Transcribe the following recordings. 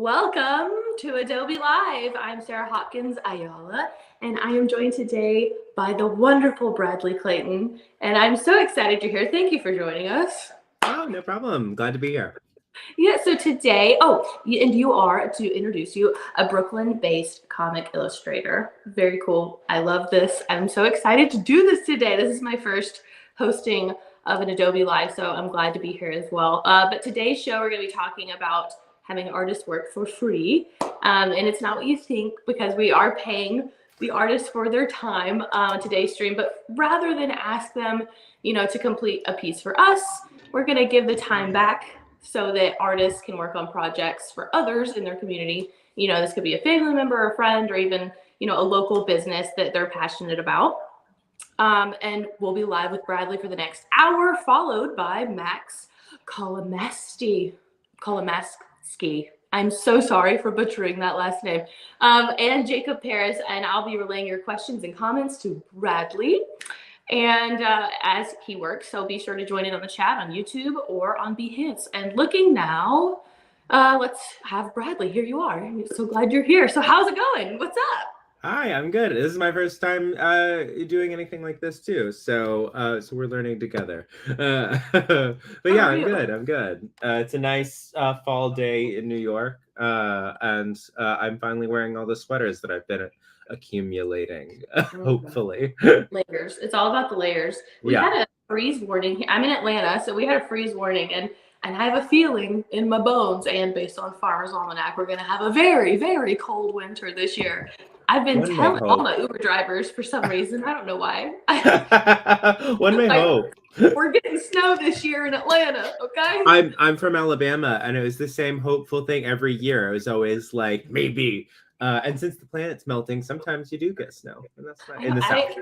Welcome to Adobe Live. I'm Sarah Hopkins Ayala, and I am joined today by the wonderful Bradley Clayton. And I'm so excited you're here. Thank you for joining us. Oh, no problem. Glad to be here. Yeah, so today, and you are, to introduce you, a Brooklyn-based comic illustrator. Very cool. I love this. I'm so excited to do this today. This is my first hosting of an Adobe Live, so I'm glad to be here as well. But today's show, we're going to be talking about having artists work for free. And it's not what you think, because we are paying the artists for their time on today's stream. But rather than ask them, to complete a piece for us, we're going to give the time back so that artists can work on projects for others in their community. This could be a family member, or a friend, or even, a local business that they're passionate about. And we'll be live with Bradley for the next hour, followed by Max Kolomaski. I'm so sorry for butchering that last name. And Jacob Paris, and I'll be relaying your questions and comments to Bradley. And as he works, so be sure to join in on the chat on YouTube or on Behance. And looking now, let's have Bradley. Here you are. I'm so glad you're here. So how's it going? What's up? Hi, I'm good. This is my first time doing anything like this too, so we're learning together. But yeah, I'm good. I'm good. It's a nice fall day in New York, and I'm finally wearing all the sweaters that I've been accumulating. Hopefully, layers. It's all about the layers. We had a freeze warning here. I'm in Atlanta, so we had a freeze warning, and I have a feeling in my bones, and based on Farmer's Almanac, we're going to have a very, very cold winter this year. I've been telling all my Uber drivers for some reason. I don't know why. One may hope. We're getting snow this year in Atlanta, okay? I'm from Alabama, and it was the same hopeful thing every year. It was always like, maybe. And since the planet's melting, sometimes you do get snow, and that's not in the South.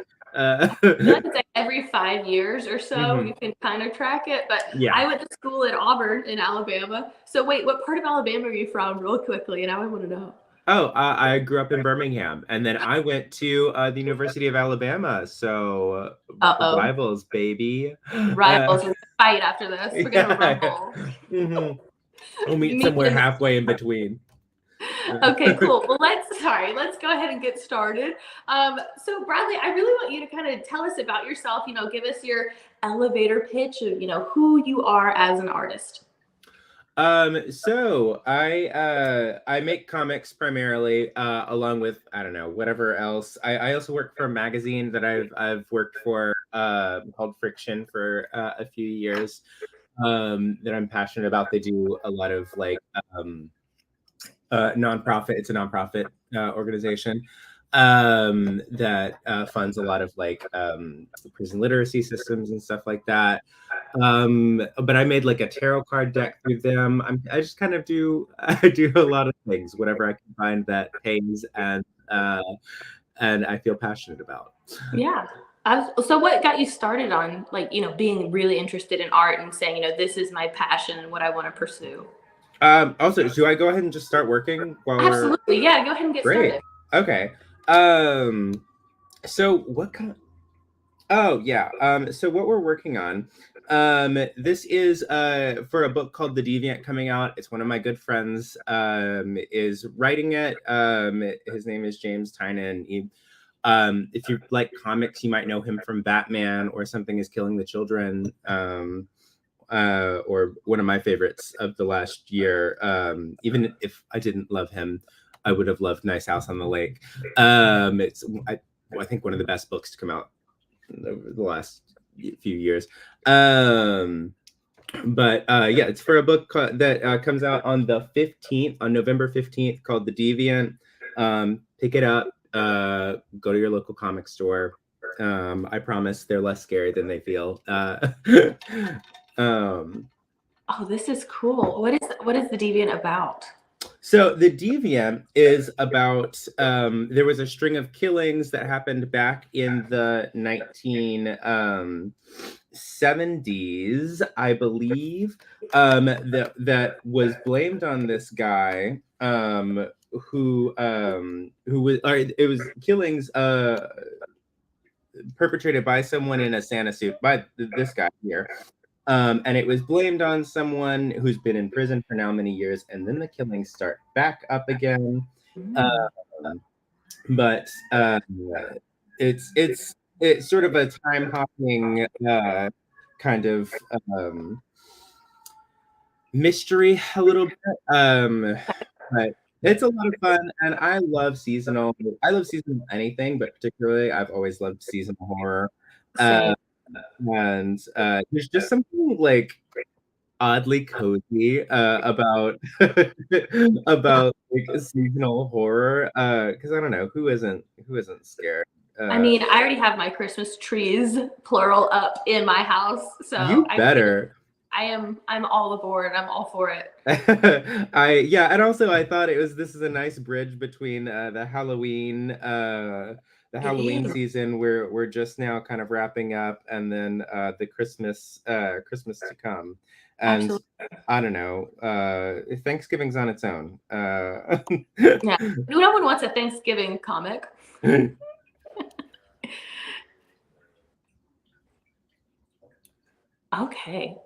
It's like every 5 years or so, you can kind of track it. But I went to school at Auburn in Alabama. So wait, what part of Alabama are you from, real quickly? And I want to know. Oh, I grew up in Birmingham, and then I went to the University of Alabama. So rivals, baby. Rivals will fight after this. We're gonna rumble. We'll meet somewhere halfway in between. Okay, cool. Well, let's go ahead and get started. So Bradley, I really want you to kind of tell us about yourself. Give us your elevator pitch of who you are as an artist. So I make comics primarily, along with, I don't know, whatever else. I also work for a magazine that I've worked for, called Friction for a few years, that I'm passionate about. They do a lot of nonprofit. It's a nonprofit organization that funds a lot of prison literacy systems and stuff like that. But I made a tarot card deck through them. I just kind of I do a lot of things, whatever I can find that pays and I feel passionate about. Yeah. So what got you started on being really interested in art and saying, this is my passion and what I want to pursue? Also, do I go ahead and just start working while Absolutely. Yeah, go ahead and get started. Okay. So what kind of... Oh, yeah. So what we're working on, this is for a book called The Deviant coming out. It's one of my good friends is writing it. His name is James Tynan. If you like comics, you might know him from Batman or Something is Killing the Children. Or one of my favorites of the last year. Even if I didn't love him, I would have loved Nice House on the Lake. It's I think one of the best books to come out over the last few years. But yeah, it's for a book that comes out on the 15th, on November 15th, called The Deviant. Pick it up. Go to your local comic store. I promise they're less scary than they feel. Oh, this is cool. What is The Deviant about? So The Deviant is about, there was a string of killings that happened back in the 1970s, I believe, that was blamed on this guy, who was, it was killings perpetrated by someone in a Santa suit, by this guy here. And it was blamed on someone who's been in prison for now many years, and then the killings start back up again. Um, but it's sort of a time hopping kind of mystery a little bit. But it's a lot of fun, and I love seasonal. I love seasonal anything, but particularly I've always loved seasonal horror. Same. And there's just something like oddly cozy about about like seasonal horror. Because I don't know who isn't scared. I mean, I already have my Christmas trees, plural, up in my house, so You better. I'm all aboard. I'm all for it. And also I thought this is a nice bridge between the Halloween season where we're just now kind of wrapping up, and then the Christmas to come. And Absolutely. I don't know, Thanksgiving's on its own. Yeah. No one wants a Thanksgiving comic. Okay.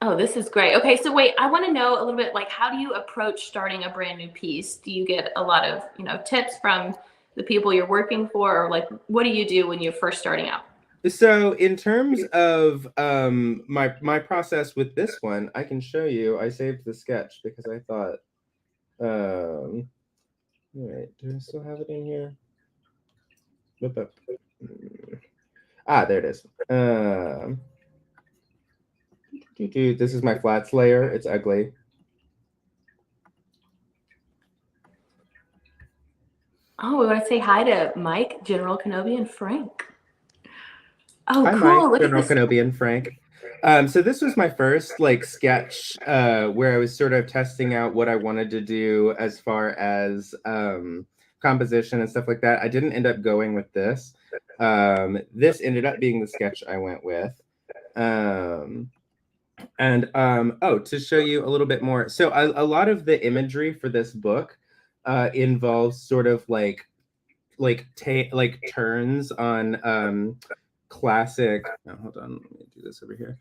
Oh, this is great. Okay, so wait, I want to know a little bit, like, how do you approach starting a brand new piece? Do you get a lot of, tips from the people you're working for, or like, what do you do when you're first starting out? So in terms of my process with this one, I can show you. I saved the sketch because I thought, all right, do I still have it in here? There it is. This is my flats layer. It's ugly. Oh, we want to say hi to Mike, General Kenobi, and Frank. Oh, hi, cool. Mike, Look General at this. Kenobi, and Frank. So this was my first like sketch where I was sort of testing out what I wanted to do as far as composition and stuff like that. I didn't end up going with this. This ended up being the sketch I went with. To show you a little bit more. So a lot of the imagery for this book involves sort of like turns on classic. Oh, hold on, let me do this over here.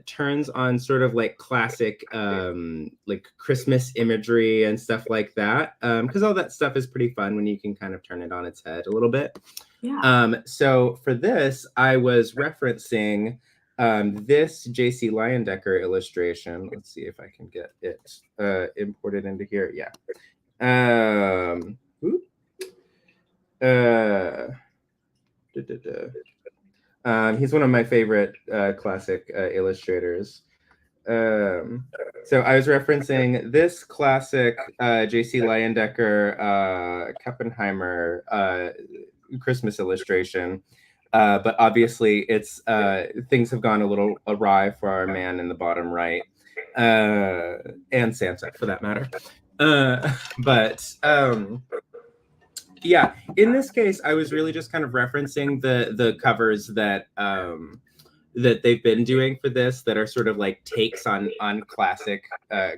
Turns on sort of like classic like Christmas imagery and stuff like that. Because all that stuff is pretty fun when you can kind of turn it on its head a little bit. Yeah. So for this, I was referencing this J.C. Leyendecker illustration. Let's see if I can get it imported into here. Yeah. He's one of my favorite classic illustrators. So I was referencing this classic J.C. Leyendecker Kuppenheimer Christmas illustration. But obviously, it's things have gone a little awry for our man in the bottom right, and Santa for that matter. Yeah, in this case, I was really just kind of referencing the covers that they've been doing for this, that are sort of like takes on classic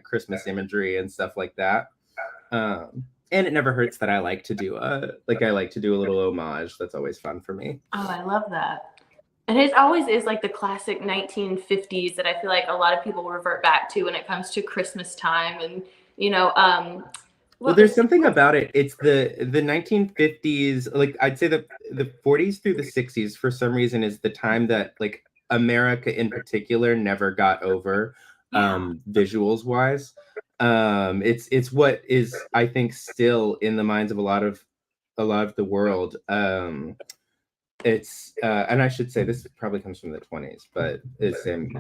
Christmas imagery and stuff like that. And it never hurts that I like to do a little homage. That's always fun for me. Oh, I love that. And it always is like the classic 1950s that I feel like a lot of people revert back to when it comes to Christmas time. And, well, there's something about it. It's the 1950s, like I'd say the 40s through the 60s for some reason is the time that like America in particular never got over visuals wise. It's what is, I think, still in the minds of a lot of the world. It's and I should say this probably comes from the 20s, but it's in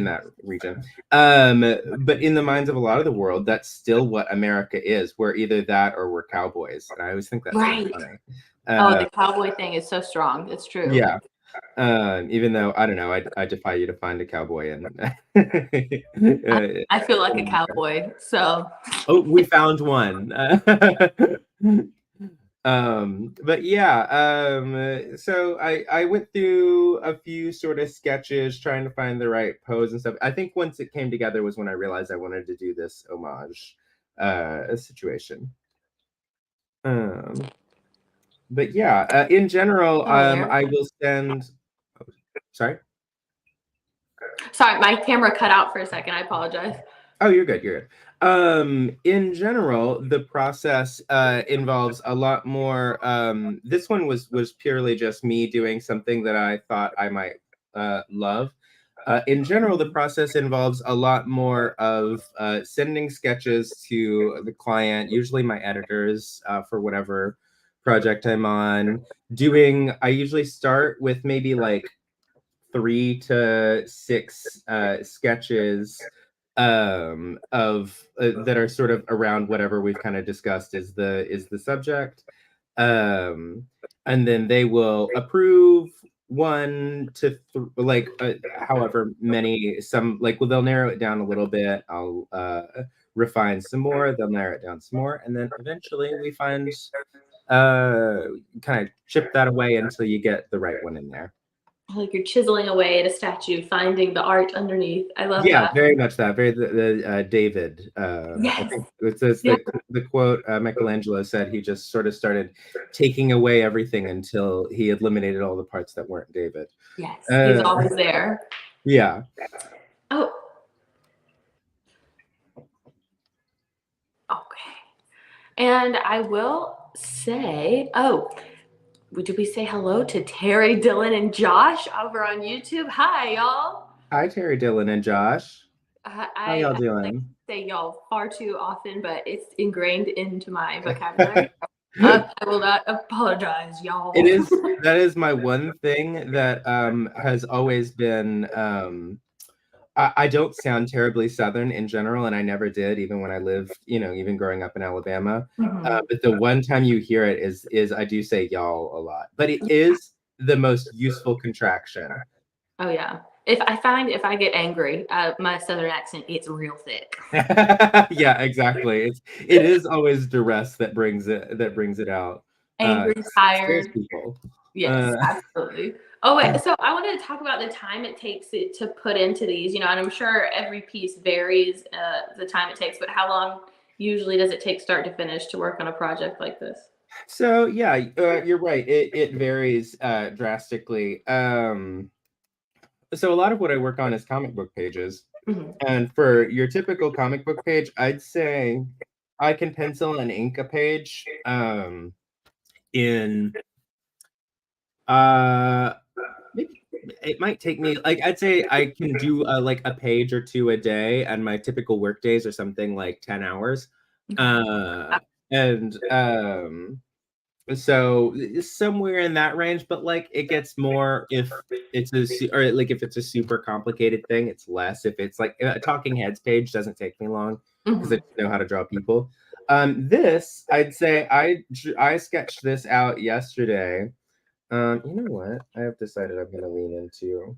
that region. But in the minds of a lot of the world, that's still what America is. We're either that or we're cowboys. And I always think that's really funny. The cowboy thing is so strong. It's true. Yeah. Even though I don't know, I defy you to find a cowboy, and I feel like a cowboy. So we found one. But yeah, so I went through a few sort of sketches trying to find the right pose and stuff. I think once it came together was when I realized I wanted to do this homage situation. But yeah, in general, I will send. Sorry. Sorry, my camera cut out for a second. I apologize. Oh, you're good. You're good. In general, the process involves a lot more. This one was purely just me doing something that I thought I might love. In general, the process involves a lot more of sending sketches to the client, usually my editors, for whatever project I'm on. I usually start with maybe like 3 to 6 sketches of that are sort of around whatever we've kind of discussed is the subject, and then they will approve like however many, some like, well, they'll narrow it down a little bit. I'll refine some more, they'll narrow it down some more, and then eventually we find kind of chip that away until you get the right one in there. Like you're chiseling away at a statue, finding the art underneath. I love Yeah, that. very much that. Very the David. I Yes. think it says Yeah. the quote Michelangelo said he just sort of started taking away everything until he eliminated all the parts that weren't David. Yes. He's always there. Yeah. Oh. Okay. And I will say, did we say hello to Terry, Dylan, and Josh over on YouTube? Hi, y'all. Hi, Terry, Dylan, and Josh. How y'all I doing? like to say y'all far too often, but it's ingrained into my vocabulary. I will not apologize, y'all. That is my one thing that has always been. I don't sound terribly Southern in general, and I never did, even when I lived, even growing up in Alabama. But the one time you hear it is I do say y'all a lot, but it is the most useful contraction. Oh yeah. If I get angry, my Southern accent gets real thick. Yeah, exactly. It is always duress that brings it out. Angry, tired. People. Yes, absolutely. Oh wait, so I wanted to talk about the time it takes to put into these, and I'm sure every piece varies the time it takes, but how long usually does it take start to finish to work on a project like this? So yeah, you're right. It varies drastically. So a lot of what I work on is comic book pages. Mm-hmm. And for your typical comic book page, I'd say I can pencil and ink a page in maybe it might take me, like, I'd say I can do like a page or two a day, and my typical work days are something like 10 hours. And so somewhere in that range, but like it gets more if it's if it's a super complicated thing, it's less. If it's like a talking heads page, doesn't take me long because I know how to draw people. This, I'd say I sketched this out yesterday. You know what? I have decided I'm gonna lean into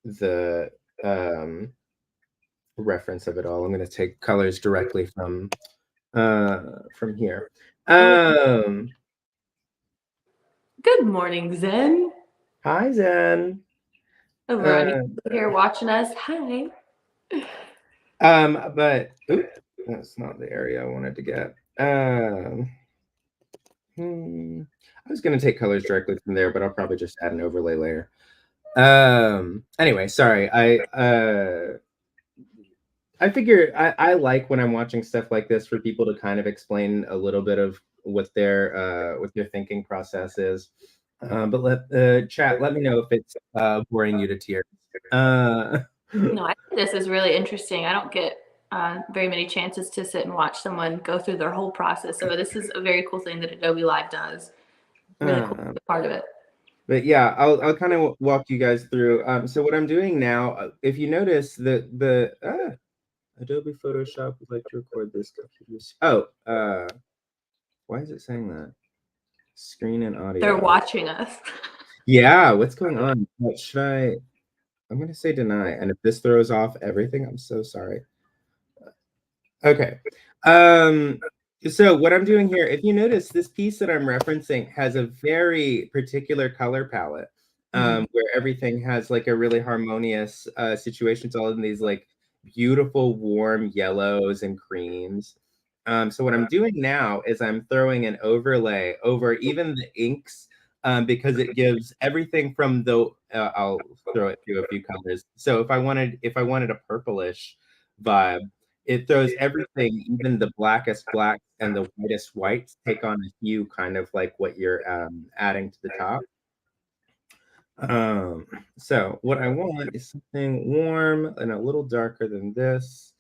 the reference of it all. I'm gonna take colors directly from here. Good morning, Zen. Hi, Zen. Over on here watching us. Hi. But oops, that's not the area I wanted to get. I was gonna take colors directly from there, but I'll probably just add an overlay layer. Anyway, sorry. I figure I like when I'm watching stuff like this for people to kind of explain a little bit of what their thinking process is. But let me know if it's boring you to tears. No, I think this is really interesting. I don't get very many chances to sit and watch someone go through their whole process. So this is a very cool thing that Adobe Live does. Really cool part of it. But yeah, I'll kind of walk you guys through. So what I'm doing now, if you notice the Adobe Photoshop would like to record this computer. Oh, why is it saying that? Screen and audio. They're watching us. Yeah, what's going on? What should I'm gonna say deny, and if this throws off everything, I'm so sorry. Okay. So what I'm doing here, if you notice, this piece that I'm referencing has a very particular color palette, where everything has like a really harmonious situation. It's all in these like beautiful warm yellows and creams. So what I'm doing now is I'm throwing an overlay over even the inks because it gives everything from the I'll throw it through a few colors. So if I wanted a purplish vibe, it throws everything, even the blackest blacks and the whitest whites, take on a hue kind of like what you're adding to the top. So what I want is something warm and a little darker than this.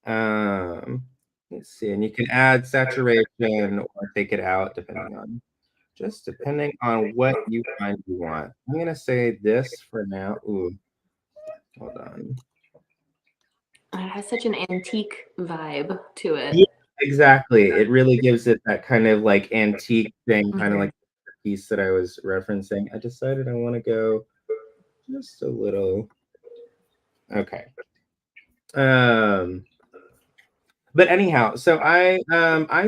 Let's see, and you can add saturation or take it out depending on what you find you want. I'm gonna say this for now. Ooh, hold on. It has such an antique vibe to it. Yeah, exactly. It really gives it that kind of like antique thing, kind of like the piece that I was referencing. I decided I want to go just a little. Okay. But anyhow, so I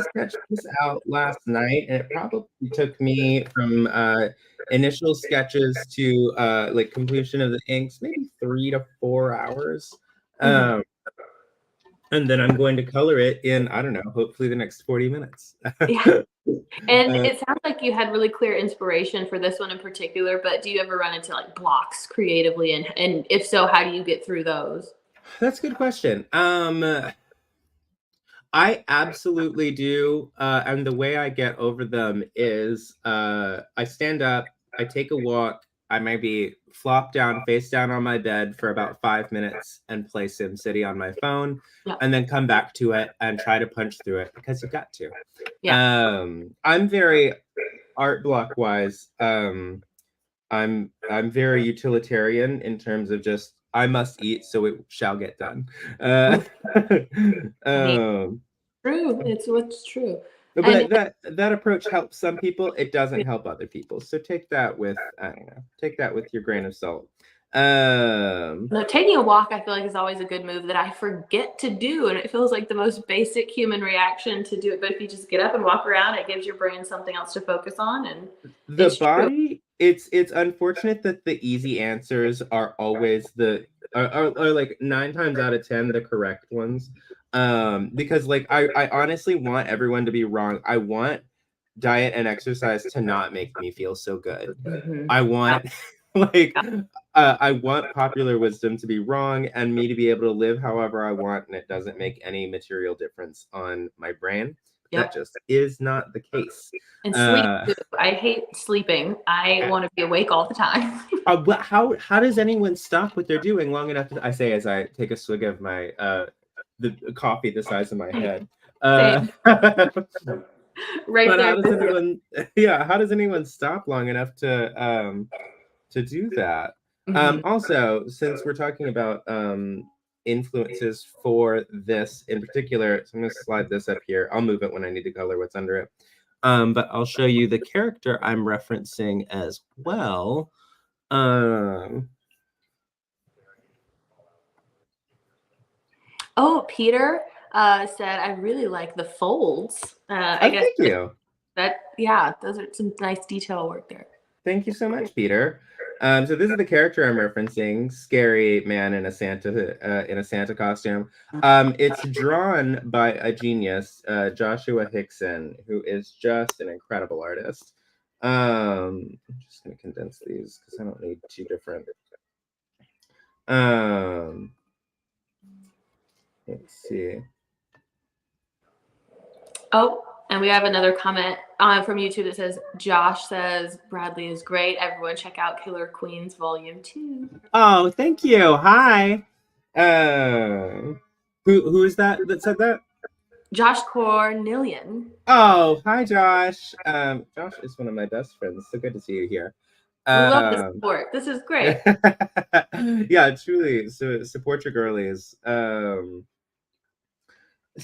sketched this out last night, and it probably took me from initial sketches to like completion of the inks, maybe 3 to 4 hours. Mhm. And then I'm going to color it in, I don't know, hopefully the next 40 minutes. Yeah. And it sounds like you had really clear inspiration for this one in particular, but do you ever run into like blocks creatively? And if so, how do you get through those? That's a good question. I absolutely do. And the way I get over them is I stand up, I take a walk, I maybe flop down, face down on my bed for about 5 minutes and play SimCity on my phone, Yeah. and then come back to it and try to punch through it because you got to. Yeah. I'm very art block wise. I'm very utilitarian in terms of just I must eat, so it shall get done. I mean, Um, true. It's what's true. And but that approach helps some people. It doesn't help other people. So take that with I don't know. Take that with your grain of salt. no, taking a walk, I feel like is always a good move that I forget to do, and it feels like the most basic human reaction to do it. But if you just get up and walk around, it gives your brain something else to focus on, and The it's true. body. It's unfortunate that the easy answers are always are like 9 times out of 10 the correct ones. Because like I honestly want everyone to be wrong. I want diet and exercise to not make me feel so good. Mm-hmm. I Yeah. want like I want popular wisdom to be wrong and me to be able to live however I want, and it doesn't make any material difference on my brain. That Yep. just is not the case. And sleep Uh, too. I hate sleeping. I want to be awake all the time. but how does anyone stop what they're doing long enough I say as I take a swig of my the coffee the size of my head. Same. But Right there how does with you. anyone how does anyone stop long enough to do that? Mm-hmm. Also, since we're talking about influences for this in particular, so I'm going to slide this up here. I'll move it when I need to color what's under it. But I'll show you the character I'm referencing as well. Oh, Peter said, I really like the folds. I guess Thank you. yeah, those are some nice detail work there. Thank you so much, Peter. So this is the character I'm referencing, scary man in a Santa costume. It's drawn by a genius, Joshua Hickson, who is just an incredible artist. I'm just gonna condense these because I don't need two different. Let's see. Oh, and we have another comment from YouTube that says, Josh says, Bradley is great. Everyone check out Killer Queens Volume 2. Oh, thank you. Hi. Who is that said that? Josh Cornelian. Oh, hi, Josh. Josh is one of my best friends. So good to see you here. We love the support. This is great. Yeah, truly. So support your girlies.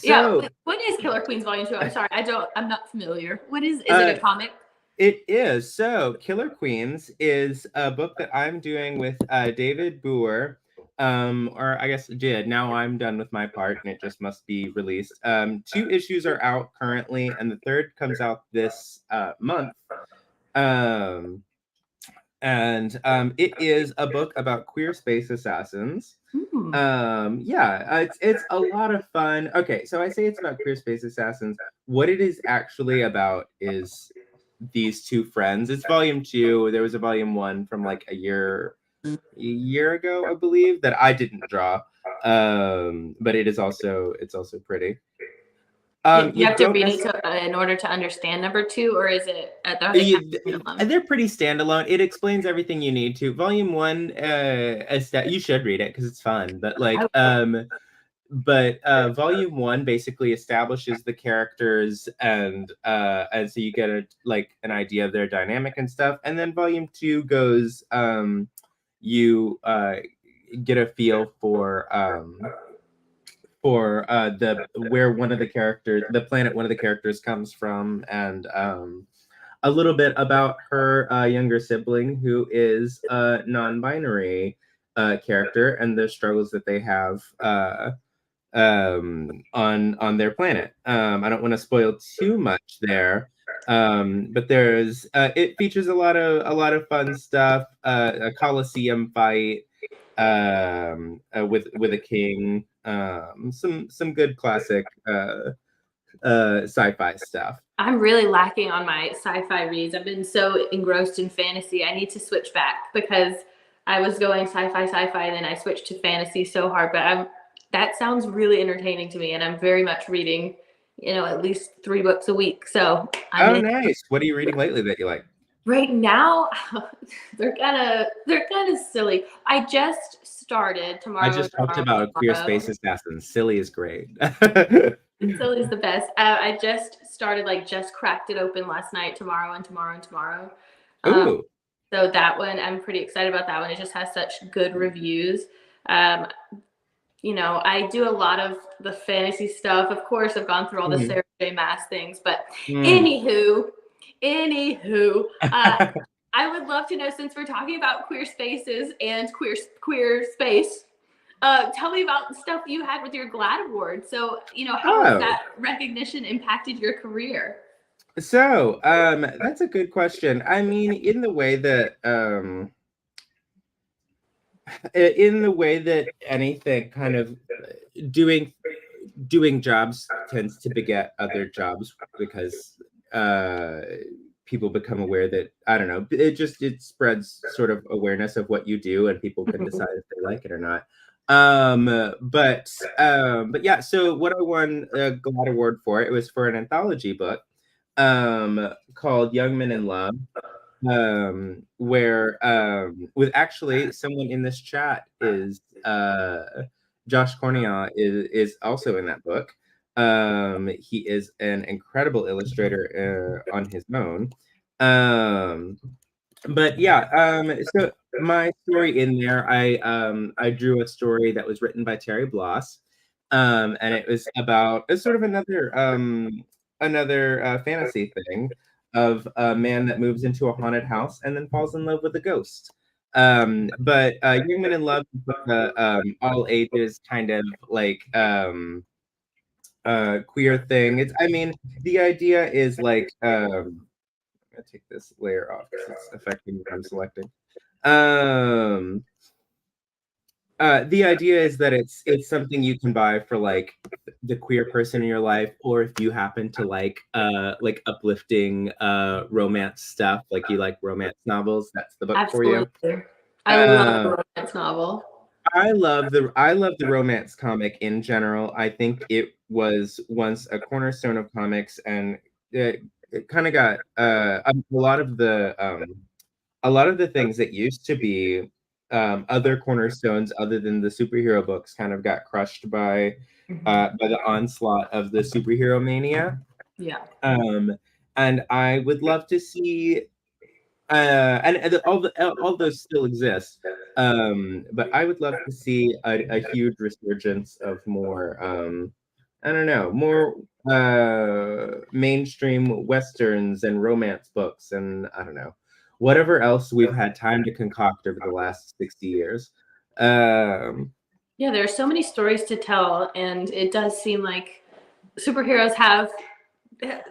Yeah, what is Killer Queens Volume 2? I'm sorry, I'm not familiar. What is it a comic? It is. So Killer Queens is a book that I'm doing with David Boer. Or I guess did. Now I'm done with my part and it just must be released. 2 issues are out currently, and the third comes out this month. And it is a book about queer space assassins. Yeah, it's a lot of fun. Okay, so I say it's about queer space assassins. What it is actually about is these two friends. It's volume 2. There was a volume 1 from like a year ago, I believe, that I didn't draw. But it's also pretty. You have to don't read it in order to understand number 2, or is it at the they're pretty standalone. It explains everything you need to. Volume 1, you should read it because it's fun. But like, volume 1 basically establishes the characters, and so you get an idea of their dynamic and stuff. And then volume 2 goes, you get a feel for where one of the characters, the planet one of the characters comes from, and a little bit about her younger sibling, who is a non-binary character, and the struggles that they have on their planet. I don't want to spoil too much there, but there's it features a lot of fun stuff. A Colosseum fight with a king. Some good classic sci-fi stuff. I'm really lacking on my sci-fi reads. I've been so engrossed in fantasy. I need to switch back, because I was going sci-fi, and then I switched to fantasy so hard. But that sounds really entertaining to me, and I'm very much reading, at least 3 books a week. So nice. What are you reading lately that you like? Right now, they're kind of silly. I just started tomorrow. I just talked about Queer Space Assassins. Silly is great. Silly is the best. I just started, just cracked it open last night. Tomorrow. Ooh. So that one, I'm pretty excited about that one. It just has such good reviews. I do a lot of the fantasy stuff. Of course, I've gone through all the Sarah J. Maas things, but anywho, I would love to know, since we're talking about queer spaces and queer space, tell me about the stuff you had with your GLAAD award. So, how has that recognition impacted your career? So, that's a good question. I mean, in the way that anything kind of doing jobs tends to beget other jobs, because people become aware that, I don't know, it spreads sort of awareness of what you do, and people can decide if they like it or not. But yeah, so what I won a GLAAD award for, it was for an anthology book called Young Men in Love, where with actually someone in this chat is Josh Cornea is also in that book. He is an incredible illustrator on his own. But yeah, so my story in there, I drew a story that was written by Terry Bloss, and it was about sort of another fantasy thing of a man that moves into a haunted house and then falls in love with a ghost. But Young Men in Love is all ages kind of queer thing. The idea is I'm gonna take this layer off because it's affecting what I'm selecting. The idea is that it's something you can buy for the queer person in your life, or if you happen to like uplifting romance stuff, like you like romance novels, that's the book Absolutely. for you. I love a romance novel. I love the romance comic in general. I think it was once a cornerstone of comics, and it kind of got a lot of the things that used to be other cornerstones other than the superhero books kind of got crushed by the onslaught of the superhero mania. Yeah. And I would love to see and all those still exist. But I would love to see a huge resurgence of more I don't know, more mainstream westerns and romance books, and I don't know, whatever else we've had time to concoct over the last 60 years. Yeah, there are so many stories to tell, and it does seem like superheroes have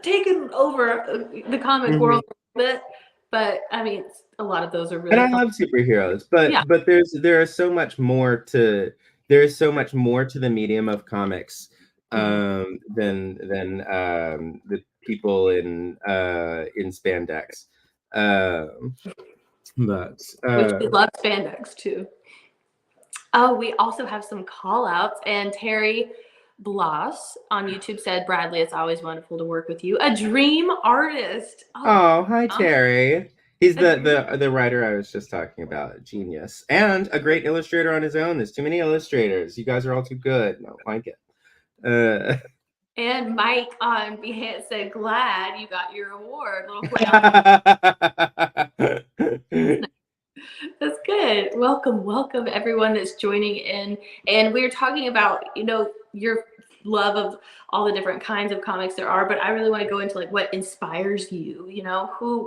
taken over the comic world a bit. But I mean, a lot of those are really. And I love superheroes, but yeah. there is so much more to the medium of comics than the people in spandex. But Which we love spandex too. Oh, we also have some call outs, and Terry Bloss on YouTube said, Bradley, it's always wonderful to work with you. A dream artist. Oh, hi Terry. He's the writer I was just talking about. Genius. And a great illustrator on his own. There's too many illustrators. You guys are all too good. I don't like it. And Mike on Behance said, glad you got your award. Little play on. That's good. Welcome everyone that's joining in. And we're talking about, your love of all the different kinds of comics there are, but I really want to go into like what inspires you,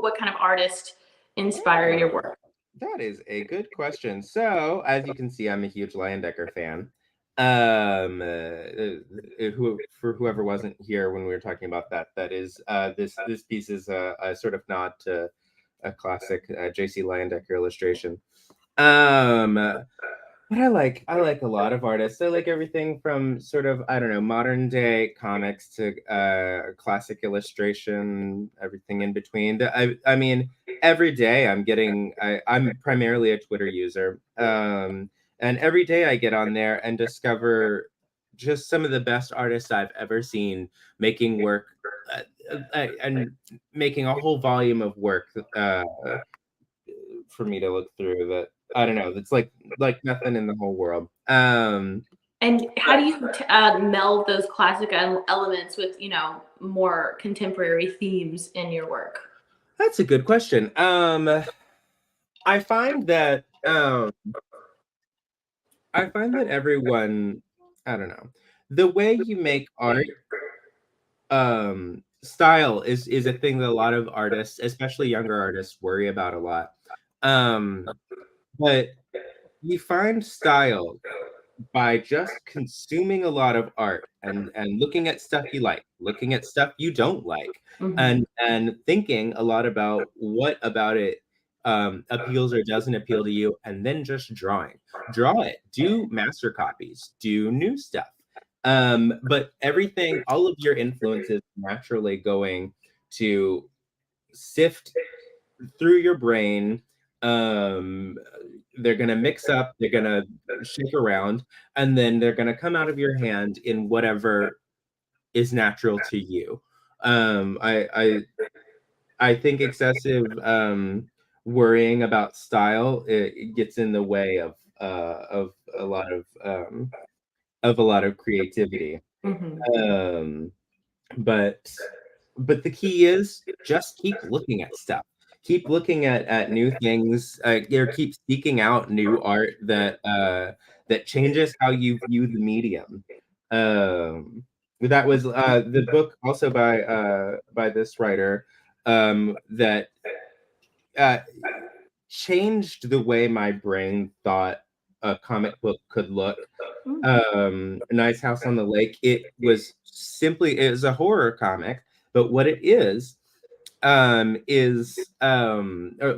what kind of artist inspire your work? That is a good question. So, as you can see, I'm a huge Leyendecker fan. For whoever wasn't here when we were talking about that is this piece is a sort of nod to a classic J.C. Leyendecker illustration. But I like a lot of artists. I like everything from sort of, I don't know, modern day comics to classic illustration, everything in between. I mean, every day I'm primarily a Twitter user. And every day I get on there and discover just some of the best artists I've ever seen making work and making a whole volume of work for me to look through that. I don't know. It's like nothing in the whole world. And how do you meld those classic elements with, more contemporary themes in your work? That's a good question. I find that everyone, I don't know, the way you make art, style is a thing that a lot of artists, especially younger artists, worry about a lot. But you find style by just consuming a lot of art and looking at stuff you like, looking at stuff you don't like, and thinking a lot about what about it appeals or doesn't appeal to you, and then just draw it, do master copies, do new stuff. But everything, all of your influences naturally going to sift through your brain. They're going to mix up, they're going to shake around, and then they're going to come out of your hand in whatever is natural to you. I think excessive worrying about style, it gets in the way of a lot of creativity. But the key is just keep looking at stuff. Keep looking at new things, or keep seeking out new art that changes how you view the medium. That was the book also by this writer that changed the way my brain thought a comic book could look. Nice House on the Lake. It was a horror comic, but what it is or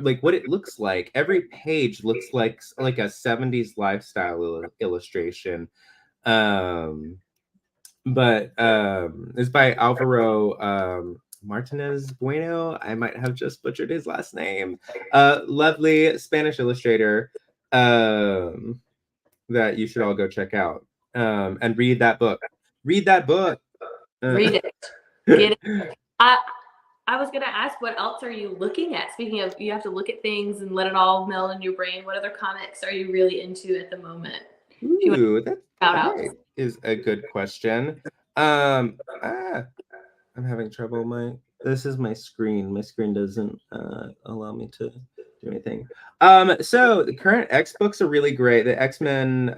like what it looks like. Every page looks like a 70s lifestyle illustration. But it's by Alvaro Martinez Bueno. I might have just butchered his last name. Lovely Spanish illustrator that you should all go check out and read that book. Read that book. Read it. Get it. I was going to ask, what else are you looking at? Speaking of, you have to look at things and let it all meld in your brain. What other comics are you really into at the moment? Ooh, that is a good question. I'm having trouble. This is my screen. My screen doesn't allow me to do anything. So the current X books are really great. The X-Men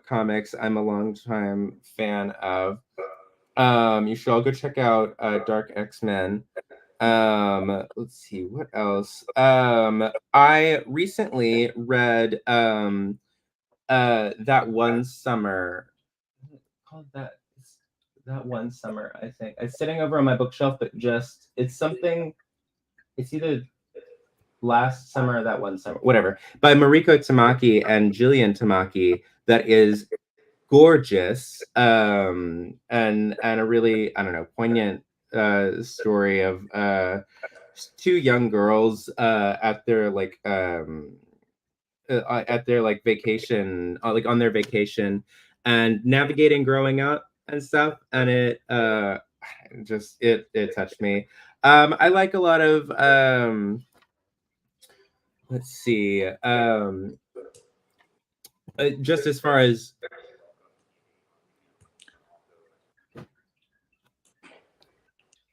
comics, I'm a longtime fan of. You should all go check out Dark X-Men. Let's see what else. I recently read that one summer. Called that one summer, I think. It's sitting over on my bookshelf, but it's either last summer or that one summer, whatever, by Mariko Tamaki and Jillian Tamaki. That is gorgeous, and a really, I don't know, poignant story of two young girls at their like vacation, like on their vacation, and navigating growing up and stuff, and it touched me. I like a lot of let's see, just as far as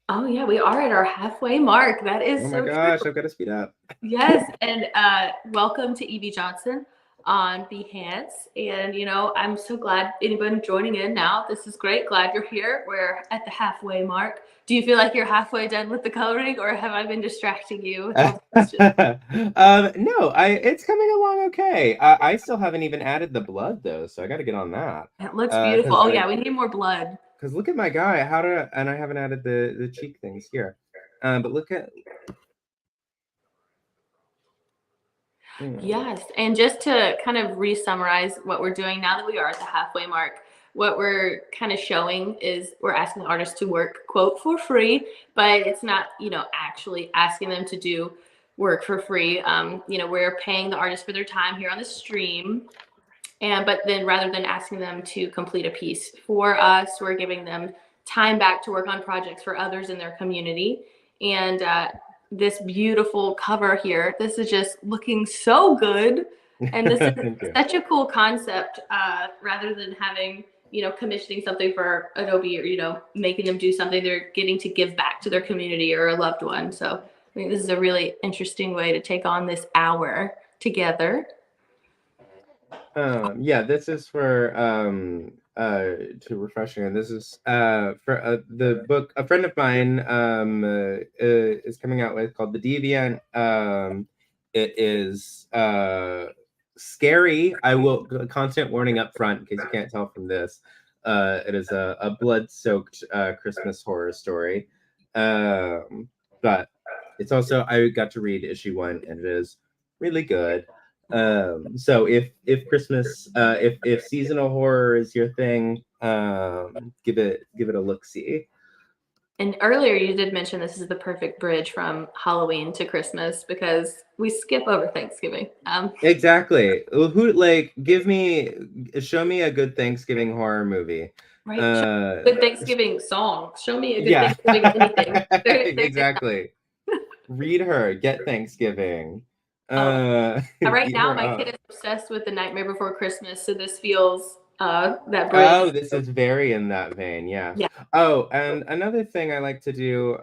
Oh yeah, we are at our halfway mark. That is oh my so gosh, true. I've got to speed up. Yes, and welcome to Evie Johnson on Behance. And I'm so glad anyone joining in now. This is great. Glad you're here. We're at the halfway mark. Do you feel like you're halfway done with the coloring, or have I been distracting you with all the questions? No, it's coming along okay. I still haven't even added the blood though, so I got to get on that. It looks beautiful. Oh yeah, we need more blood. Because look at my guy. And I haven't added the cheek things here. But look at. Yes, and just to kind of re-summarize what we're doing now that we are at the halfway mark, what we're kind of showing is we're asking the artists to work, quote, for free, but it's not, actually asking them to do work for free. We're paying the artist for their time here on the stream. But then rather than asking them to complete a piece for us, we're giving them time back to work on projects for others in their community. And this beautiful cover here, this is just looking so good. And this is such a cool concept, rather than having, commissioning something for Adobe or, making them do something, they're getting to give back to their community or a loved one. So I think this is a really interesting way to take on this hour together. Yeah, this is for to refreshing, and this is for the book a friend of mine is coming out with called The Deviant. It is scary. I will constant warning up front in case you can't tell from this. It is a blood-soaked Christmas horror story, but it's also I got to read issue 1 and it is really good. So if Christmas if seasonal horror is your thing, give it a look-see. And earlier you did mention this is the perfect bridge from Halloween to Christmas because we skip over Thanksgiving. Exactly. Who show me a good Thanksgiving horror movie. Right. Good Thanksgiving song. Show me a good Thanksgiving anything. Exactly. Read her. Get Thanksgiving. Right now my kid is obsessed with The Nightmare Before Christmas, so this feels that bridge. Oh, this is very in that vein, yeah. Oh, and another thing I like to do,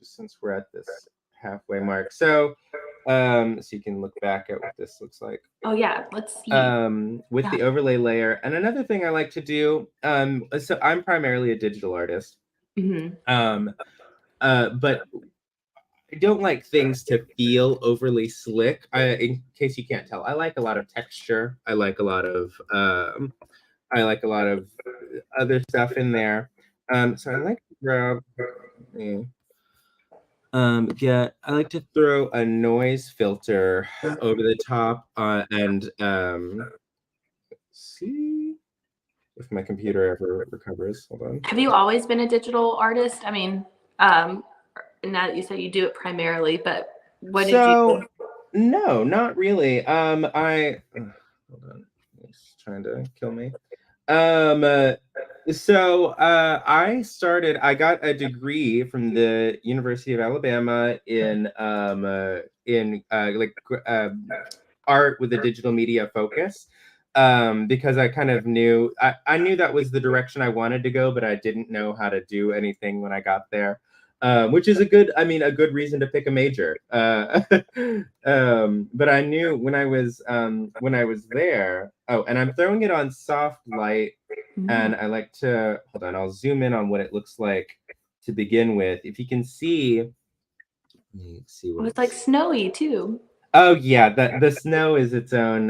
since we're at this halfway mark, so you can look back at what this looks like. Oh yeah, let's see. With the overlay layer, and another thing I like to do, so I'm primarily a digital artist, but I don't like things to feel overly slick. In case you can't tell, I like a lot of texture. I like a lot of other stuff in there. So I like to grab. I like to throw a noise filter over the top, and see if my computer ever recovers. Hold on. Have you always been a digital artist? I mean, now that you say you do it primarily, but what did you do? No, not really. Hold on, it's trying to kill me. I got a degree from the University of Alabama in art with a digital media focus. Because I kind of knew I knew that was the direction I wanted to go, but I didn't know how to do anything when I got there. Which is a good reason to pick a major. But I knew when I was there. Oh, and I'm throwing it on soft light, and I like to hold on. I'll zoom in on what it looks like to begin with. If you can see, let me see what it's like snowy too. Oh yeah, the snow is its own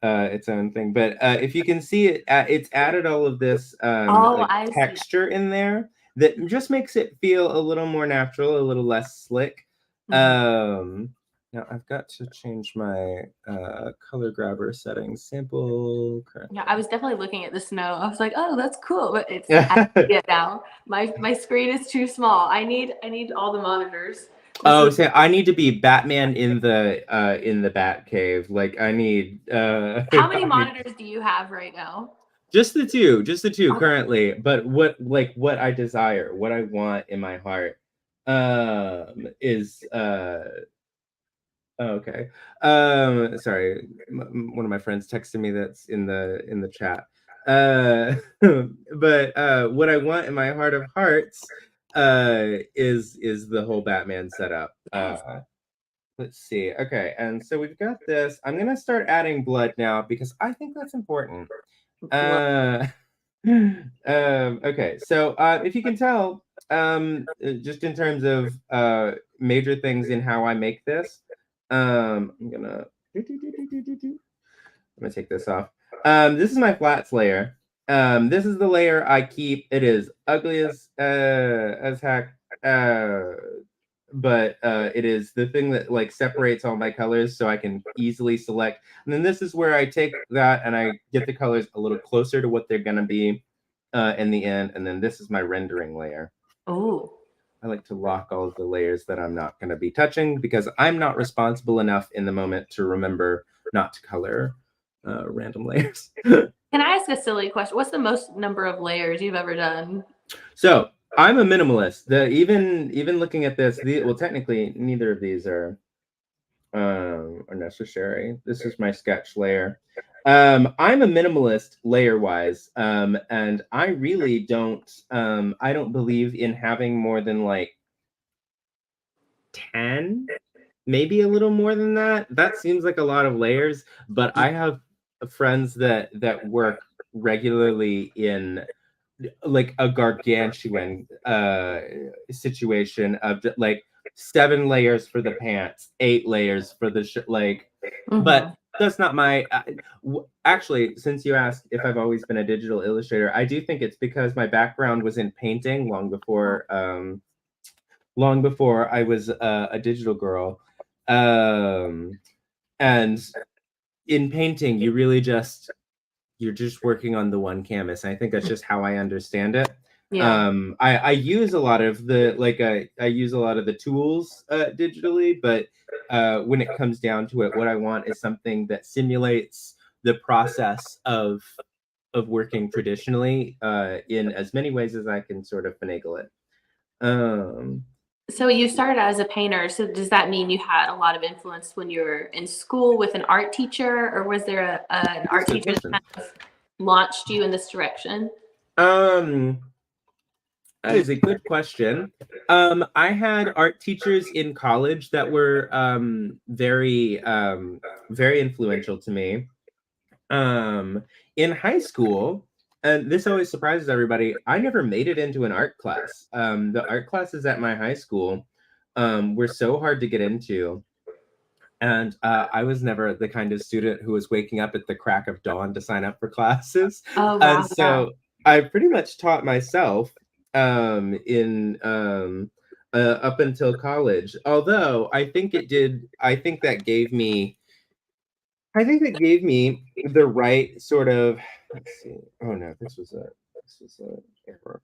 thing. But if you can see it, it's added all of this texture in there that just makes it feel a little more natural, a little less slick. Now I've got to change my color grabber settings. Sample Yeah, currently. I was definitely looking at the snow. I was like, oh, that's cool, but I see it now. My screen is too small. I need all the monitors. This Oh, is say I need to be Batman in the Bat Cave. Like I need how many I need monitors do you have right now? just the two Oh, currently. But what I desire, what I want in my heart, is oh, okay. Sorry, one of my friends texted me that's in the chat. But what I want in my heart of hearts, is the whole Batman setup. yes. Let's see. Okay, and so we've got this. I'm gonna start adding blood now because I think that's important. Blood. Uh, okay, so if you can tell, just in terms of major things in how I make this, I'm gonna take this off. This is my flats layer. This is the layer I keep. It is ugly as heck. But it is the thing that like separates all my colors so I can easily select. And then this is where I take that and I get the colors a little closer to what they're gonna be in the end. And then this is my rendering layer. Oh. I like to lock all of the layers that I'm not going to be touching because I'm not responsible enough in the moment to remember not to color random layers. Can I ask a silly question? What's the most number of layers you've ever done? So I'm a minimalist. Even looking at this, well, technically neither of these are necessary. This is my sketch layer. I'm a minimalist layer wise, and I really I don't believe in having more than like 10, maybe a little more than that. That seems like a lot of layers, but I have friends that work regularly in like a gargantuan situation of like 7 layers for the pants, 8 layers for the like. But Mm-hmm. that's not my actually, since you asked if I've always been a digital illustrator, I do think it's because my background was in painting long before I was a digital girl. And in painting, you're just working on the one canvas. And I think that's just how I understand it. Yeah. I use a lot of the I use a lot of the tools digitally, but when it comes down to it, what I want is something that simulates the process of working traditionally in as many ways as I can sort of finagle it. Um, So you started out as a painter. So does that mean you had a lot of influence when you were in school with an art teacher, or was there an that's art a good teacher that question. kind of launched you in this direction? Um, that is a good question. I had art teachers in college that were very influential to me. In high school, and this always surprises everybody, I never made it into an art class. The art classes at my high school were so hard to get into. And I was never the kind of student who was waking up at the crack of dawn to sign up for classes. Oh And wow, yeah. so I pretty much taught myself in up until college. Although I think that gave me, I think it gave me the right sort of, let's see. Oh no, this was a error.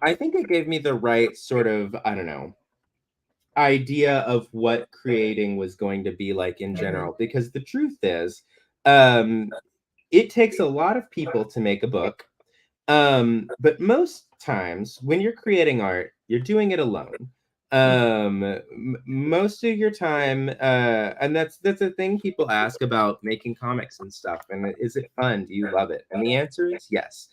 I think it gave me the right sort of, I don't know, idea of what creating was going to be like in Mhm. general because the truth is um it takes a lot of people to make a book, but most times when you're creating art you're doing it alone. Most of your time and that's a thing people ask about making comics and stuff, and is it fun, do you love it, and the answer is yes.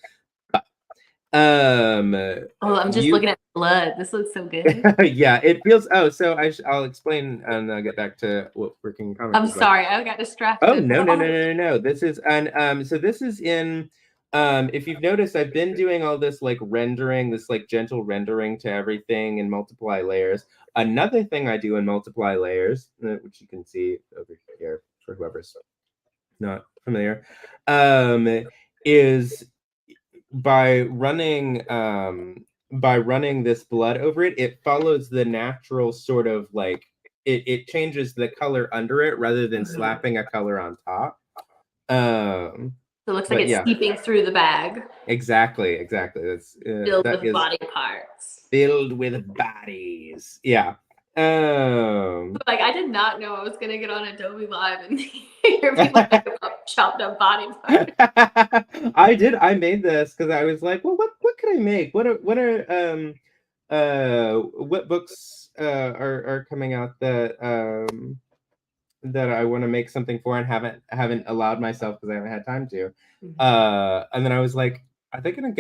um Oh, I'm just you looking at the blood. This looks so good. yeah, it feels. Oh, so I'll explain and I'll get back to what working comics I'm is like. sorry, I got Oh distracted. no no no no no no! This is and so this is in. If you've noticed, I've been doing all this like rendering, this like gentle rendering to everything in multiply layers. Another thing I do in multiply layers, which you can see over here for whoever's not familiar, is by running this blood over it, it follows the natural sort of like it changes the color under it rather than slapping a color on top. So it looks like But it's yeah, seeping through the bag, exactly. filled That with is body parts. filled with bodies. Yeah. Like I did not know I was gonna get on Adobe Live and hear people talk about chopped up body parts. I did. I made this because I was like, well, what could I make? What books are coming out that I want to make something for and haven't allowed myself because I haven't had time to. And then I was like, are they gonna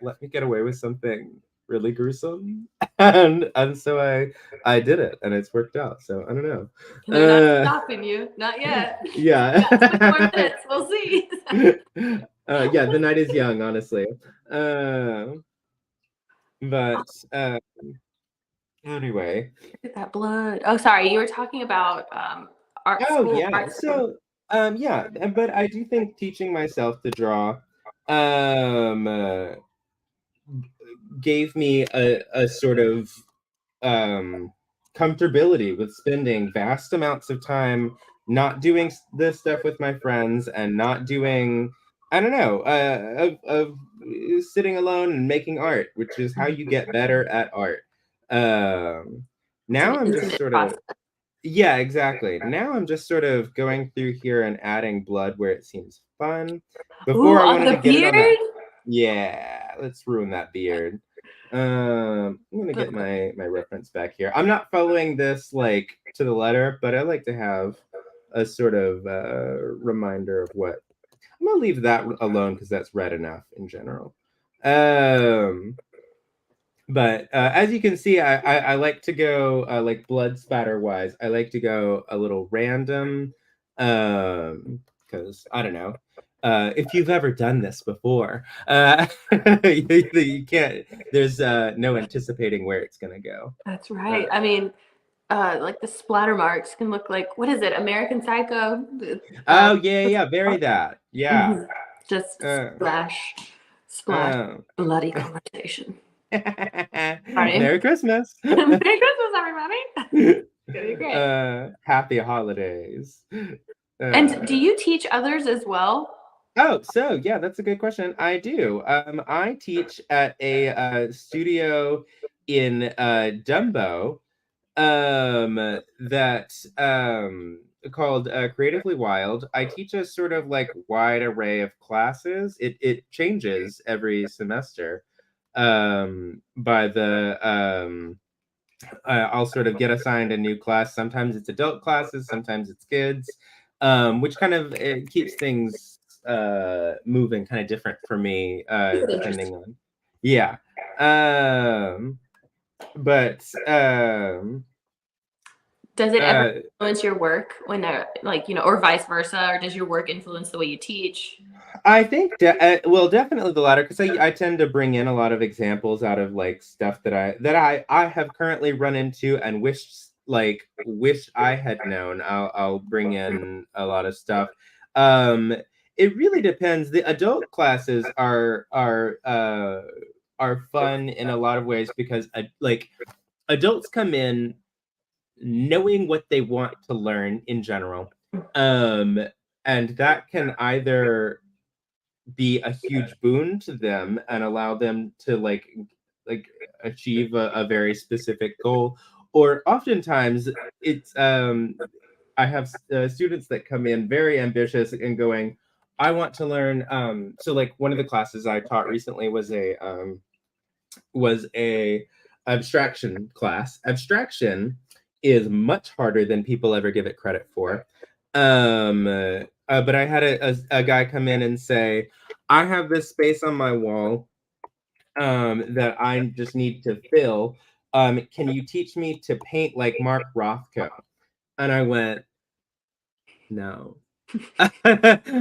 let me get away with something really gruesome? And so I did it and it's worked out. So I don't know. And they're not stopping you, not yet. Yeah. You got 20 more minutes. We'll see. Yeah, the night is young, honestly. But anyway. Look at that blood. Oh, sorry. You were talking about art Oh school, yeah. art school. So yeah, but I do think teaching myself to draw um uh, gave me a sort of um comfortability with spending vast amounts of time not doing this stuff with my friends and not doing, I don't know, of sitting alone and making art, which is how you get better at art. It's an Now I'm just intimate sort of, process. yeah, exactly. Now I'm just sort of going through here and adding blood where it seems fun. Ooh, Before I on wanted the to get it on that. beard? Yeah, let's ruin that beard. I'm gonna get my reference back here. I'm not following this like to the letter, but I like to have a sort of reminder of what. I'm gonna leave that alone because that's red enough in general. Um, but as you can see, I like to go like blood spatter wise. I like to go a little random, because I don't know. If you've ever done this before, you can't. There's no anticipating where it's gonna go. That's Uh, right. I mean, like the splatter marks can look like, what is it? American Psycho? Uh, oh yeah, yeah, very that. Yeah. mhm. Just Uh, splash, splash, uh, bloody conversation. Sorry. Merry Christmas. Merry Christmas, everybody. It's gonna be great. Happy holidays. And do Uh, you teach others as well? oh, so yeah, that's a good question. I do. I teach at a studio in Dumbo, that called Creatively Wild. I teach a sort of like wide array of classes. It changes every semester. By the I'll sort of get assigned a new class. Sometimes it's adult classes, sometimes it's kids, which kind of it keeps things moving kind of different for me, depending on, yeah. Um, but Does it ever uh, influence your work when like, or vice versa, or does your work influence the way you teach? I think, well, definitely the latter, because I tend to bring in a lot of examples out of like stuff that I have currently run into and wish I had known. I'll bring in a lot of stuff. Um, it really depends. The adult classes are fun in a lot of ways because like adults come in knowing what they want to learn in general. Um, and that can either be a huge boon to them and allow them to like achieve a very specific goal, or oftentimes it's I have students that come in very ambitious and going, I want to learn, so like one of the classes I taught recently was a abstraction class. Abstraction is much harder than people ever give it credit for. But I had a guy come in and say, I have this space on my wall that I just need to fill. Can you teach me to paint like Mark Rothko? And I went, no.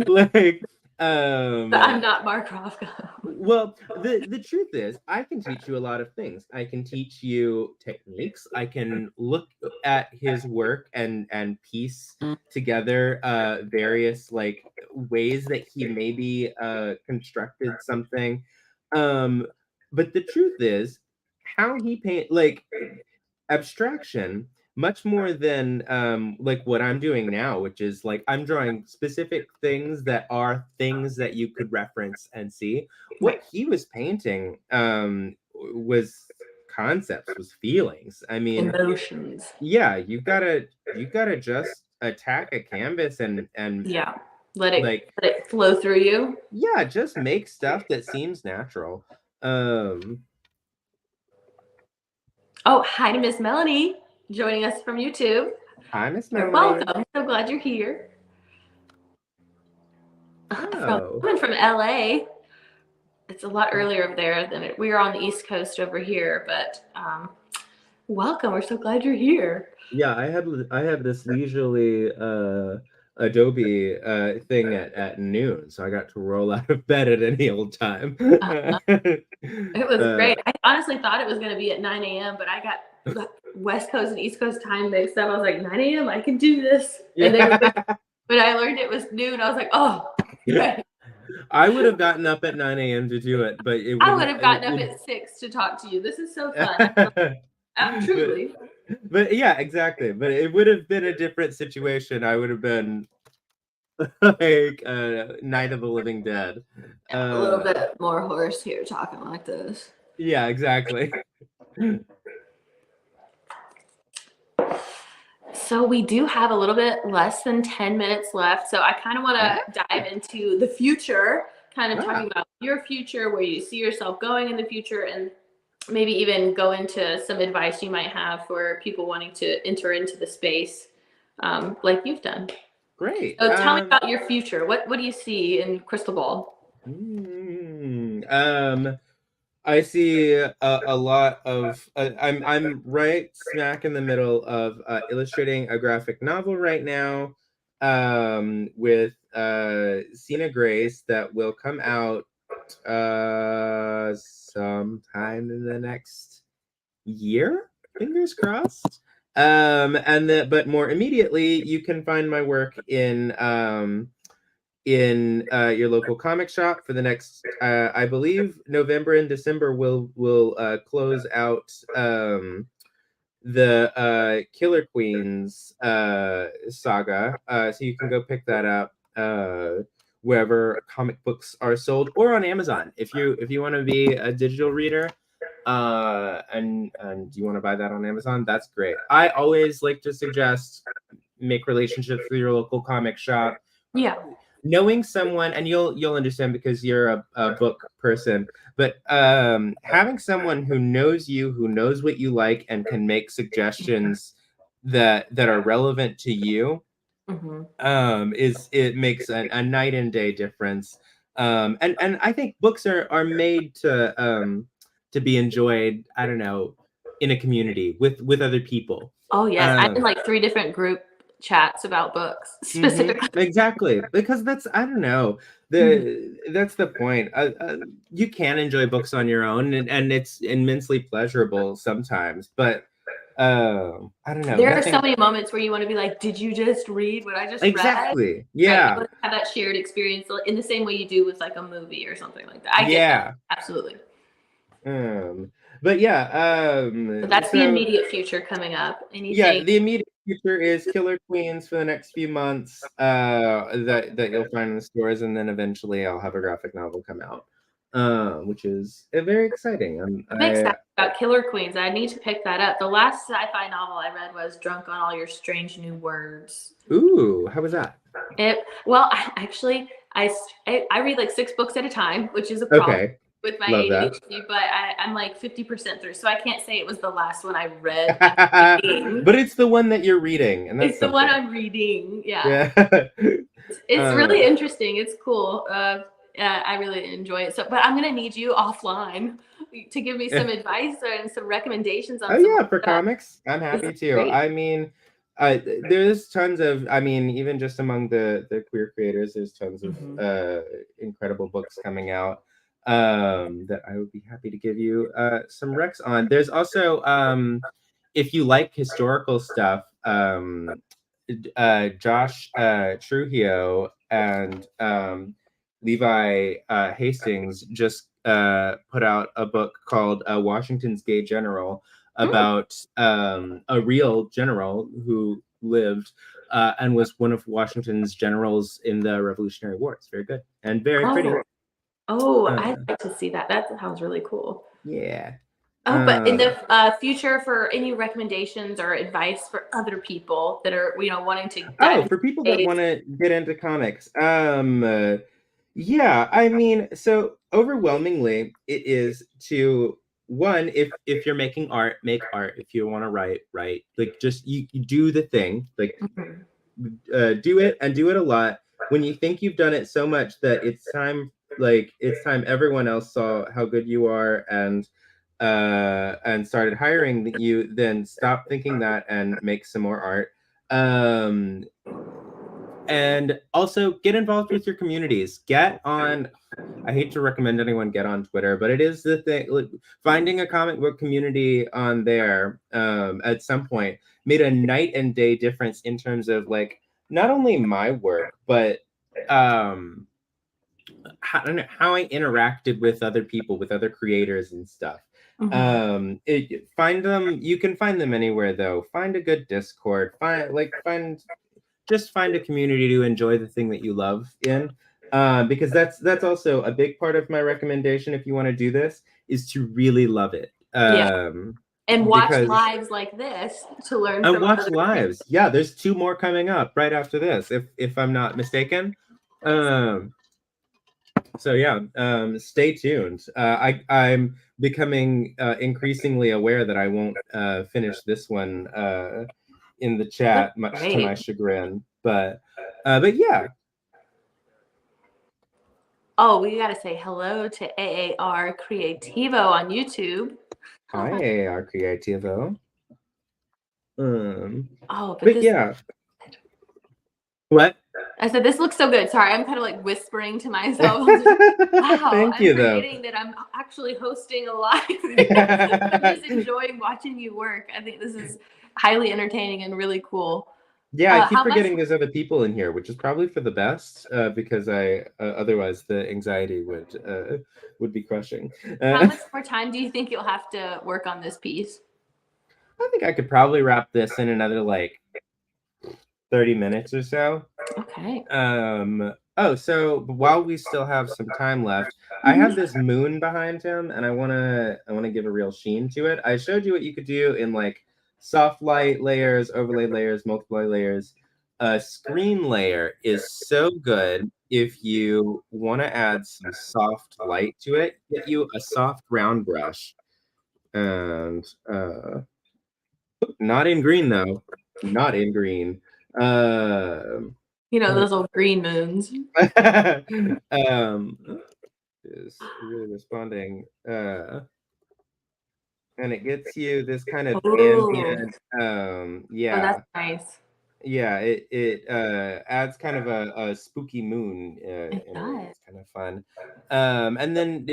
like, I'm not Mark Rothko. well, the truth is, I can teach you a lot of things. I can teach you techniques. I can look at his work and piece together various like ways that he maybe constructed something. Um, but the truth is, how he paint like abstraction. much more than like what I'm doing now, which is like I'm drawing specific things that are things that you could reference and see. What Right. he was painting was concepts, was feelings. I mean, Emotions. yeah, you gotta just attack a canvas and Yeah. Let it like, let it flow through you. yeah, just make stuff that seems natural. Um, Oh, hi to Miss Melanie joining us from YouTube. Hi, Miss You're Melanie. welcome. So glad you're here. From Oh, coming from LA. It's a lot earlier over there than we are on the East Coast over here, but welcome. We're so glad you're here. yeah, I have this leisurely Adobe thing at noon, so I got to roll out of bed at any old time. It was uh, great. I honestly thought it was going to be at 9 a.m., but I got West Coast and East Coast time mixed up. I was like, 9 a.m., I can do this. And then yeah. when I learned it was noon, I was like, oh, Yeah. right. I would have gotten up at 9 a.m. to do it, but it I would wouldn't. have It gotten up would. at 6 to talk to you. This is so fun. but, Truly. but yeah, exactly. But it would have been a different situation. I would have been like Night of the Living Dead. Yeah, a little bit more horse here talking like this. Yeah, exactly. So we do have a little bit less than 10 minutes left. So I kind of want to dive into the future, kind of talking about your future, where you see yourself going in the future, and maybe even go into some advice you might have for people wanting to enter into the space like you've done. Great. So tell me about your future. What do you see in crystal ball? I see a lot of. I'm right smack in the middle of illustrating a graphic novel right now, with Sina Grace that will come out sometime in the next year. Fingers crossed. But more immediately, you can find my work in your local comic shop for the next I believe November and December will close out the Killer Queens saga, so you can go pick that up wherever comic books are sold, or on Amazon if you want to be a digital reader and you want to buy that on Amazon. That's great. I always like to suggest make relationships with your local comic shop. Yeah. Knowing someone, and you'll understand because you're a book person, but having someone who knows you, who knows what you like, and can make suggestions that are relevant to you, is it makes a night and day difference. And I think books are made to be enjoyed, I don't know, in a community with other people. Oh yes, I'm in like 3 different group chats about books specifically. Exactly, because that's, I don't know, that's the point. You can enjoy books on your own, and it's immensely pleasurable sometimes, but I don't know, There are nothing. so many moments where you want to be like, did you just read what I just read? Exactly, Right. You yeah. want to have that shared experience in the same way you do with like a movie or something like that. I get Yeah. that. Absolutely. But yeah, But that's the so immediate future coming up. yeah, Anything? the immediate future is Killer Queens for the next few months, that you'll find in the stores, and then eventually I'll have a graphic novel come out, which is very exciting. I'm excited about Killer Queens. I need to pick that up. The last sci-fi novel I read was Drunk on All Your Strange New Words. Ooh, how was that? Well, I read like 6 books at a time, which is a problem. Okay, With my love that. ADHD, but I'm like 50% through, so I can't say it was the last one I read. But it's the one that you're reading, and that's It's the one I'm reading. Yeah. It's really interesting. It's cool. I really enjoy it. So, but I'm gonna need you offline to give me some advice and some recommendations on. Oh yeah, for comics, I'm happy to. Great. I mean, there's tons of. I mean, even just among the queer creators, there's tons of incredible books coming out that I would be happy to give you some recs on. There's also, if you like historical stuff, Josh Trujillo and Levi Hastings just put out a book called Washington's Gay General, about a real general who lived and was one of Washington's generals in the Revolutionary War. It's very good and very pretty. I'd like to see that. That sounds really cool. Yeah. Oh, but in the future, for any recommendations or advice for other people that are, wanting to dive for people that want to get into comics, yeah, I mean, so overwhelmingly, it is to one, if you're making art, make art. If you want to write, write. Like, just you do the thing, like do it and do it a lot. When you think you've done it so much that it's time, everyone else saw how good you are and started hiring you, then stop thinking that and make some more art. And also get involved with your communities. Get on, I hate to recommend anyone get on Twitter, but it is the thing. Like, finding a comic book community on there at some point made a night and day difference in terms of like not only my work, but how I interacted with other people, with other creators and stuff. Find them. You can find them anywhere though. Find a good Discord. Just find a community to enjoy the thing that you love in, because that's also a big part of my recommendation. If you want to do this, is to really love it. And watch lives like this to learn from watch lives. Yeah, there's 2 more coming up right after this, if I'm not mistaken. So yeah, stay tuned. I'm becoming increasingly aware that I won't finish this one in the chat, much to my chagrin. But yeah. Oh, we gotta say hello to AAR Creativo on YouTube. Hi, AAR Creativo. But yeah. What? I said, this looks so good. Sorry, I'm kind of like whispering to myself. Wow, Thank you, though. forgetting that I'm actually hosting a live. I'm just enjoying watching you work. I think this is highly entertaining and really cool. Yeah, I keep forgetting there's other people in here, which is probably for the best, because I otherwise the anxiety would be crushing. How much more time do you think you'll have to work on this piece? I think I could probably wrap this in another like 30 minutes or so. Okay. So while we still have some time left, I have this moon behind him, and I wanna give a real sheen to it. I showed you what you could do in like soft light layers, overlay layers, multiply layers. A screen layer is so good if you want to add some soft light to it. Get you a soft round brush, and not in green though, not in green. Those old green moons. Is really responding. And it gets you this kind of ambient. Yeah. Oh, that's nice. Yeah, it adds kind of a spooky moon. It does. It's kind of fun. And then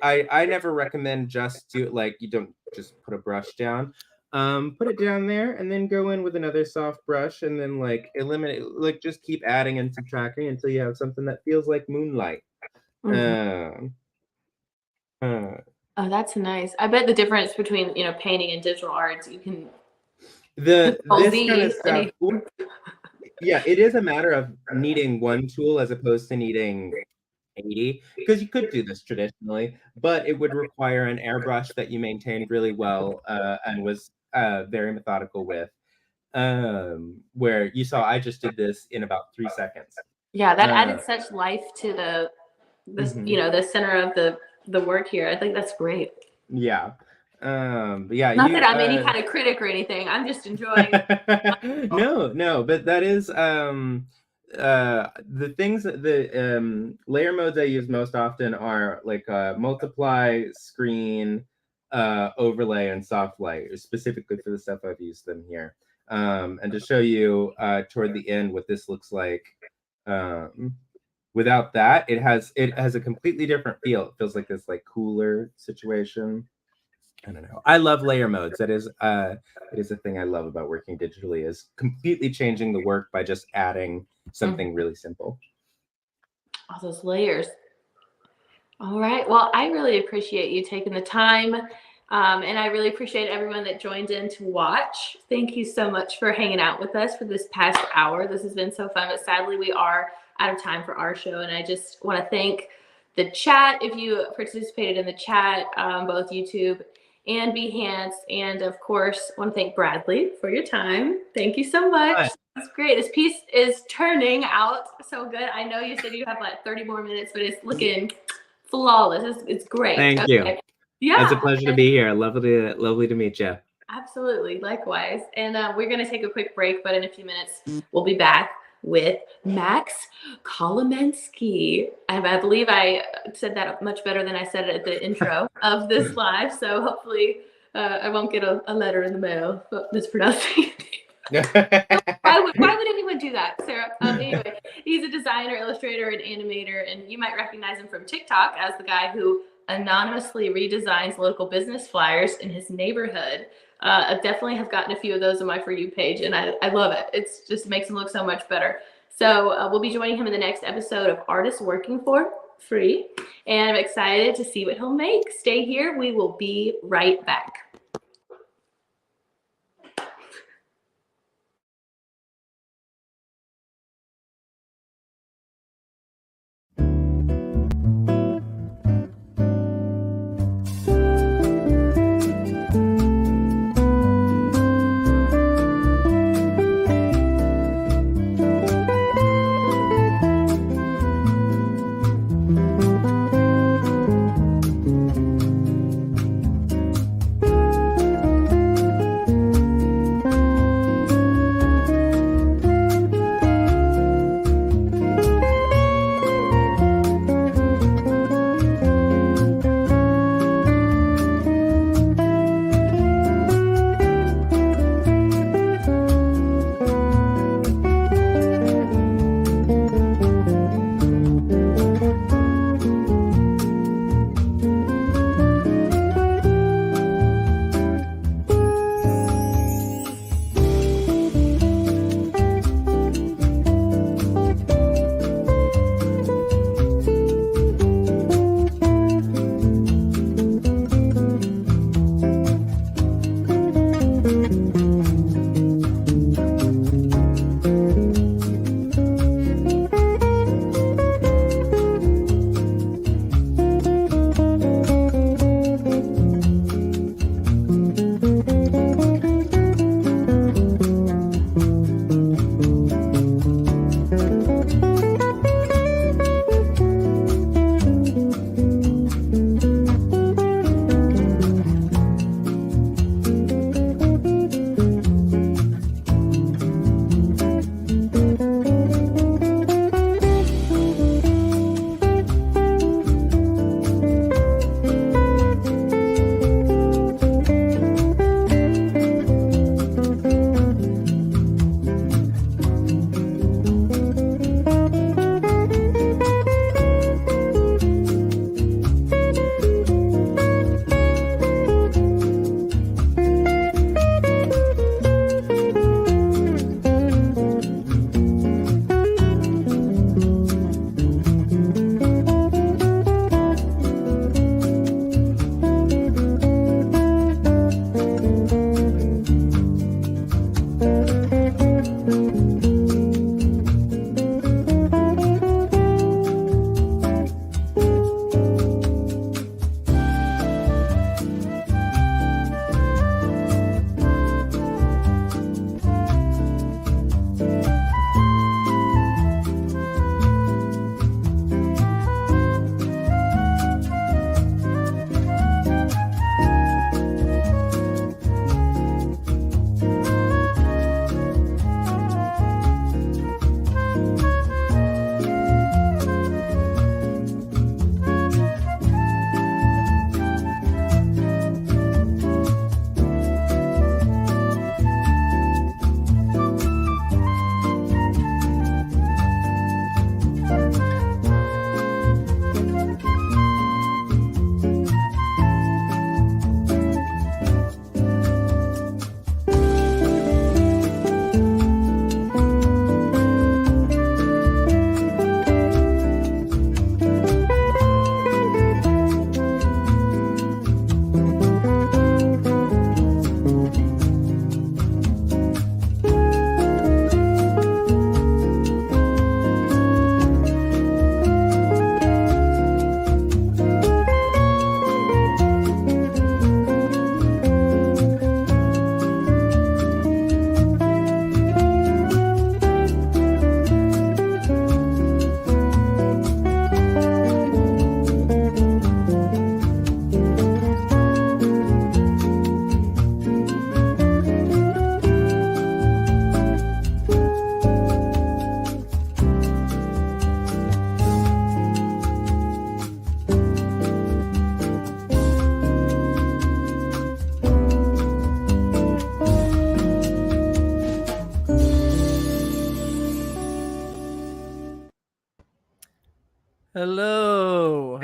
I never recommend just do it like you don't just put a brush down. Put it down there and then go in with another soft brush and then like eliminate, like just keep adding and subtracting until you have something that feels like moonlight. Oh, that's nice. I bet the difference between painting and digital arts, you can this kind of stuff. Yeah, it is a matter of needing one tool as opposed to needing 80, because you could do this traditionally, but it would require an airbrush that you maintained really well and was very methodical with. Where you saw I just did this in about 3 seconds. Yeah, that added such life to the center of the work here. I think that's great. Yeah. Yeah, not that I'm any kind of critic or anything. I'm just enjoying no, but that is the things that the layer modes I use most often are like multiply, screen, overlay, and soft light, specifically for the stuff I've used them here. And to show you toward the end what this looks like without that, it has a completely different feel. It feels like this like cooler situation. I don't know. I love layer modes. That is it is a thing I love about working digitally, is completely changing the work by just adding something really simple. All those layers. All right. Well, I really appreciate you taking the time And I really appreciate everyone that joined in to watch. Thank you so much for hanging out with us for this past hour. This has been so fun, but sadly we are out of time for our show. And I just want to thank the chat. If you participated in the chat, both YouTube and Behance. And of course, I want to thank Bradley for your time. Thank you so much. That's great. This piece is turning out so good. I know you said you have like 30 more minutes, but it's looking flawless. It's great. Thank you. Yeah. It's a pleasure to be here. Lovely to meet you. Absolutely. Likewise. And we're going to take a quick break, but in a few minutes, we'll be back with Max Kolomensky. I believe I said that much better than I said it at the intro of this live. So hopefully I won't get a letter in the mail mispronouncing it. why would anyone do that, Sarah? Anyway, he's a designer, illustrator, and animator, and you might recognize him from TikTok as the guy who anonymously redesigns local business flyers in his neighborhood. I definitely have gotten a few of those on my For You page, and I love it. It's just makes him look so much better. So we'll be joining him in the next episode of Artists Working for Free, and I'm excited to see what he'll make. Stay here. We will be right back.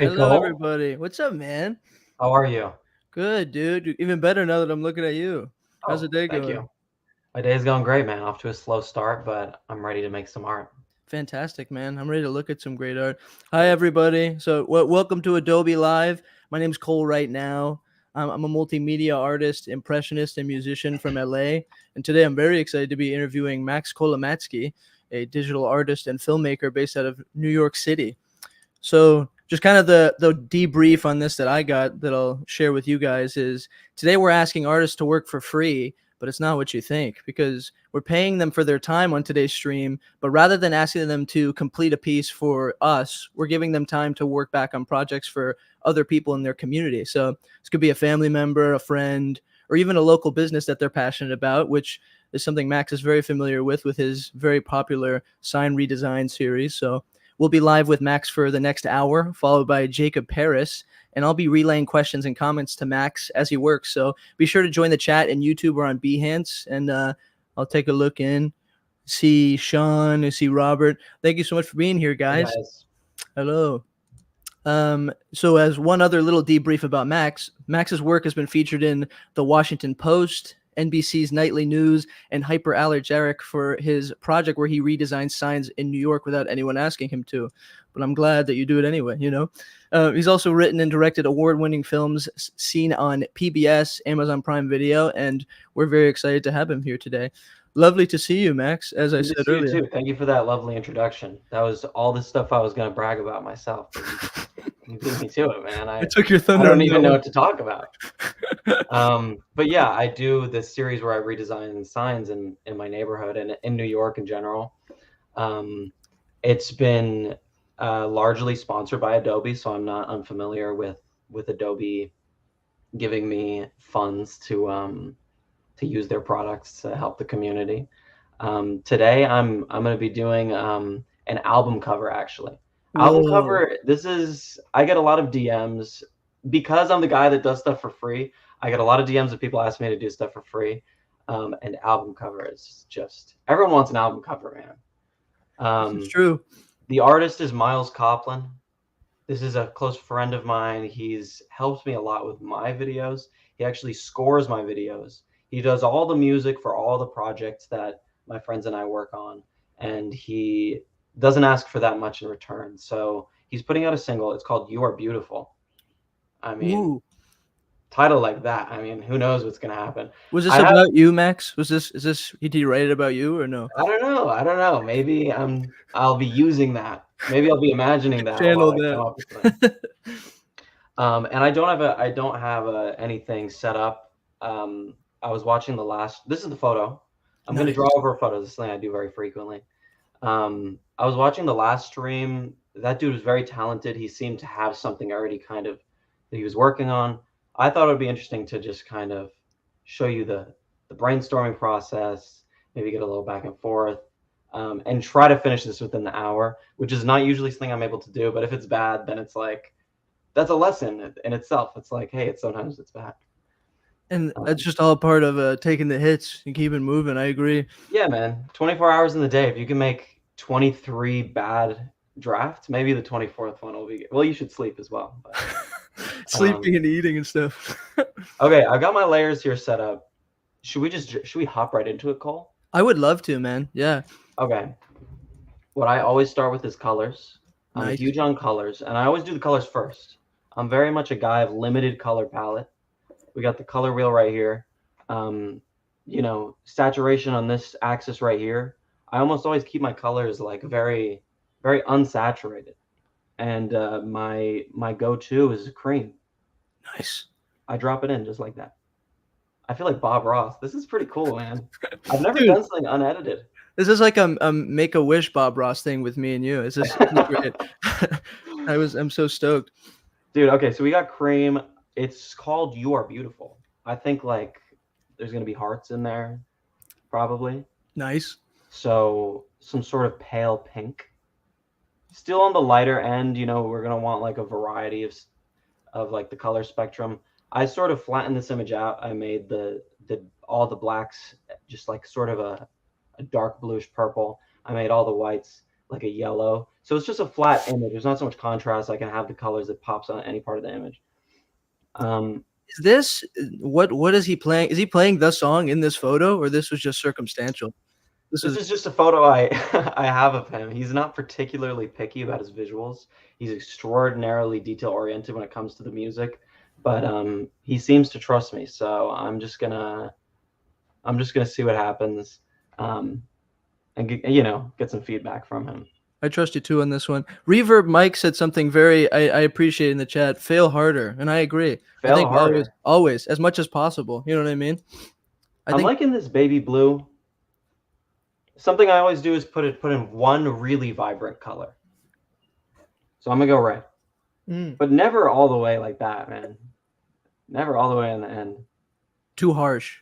Hey, Hello, Cole. everybody. What's up, man? How are you? Good, dude. Even better now that I'm looking at you. How's the Oh, day thank going? you. My day's going great, man. Off to a slow start, but I'm ready to make some art. Fantastic, man. I'm ready to look at some great art. Hi, everybody. So, welcome to Adobe Live. My name's Cole right now. I'm a multimedia artist, impressionist, and musician from LA. And today I'm very excited to be interviewing Max Kolomatsky, a digital artist and filmmaker based out of New York City. So just kind of the debrief on this that I got that I'll share with you guys is today we're asking artists to work for free, but it's not what you think because we're paying them for their time on today's stream. But rather than asking them to complete a piece for us, we're giving them time to work back on projects for other people in their community. So this could be a family member, a friend, or even a local business that they're passionate about, which is something Max is very familiar with his very popular sign redesign series. So we'll be live with Max for the next hour, followed by Jacob Paris, and I'll be relaying questions and comments to Max as he works. So be sure to join the chat in YouTube or on Behance, and I'll take a look in, see Sean, see Robert. Thank you so much for being here, Hey, guys. guys. Hello. So as one other little debrief about Max's work has been featured in the Washington Post, NBC's Nightly News, and Hyperallergenic for his project where he redesigns signs in New York without anyone asking him to. But I'm glad that you do it anyway, you know. He's also written and directed award-winning films seen on PBS, Amazon Prime Video, and we're very excited to have him here today. Lovely to see you, Max, as I Good to said see you earlier. too. Thank you for that lovely introduction. That was all the stuff I was going to brag about myself. You beat me to it, man. I took your I thunder don't on even that know one. what to talk about. But yeah, I do this series where I redesign signs in my neighborhood and in New York in general. It's been largely sponsored by Adobe, so I'm not unfamiliar with Adobe giving me funds to use their products to help the community. Today I'm going to be doing an album cover actually. Album Whoa. cover, I get a lot of DMs because I'm the guy that does stuff for free. I get a lot of DMs of people asking me to do stuff for free. And album cover is just, everyone wants an album cover, man. This is true. The artist is Miles Copland. This is a close friend of mine. He's helped me a lot with my videos. He actually scores my videos. He does all the music for all the projects that my friends and I work on, and he doesn't ask for that much in return. So he's putting out a single. It's called "You Are Beautiful." I mean, Ooh. title like that. I mean, who knows what's gonna happen? Was this about you, Max? Did he write it about you or no? I don't know. Maybe I'll be using that. Maybe I'll be imagining that while Channel I come up with things. And I don't have anything set up. I was watching this is the photo. I'm going to Nice. draw over a photo. This is something I do very frequently. I was watching the last stream. That dude was very talented. He seemed to have something already kind of that he was working on. I thought it would be interesting to just kind of show you the brainstorming process, maybe get a little back and forth, and try to finish this within the hour, which is not usually something I'm able to do. But if it's bad, then it's like, that's a lesson in itself. It's like, hey, sometimes it's bad. And that's just all part of taking the hits and keeping moving. I agree. Yeah, man. 24 hours in the day. If you can make 23 bad drafts, maybe the 24th one will be. Well, you should sleep as well. But, Sleeping and eating and stuff. okay, I've got my layers here set up. Should we hop right into it, Cole? I would love to, man. Yeah. Okay. What I always start with is colors. I'm Nice. huge on colors, and I always do the colors first. I'm very much a guy of limited color palette. We got the color wheel right here. Saturation on this axis right here. I almost always keep my colors like very, very unsaturated. And my go-to is cream. Nice. I drop it in just like that. I feel like Bob Ross. This is pretty cool, man. I've never Dude, done something unedited. this is like a Make-A-Wish Bob Ross thing with me and you. This is great. I'm so stoked. Dude, okay, so we got cream. It's called You Are Beautiful. I think like there's gonna be hearts in there, probably. Nice. So some sort of pale pink. Still on the lighter end, we're gonna want like a variety of like the color spectrum. I sort of flattened this image out. I made all the blacks just like sort of a dark bluish purple. I made all the whites like a yellow. So it's just a flat image. There's not so much contrast. I can have the colors that pops on any part of the image. Is this what is he playing? Is he playing the song in this photo, or this was just circumstantial? This is just a photo I I have of him. He's not particularly picky about his visuals. He's extraordinarily detail oriented when it comes to the music, but he seems to trust me. So I'm just gonna see what happens, and get some feedback from him. I trust you too on this one. Reverb Mike said something very I appreciate in the chat. Fail harder, and I agree. I think harder. always as much as possible. You know what I mean? I'm liking this baby blue. Something I always do is put in one really vibrant color. So I'm gonna go red, but never all the way like that, man. Never all the way in the end. Too harsh.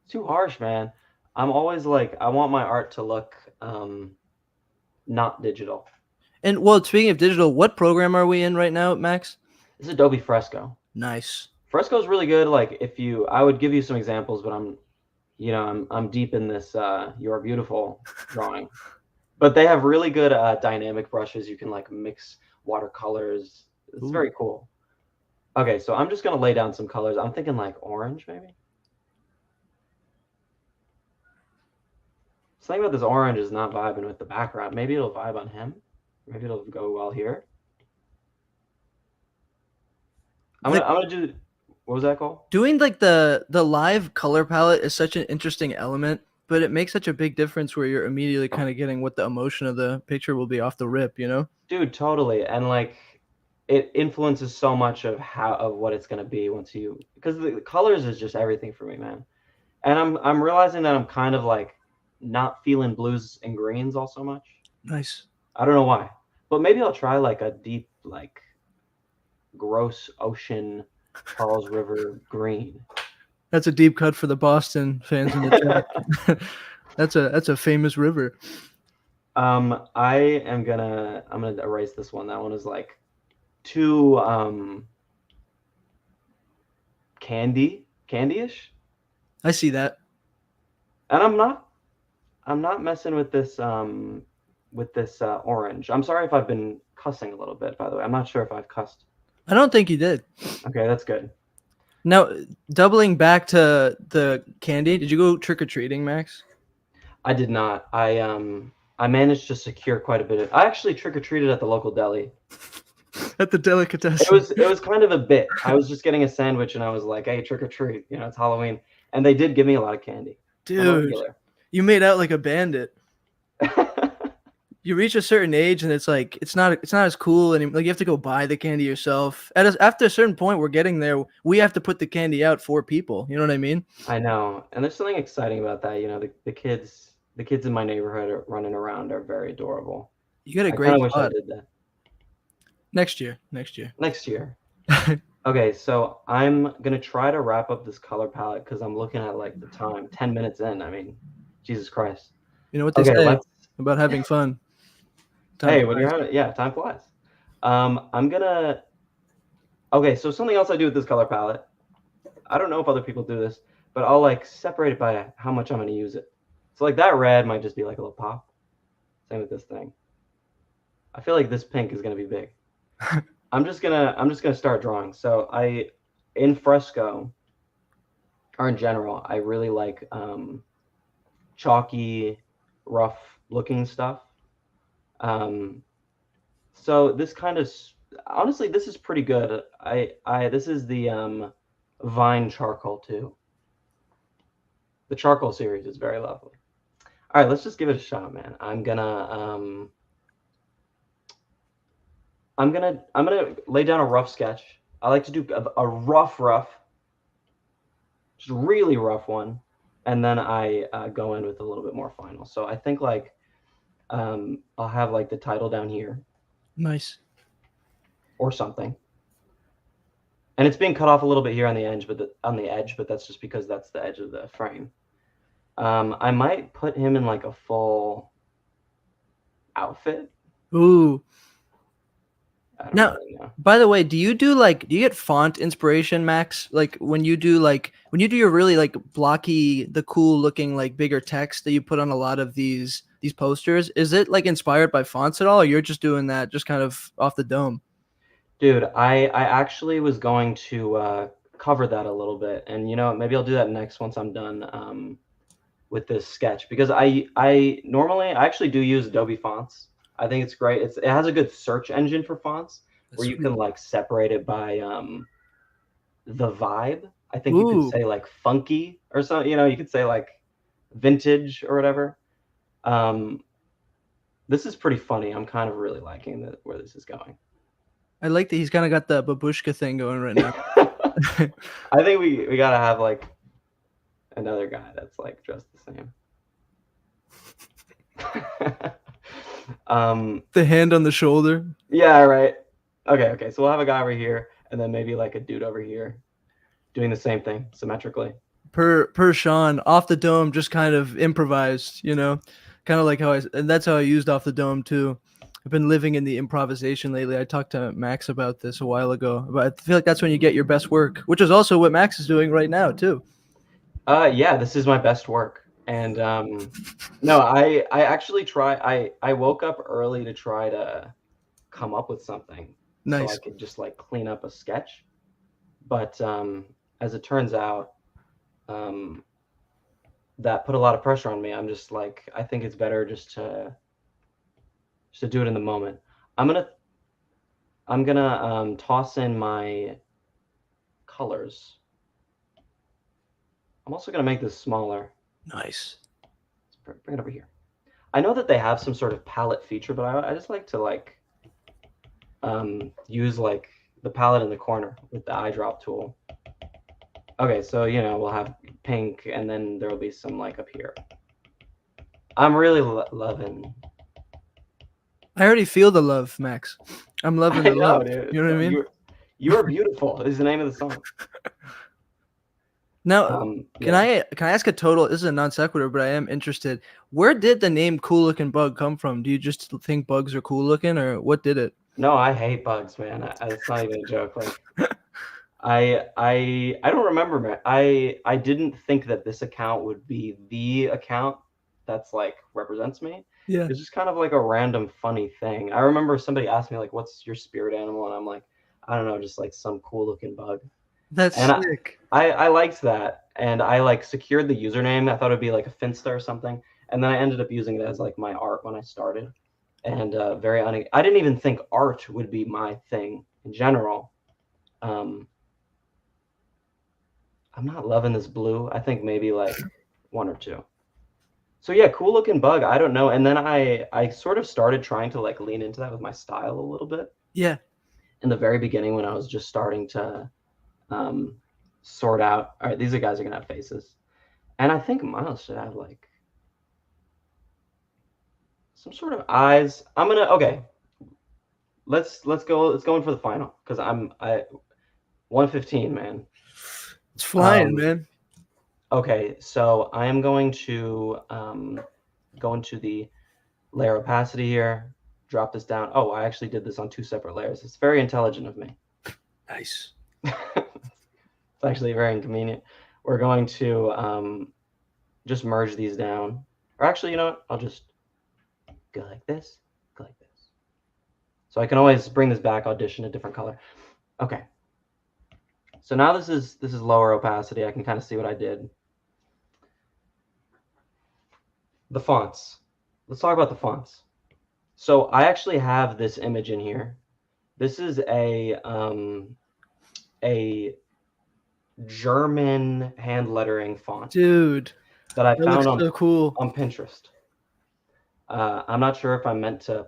Too harsh, man. I'm always like, I want my art to look not digital. And well, speaking of digital, what program are we in right now, Max? This is Adobe Fresco. Nice. Fresco is really good. Like I would give you some examples, but I'm deep in this You Are Beautiful drawing. But they have really good dynamic brushes. You can like mix watercolors. It's very cool. Okay, so I'm just gonna lay down some colors. I'm thinking like orange, maybe. Something about this orange is not vibing with the background. Maybe it'll vibe on him. Maybe it'll go well here. I'm gonna do. What was that called? Doing like the live color palette is such an interesting element, but it makes such a big difference where you're immediately kind of getting what the emotion of the picture will be off the rip, you know? Dude, totally. And like it influences so much of what it's gonna be because the colors is just everything for me, man. And I'm realizing that I'm kind of like not feeling blues and greens all so much. Nice. I don't know why, but maybe I'll try like a deep, like gross ocean Charles River green. That's a deep cut for the Boston fans in the chat. That's a famous river. I'm gonna erase this one. That one is like too candy-ish. I see that. And I'm not messing with this orange. I'm sorry if I've been cussing a little bit, by the way. I'm not sure if I've cussed. I don't think you did. Okay, that's good. Now, doubling back to the candy, did you go trick-or-treating, Max? I did not. I managed to secure quite a bit. I actually trick-or-treated at the local deli. At the delicatessen. It was kind of a bit. I was just getting a sandwich and I was like, hey, trick-or-treat. It's Halloween. And they did give me a lot of candy. Dude, you made out like a bandit. You reach a certain age and it's like it's not as cool anymore. Like you have to go buy the candy yourself. After a certain point, we're getting there. We have to put the candy out for people. You know what I mean? I know, and there's something exciting about that. The kids in my neighborhood are running around are very adorable. You got a great wish I did that. Next year. Okay, so I'm gonna try to wrap up this color palette because I'm looking at like the time, 10 minutes in. I mean, Jesus Christ. You know what they say about having fun. When you're having time flies. Okay, so something else I do with this color palette, I don't know if other people do this, but I'll like separate it by how much I'm going to use it. So like that red might just be like a little pop. Same with this thing. I feel like this pink is going to be big. I'm just gonna start drawing. So in Fresco, or in general, I really like chalky, rough looking stuff. So this kind of, honestly, this is pretty good. This is the Vine charcoal too. The charcoal series is very lovely. All right, let's just give it a shot, man. I'm gonna lay down a rough sketch. I like to do a rough, just really rough one, and then I go in with a little bit more final. So I think like I'll have like the title down here. Nice. Or something. And it's being cut off a little bit here on the edge, but that's just because that's the edge of the frame. I might put him in like a full outfit. Ooh. Now, by the way, do you get font inspiration, Max? Like when you do your really like blocky, the cool looking like bigger text that you put on a lot of these these posters. Is it like inspired by fonts at all, or you're just doing that just kind of off the dome? Dude, I actually was going to cover that a little bit, and maybe I'll do that next once I'm done with this sketch, because I normally I actually do use Adobe fonts. I think it's great. It has a good search engine for fonts where you can like separate it by the vibe. I think you could say like funky or something. You could say like vintage or whatever. This is pretty funny. I'm kind of really liking where this is going. I like that he's kind of got the babushka thing going right now. I think we gotta have like another guy that's like dressed the same. The hand on the shoulder. Yeah, right. Okay. So we'll have a guy over here, and then maybe like a dude over here, doing the same thing symmetrically. Per Sean, off the dome, just kind of improvised. Kind of like and that's how I used off the dome too. I've been living in the improvisation lately. I talked to Max about this a while ago, but I feel like that's when you get your best work, which is also what Max is doing right now too. Yeah, this is my best work. And no, I actually I woke up early to try to come up with something. Nice. So I could just like clean up a sketch. But as it turns out, that put a lot of pressure on me. I'm just like, I think it's better just to do it in the moment. I'm gonna toss in my colors. I'm also gonna make this smaller. Nice. Let's bring it over here. I know that they have some sort of palette feature, but I just like to like use like the palette in the corner with the eyedrop tool. Okay, so we'll have pink, and then there'll be some like up here. I'm really loving. I already feel the love, Max. I'm loving the love. Dude. You know what I mean? You are beautiful is the name of the song. Now, can I ask a total? This is a non sequitur, but I am interested. Where did the name "Cool Looking Bug" come from? Do you just think bugs are cool looking, or what did it? No, I hate bugs, man. It's not even a joke. Like, I don't remember, man. I didn't think that this account would be the account that's like represents me. Yeah. It's just kind of like a random funny thing. I remember somebody asked me like, "What's your spirit animal?" And I'm like, I don't know, just like some cool looking bug. That's sick. I liked that, and I like secured the username. I thought it'd be like a Finsta or something, and then I ended up using it as like my art when I started. And I didn't even think art would be my thing in general. I'm not loving this blue. I think maybe like one or two. So yeah, cool looking bug. I don't know. And then I sort of started trying to like lean into that with my style a little bit. Yeah. In the very beginning, when I was just starting to sort out, all right, these guys are gonna have faces, and I think Miles should have like some sort of eyes. Okay. Let's go in for the final, because I 115, man. It's flying, man. Okay, so I am going to go into the layer opacity here, drop this down. Oh, I actually did this on 2 separate layers. It's very intelligent of me. Nice. It's actually very inconvenient. We're going to just merge these down. Or actually, you know what? I'll just go like this, go like this. So I can always bring this back, audition a different color. Okay. So now this is lower opacity. I can kind of see what I did. The fonts. Let's talk about the fonts. So I actually have this image in here. This is a German hand lettering font. Dude, that I found so cool. on Pinterest. I'm not sure if I'm meant to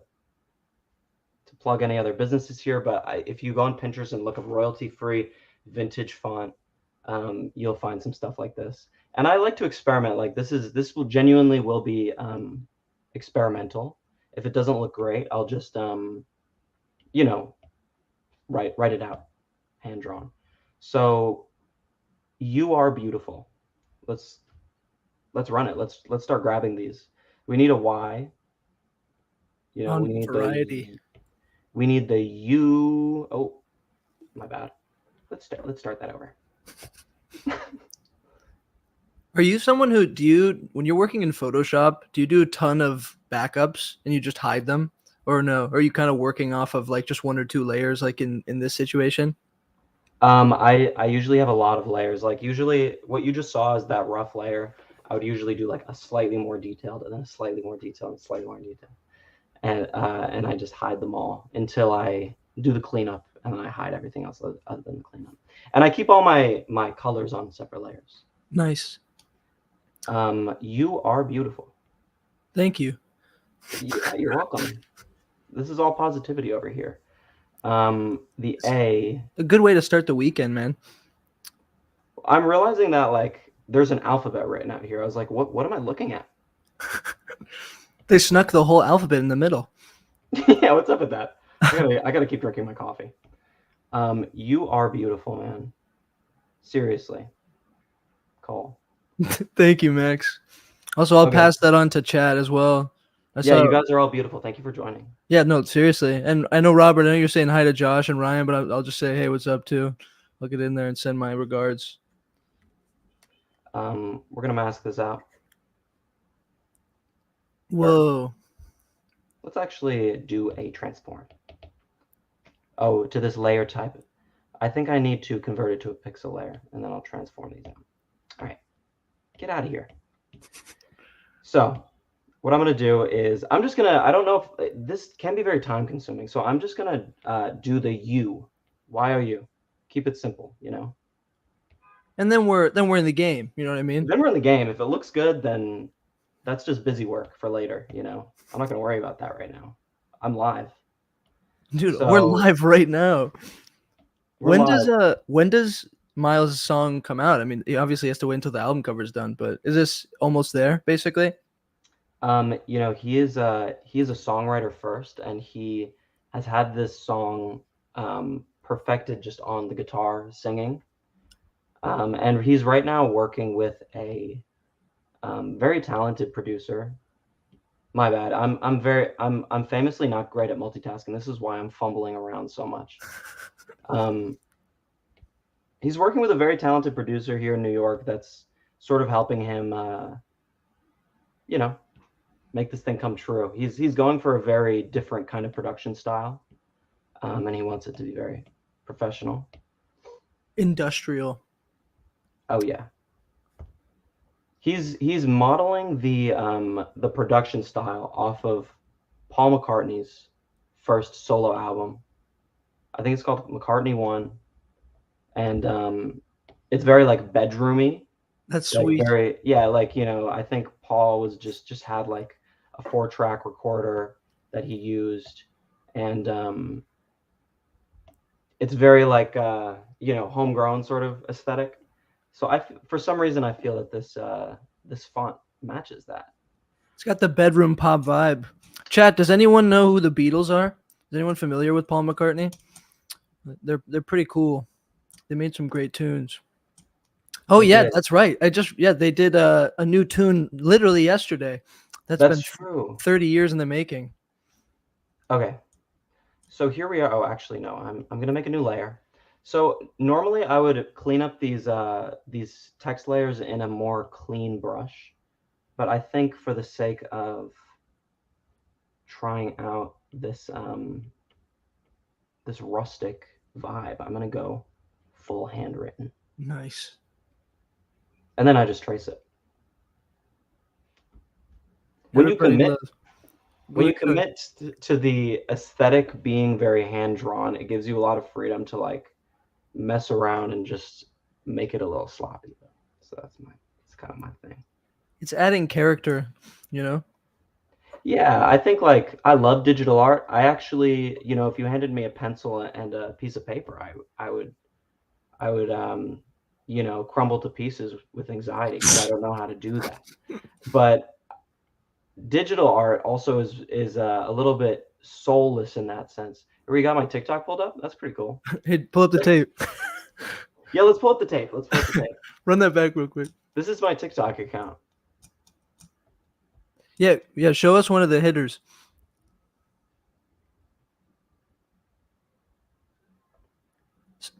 plug any other businesses here, but if you go on Pinterest and look up royalty-free vintage font, you'll find some stuff like this. And I like to experiment. Like this will genuinely be experimental. If it doesn't look great, I'll just write it out, hand drawn. So you are beautiful. Let's run it. Let's start grabbing these. We need a Y. We need variety. We need the U. Oh, my bad. Let's start that over. Are you someone who when you're working in Photoshop, do you do a ton of backups and you just hide them, or no? Are you kind of working off of like just 1 or 2 layers, like in this situation? I usually have a lot of layers. Like usually what you just saw is that rough layer. I would usually do like a slightly more detailed and then a slightly more detailed and slightly more detailed. And I just hide them all until I do the cleanup, and then I hide everything else other than the cleanup. And I keep all my colors on separate layers. Nice. You are beautiful. Thank you. Yeah, you're welcome. This is all positivity over here. The A. A good way to start the weekend, man. I'm realizing that like there's an alphabet written out here. I was like, what am I looking at? They snuck the whole alphabet in the middle. Yeah, what's up with that? I gotta keep drinking my coffee. You are beautiful, man. Seriously. Cole. Thank you, Max. Also, I'll Okay. pass that on to Chad as well. Yeah, you guys are all beautiful. Thank you for joining. Yeah, no, seriously. And I know, Robert, I know you're saying hi to Josh and Ryan, but I'll just say, hey, what's up, too? I'll get in there and send my regards. We're going to mask this out. Whoa. Let's actually do a transform. Oh, to this layer type. I think I need to convert it to a pixel layer, and then I'll transform these out. All right. Get out of here. So what I'm going to do is I don't know if this can be very time consuming. So I'm just going to do the U. Y-O-U. Keep it simple, you know? And then we're in the game. You know what I mean? Then we're in the game. If it looks good, then that's just busy work for later, you know? I'm not going to worry about that right now. I'm live. Dude, So, we're live right now. We're live. When does Miles' song come out? I mean, he obviously has to wait until the album cover is done, but is this almost there, basically? You know, he is a songwriter first, and he has had this song perfected just on the guitar singing. And he's right now working with a very talented producer. My bad. I'm famously not great at multitasking. This is why I'm fumbling around so much. He's working with a very talented producer here in New York that's sort of helping him, you know, make this thing come true. He's going for a very different kind of production style, and he wants it to be very professional, industrial. Oh yeah. He's modeling the production style off of Paul McCartney's first solo album. I think it's called McCartney 1, and it's very like bedroomy. That's like sweet. Very, yeah, like, you know, I think Paul was just had like a 4-track recorder that he used, and it's very like you know, homegrown sort of aesthetic. So for some reason I feel that this font matches that. It's got the bedroom pop vibe. Chat, does anyone know who the Beatles are? Is anyone familiar with Paul McCartney? They're pretty cool. They made some great tunes. Oh yeah, that's right. They did a new tune literally yesterday. That's been true. 30 years in the making. Okay. So here we are. Oh, actually no. I'm going to make a new layer. So normally I would clean up these text layers in a more clean brush, but I think for the sake of trying out this this rustic vibe, I'm gonna go full handwritten. Nice. And then I just trace it. When you commit to the aesthetic being very hand drawn, it gives you a lot of freedom to like mess around and just make it a little sloppy. So that's kind of my thing. It's adding character, you know? Yeah, I think like I love digital art. I actually, you know, if you handed me a pencil and a piece of paper, I would you know, crumble to pieces with anxiety because I don't know how to do that. But digital art also is a little bit soulless in that sense. We got my TikTok pulled up. That's pretty cool. Hey, pull up the tape. Yeah, let's pull up the tape. Run that back real quick. This is my TikTok account. Yeah. Show us one of the hitters.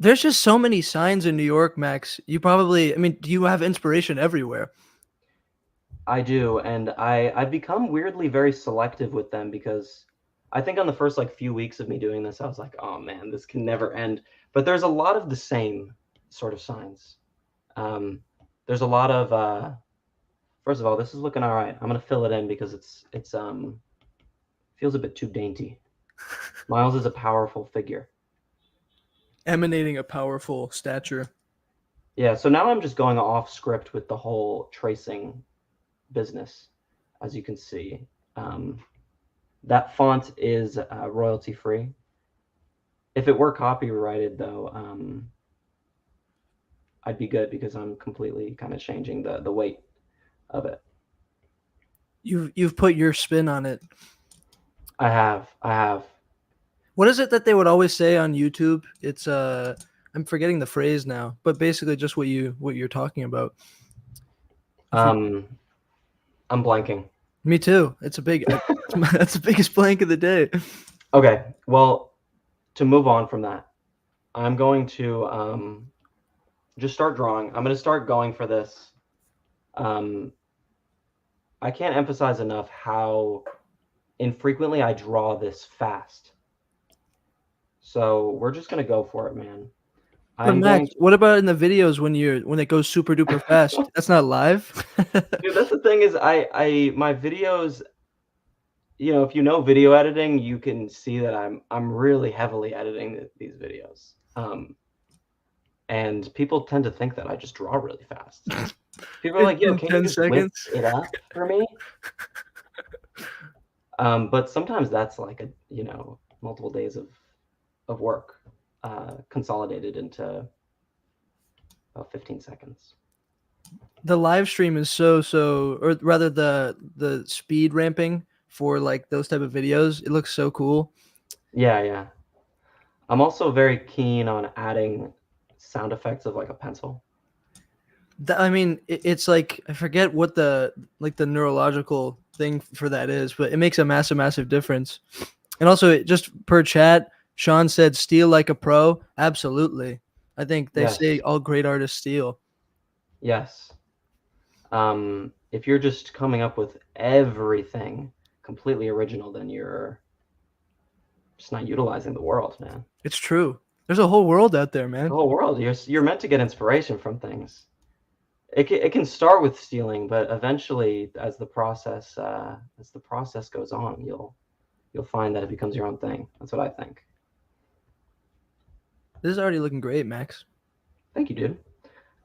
There's just so many signs in New York, Max. You probably, I mean, do you have inspiration everywhere? I do, and I've become weirdly very selective with them because I think on the first like few weeks of me doing this, I was like, oh man, this can never end. But there's a lot of the same sort of signs. There's a lot of first of all, this is looking all right. I'm gonna fill it in because it's feels a bit too dainty. Miles is a powerful figure. Emanating a powerful stature. Yeah, so now I'm just going off script with the whole tracing business, as you can see. That font is royalty free. If it were copyrighted, though, I'd be good because I'm completely kind of changing the weight of it. You've put your spin on it. I have. What is it that they would always say on YouTube? It's I'm forgetting the phrase now, but basically just what you're talking about. I'm blanking. Me too. It's a big that's the biggest blank of the day. Okay, well, to move on from that, I'm going to just start drawing. I'm going to start going for this. I can't emphasize enough how infrequently I draw this fast. So we're just going to go for it, man. But Max, what about in the videos when it goes super duper fast? That's not live. Dude, that's the thing is my videos, you know, if you know video editing, you can see that I'm really heavily editing these videos. And people tend to think that I just draw really fast. People are like, "Yo, can you just whip it up for me?" But sometimes that's like multiple days of work consolidated into about 15 seconds. The live stream is or rather the speed ramping for like those type of videos, it looks so cool. Yeah. I'm also very keen on adding sound effects of like a pencil. I mean, it's like I forget what the neurological thing for that is, but it makes a massive difference. And also, just per chat, Sean said, "Steal like a pro." Absolutely, I think they say all great artists steal. Yes. If you're just coming up with everything completely original, then you're just not utilizing the world, man. It's true. There's a whole world out there, man. The whole world. You're meant to get inspiration from things. It can start with stealing, but eventually, as the process goes on, you'll find that it becomes your own thing. That's what I think. This is already looking great, Max. Thank you, dude.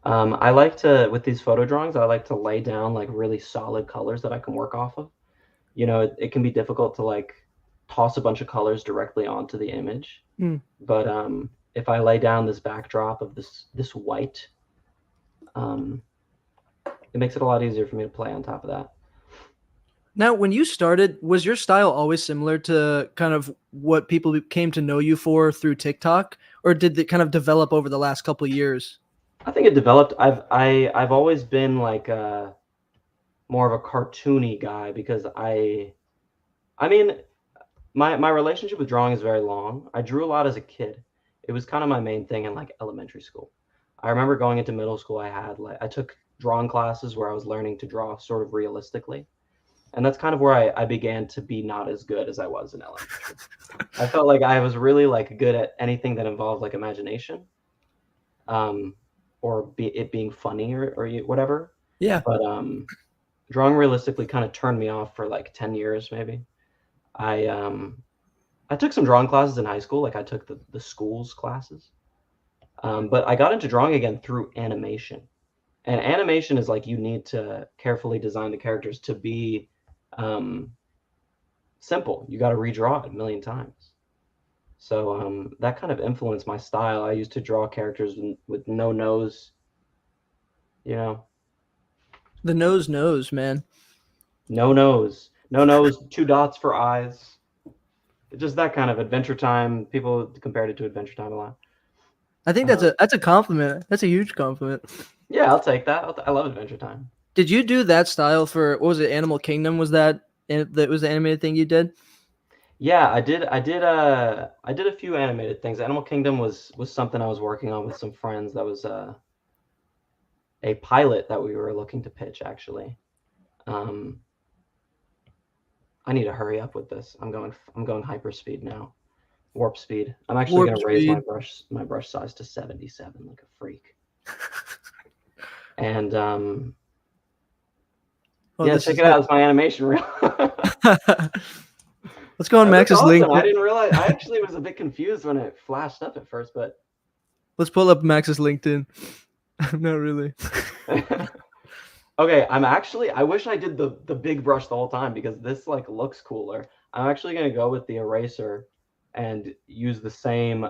I like to, with these photo drawings, I like to lay down like really solid colors that I can work off of. You know, it can be difficult to like toss a bunch of colors directly onto the image. But if I lay down this backdrop of this white, it makes it a lot easier for me to play on top of that. Now, when you started, was your style always similar to kind of what people came to know you for through TikTok, or did it kind of develop over the last couple of years? I think it developed. I've always been like more of a cartoony guy because I mean, my relationship with drawing is very long. I drew a lot as a kid. It was kind of my main thing in like elementary school. I remember going into middle school, I took drawing classes where I was learning to draw sort of realistically. And that's kind of where I began to be not as good as I was in elementary. I felt like I was really like good at anything that involved like imagination, or it being funny or whatever. Yeah. But drawing realistically kind of turned me off for like 10 years maybe. I took some drawing classes in high school, like I took the school's classes. But I got into drawing again through animation. And animation is like you need to carefully design the characters to be simple. You got to redraw it a million times. So that kind of influenced my style. I used to draw characters with no nose, you know. The nose, man. No nose, 2 dots for eyes. Just that kind of Adventure Time. People compared it to Adventure Time a lot. I think that's a compliment. That's a huge compliment. Yeah, I'll take that. I love Adventure Time. Did you do that style for, what was it, Animal Kingdom? Was that was the animated thing you did? Yeah, I did a few animated things. Animal Kingdom was something I was working on with some friends. That was a pilot that we were looking to pitch, actually. I need to hurry up with this. I'm going hyper speed now. Warp speed. I'm actually Warp going to raise speed. my brush size to 77 like a freak. And Oh, yeah, this check is it out. It's my animation reel. Let's go on That looks Max's awesome. LinkedIn. I didn't realize. I actually was a bit confused when it flashed up at first, but Let's pull up Max's LinkedIn. Not really. okay. I wish I did the big brush the whole time because this like looks cooler. I'm actually gonna go with the eraser and use the same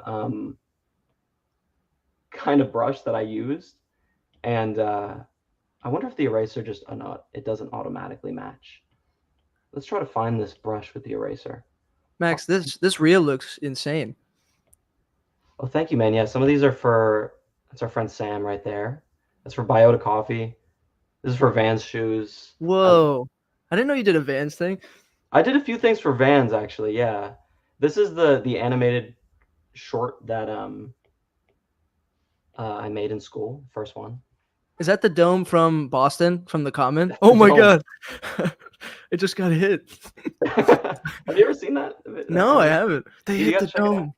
kind of brush that I used, and I wonder if the eraser just it doesn't automatically match. Let's try to find this brush with the eraser. Max, this reel looks insane. Oh, thank you, man. Yeah, some of these are that's our friend Sam right there. That's for Biota Coffee. This is for Vans shoes. Whoa. I didn't know you did a Vans thing. I did a few things for Vans actually. Yeah, this is the animated short that I made in school. First one. Is that the dome from Boston from the Common? Oh my God. It just got hit. Have you ever seen that? No, I haven't. They You hit gotta the check it out. dome.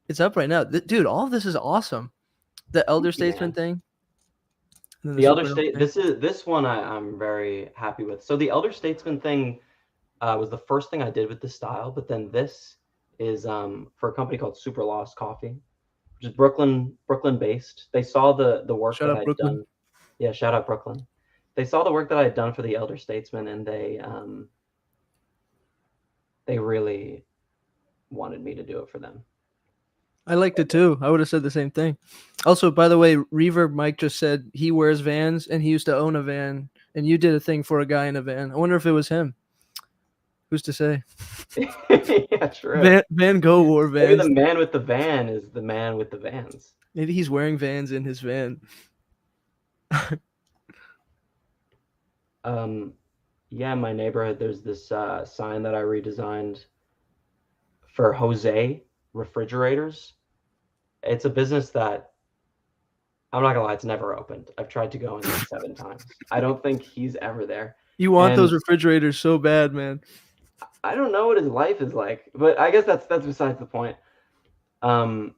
It's up right now. Dude, all of this is awesome. The Elder Statesman thing. And then The Elder Superhero State. thing. This one I'm very happy with. So the Elder Statesman thing was the first thing I did with this style, but then this is for a company called Super Lost Coffee, which is Brooklyn based. They saw the work Shout that out I'd Brooklyn. done. Yeah, shout out Brooklyn. They saw the work that I had done for the Elder Statesman, and they really wanted me to do it for them. I liked it too. I would have said the same thing. Also, by the way, Reverb Mike just said he wears Vans and he used to own a van, and you did a thing for a guy in a van. I wonder if it was him. Who's to say? Yeah, true. Van Gogh wore Maybe Vans. the man with the van is the man with the Vans. Maybe he's wearing Vans in his van. Yeah, in my neighborhood, there's this sign that I redesigned for Jose refrigerators. It's a business that I'm not gonna lie, it's never opened. I've tried to go in like 7 times. I don't think he's ever there. You want those And refrigerators so bad, man. I don't know what his life is like, but I guess that's besides the point. I'm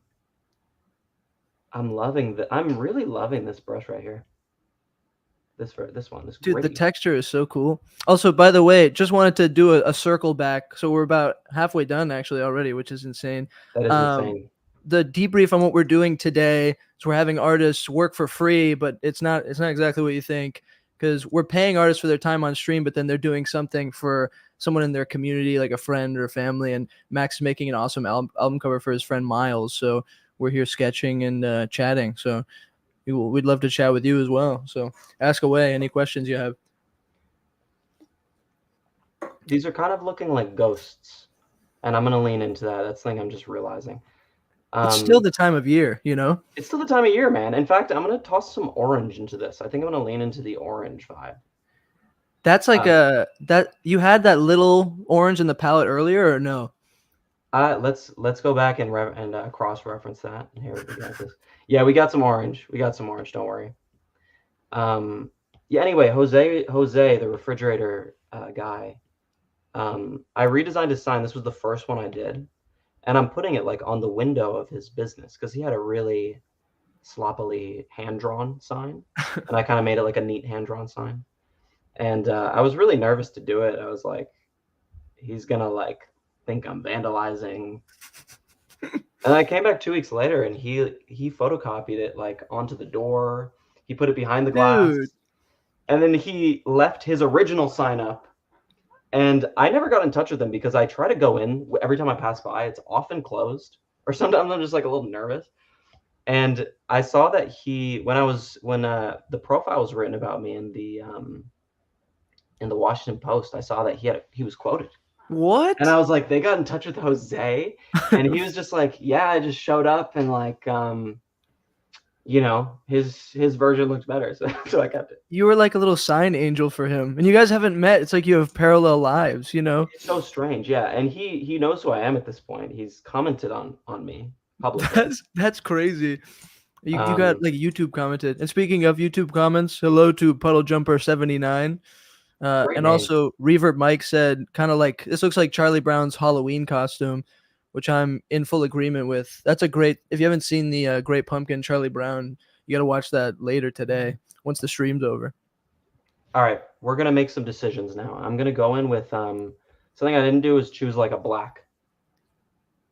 really loving this brush right here. This one. This Dude, the gritty. texture is so cool. Also, by the way, just wanted to do a circle back. So we're about halfway done actually already, which is insane. That is insane. The debrief on what we're doing today is we're having artists work for free, but it's not exactly what you think, because we're paying artists for their time on stream, but then they're doing something for someone in their community, like a friend or a family. And Max is making an awesome album cover for his friend Miles. So we're here sketching and chatting. So we'd love to chat with you as well. So ask away any questions you have. These are kind of looking like ghosts, and I'm gonna lean into that. That's the thing I'm just realizing. It's still the time of year, you know? It's still the time of year, man. In fact, I'm gonna toss some orange into this. I think I'm gonna lean into the orange vibe. That's like that you had that little orange in the palette earlier, or no? Let's go back and cross-reference that. Here we got this. Yeah, we got some orange. Don't worry. Yeah. Anyway, Jose, the refrigerator guy. I redesigned his sign. This was the first one I did, and I'm putting it like on the window of his business because he had a really sloppily hand-drawn sign, and I kind of made it like a neat hand-drawn sign. And I was really nervous to do it. I was like, he's gonna like think I'm vandalizing. And I came back 2 weeks later, and he photocopied it like onto the door. He put it behind the glass, Dude. and then he left his original sign up. And I never got in touch with him because I try to go in every time I pass by. It's often closed, or sometimes I'm just like a little nervous. And I saw that when the profile was written about me in the Washington Post, I saw that he was quoted. What? And I was like, they got in touch with Jose, and he was just like, yeah, I just showed up and like, his version looked better, so I kept it. You were like a little sign angel for him, and you guys haven't met. It's like you have parallel lives, you know? It's so strange, yeah. And he knows who I am at this point. He's commented on me publicly. That's crazy. You got like YouTube commented. And speaking of YouTube comments, hello to Puddle Jumper 79. Great And names. also Reverb Mike said kind of like this looks like Charlie Brown's Halloween costume, which I'm in full agreement with. That's a great, if you haven't seen the Great Pumpkin Charlie Brown, you got to watch that later today once the stream's over. All right, we're gonna make some decisions now. I'm gonna go in with something I didn't do is choose like a black.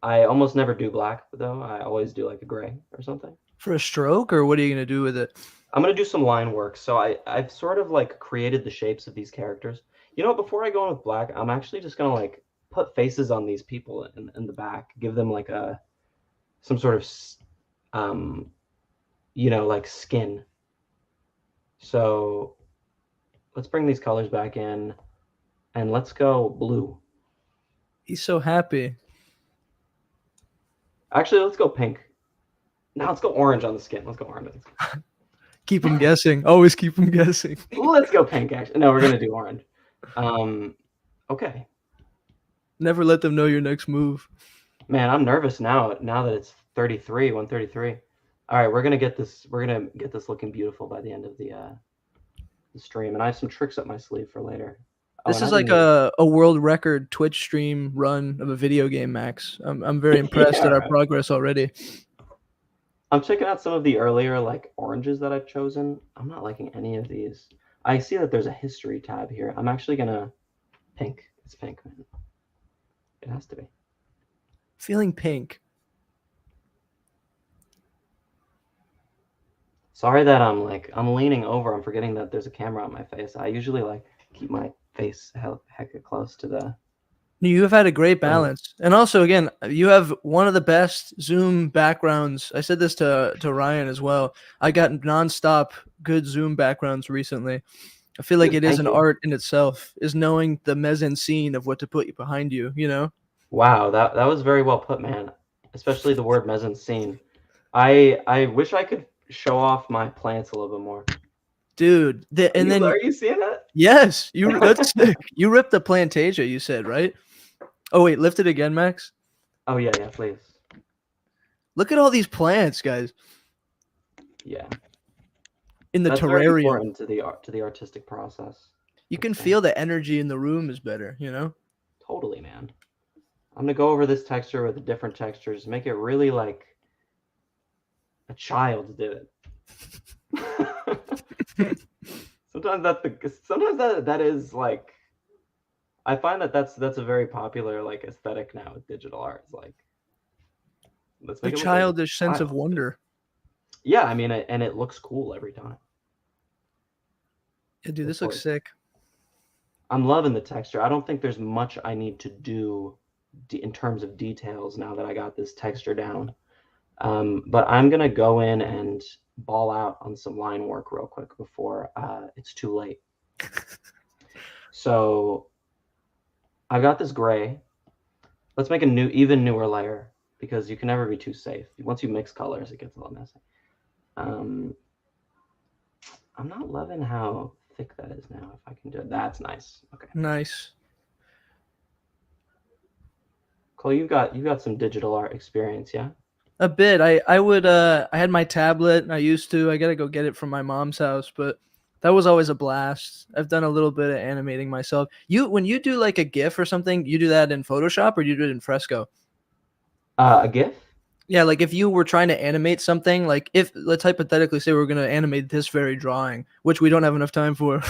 I almost never do black though. I always do like a gray or something. For a stroke, or what are you going to do with it? I'm gonna do some line work. So I've sort of like created the shapes of these characters. You know, before I go in with black, I'm actually just gonna like put faces on these people in the back, give them like some sort of like skin. So let's bring these colors back in, and let's go blue. He's so happy. Actually, let's go pink. Now let's go orange on the skin. Let's go orange on the skin. Keep him guessing. Always keep him guessing. Let's go pink, actually. No, we're gonna do orange. Okay. Never let them know your next move. Man, I'm nervous now that it's 133. All right, we're gonna get this looking beautiful by the end of the stream, and I have some tricks up my sleeve for later. This is like a world record Twitch stream run of a video game, Max. I'm very impressed at our progress already. I'm checking out some of the earlier like oranges that I've chosen. I'm not liking any of these. I see that there's a history tab here. I'm actually gonna pink. It's pink, man. It has to be. Feeling pink. Sorry that I'm leaning over. I'm forgetting that there's a camera on my face. I usually like keep my face hecka close to the. You have had a great balance. And also, again, you have one of the best Zoom backgrounds. I said this to Ryan as well. I got nonstop good Zoom backgrounds recently. I feel like it is an art in itself, is knowing the mise-en-scene of what to put behind you, you know? Wow, that was very well put, man. Especially the word mise-en-scene. I wish I could show off my plants a little bit more. Dude, are you seeing that? Yes, that's sick. You ripped the Plantasia, you said, right? Oh wait, lift it again, Max. Oh yeah, please. Look at all these plants, guys. Yeah. In the That's terrarium. Very important to the artistic process. You can feel the energy in the room is better, you know? Totally, man. I'm gonna go over this texture with the different textures, make it really like a child did it. Sometimes that is like, I find that's a very popular like aesthetic now with digital art. It's like, let's make a childish sense of wonder. Yeah, I mean, and it looks cool every time. Yeah, dude, this looks sick. I'm loving the texture. I don't think there's much I need to do in terms of details now that I got this texture down. But I'm gonna go in and ball out on some line work real quick before it's too late. So I got this gray. Let's make a even newer layer because you can never be too safe. Once you mix colors, it gets a little messy. I'm not loving how thick that is now. If I can do it, that's nice. Okay. Nice. Cole, you've got some digital art experience, yeah? A bit. I had my tablet. I used to. I gotta go get it from my mom's house, but that was always a blast. I've done a little bit of animating myself. When you do like a GIF or something, you do that in Photoshop or you do it in Fresco? A GIF? Yeah, like if you were trying to animate something, like if let's hypothetically say we're going to animate this very drawing, which we don't have enough time for,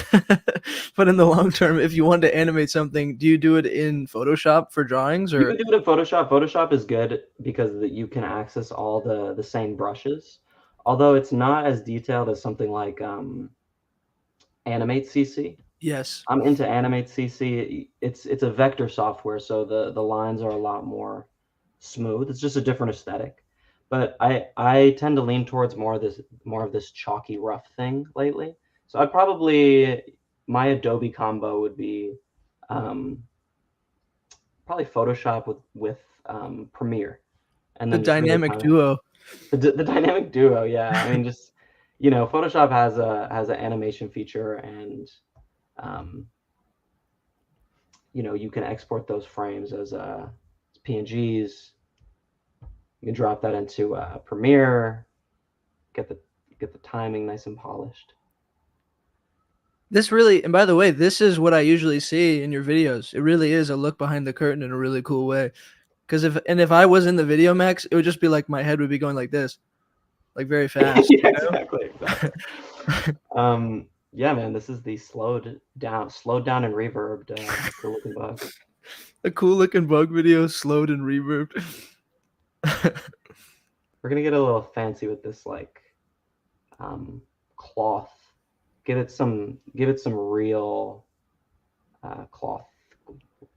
but in the long term, if you wanted to animate something, do you do it in Photoshop for drawings? Or you can do it in Photoshop. Photoshop is good because you can access all the same brushes, although it's not as detailed as something like Animate CC. Yes, I'm into Animate CC. It's a vector software, so the lines are a lot more smooth. It's just a different aesthetic, but I tend to lean towards more of this chalky rough thing lately. So I'd probably, my Adobe combo would be probably Photoshop with Premiere, and then the dynamic duo. The dynamic duo, yeah. I mean, just Photoshop has an animation feature, and you can export those frames as PNGs. You can drop that into Premiere, get the timing nice and polished. This really, and by the way, this is what I usually see in your videos. It really is a look behind the curtain in a really cool way. Because if I was in the video, Max, it would just be like my head would be going like this, like very fast. Yeah, exactly. Yeah, man, this is the slowed down and reverbed cool looking bug. A cool looking bug video, slowed and reverbed. We're gonna get a little fancy with this like cloth. Give it some real cloth.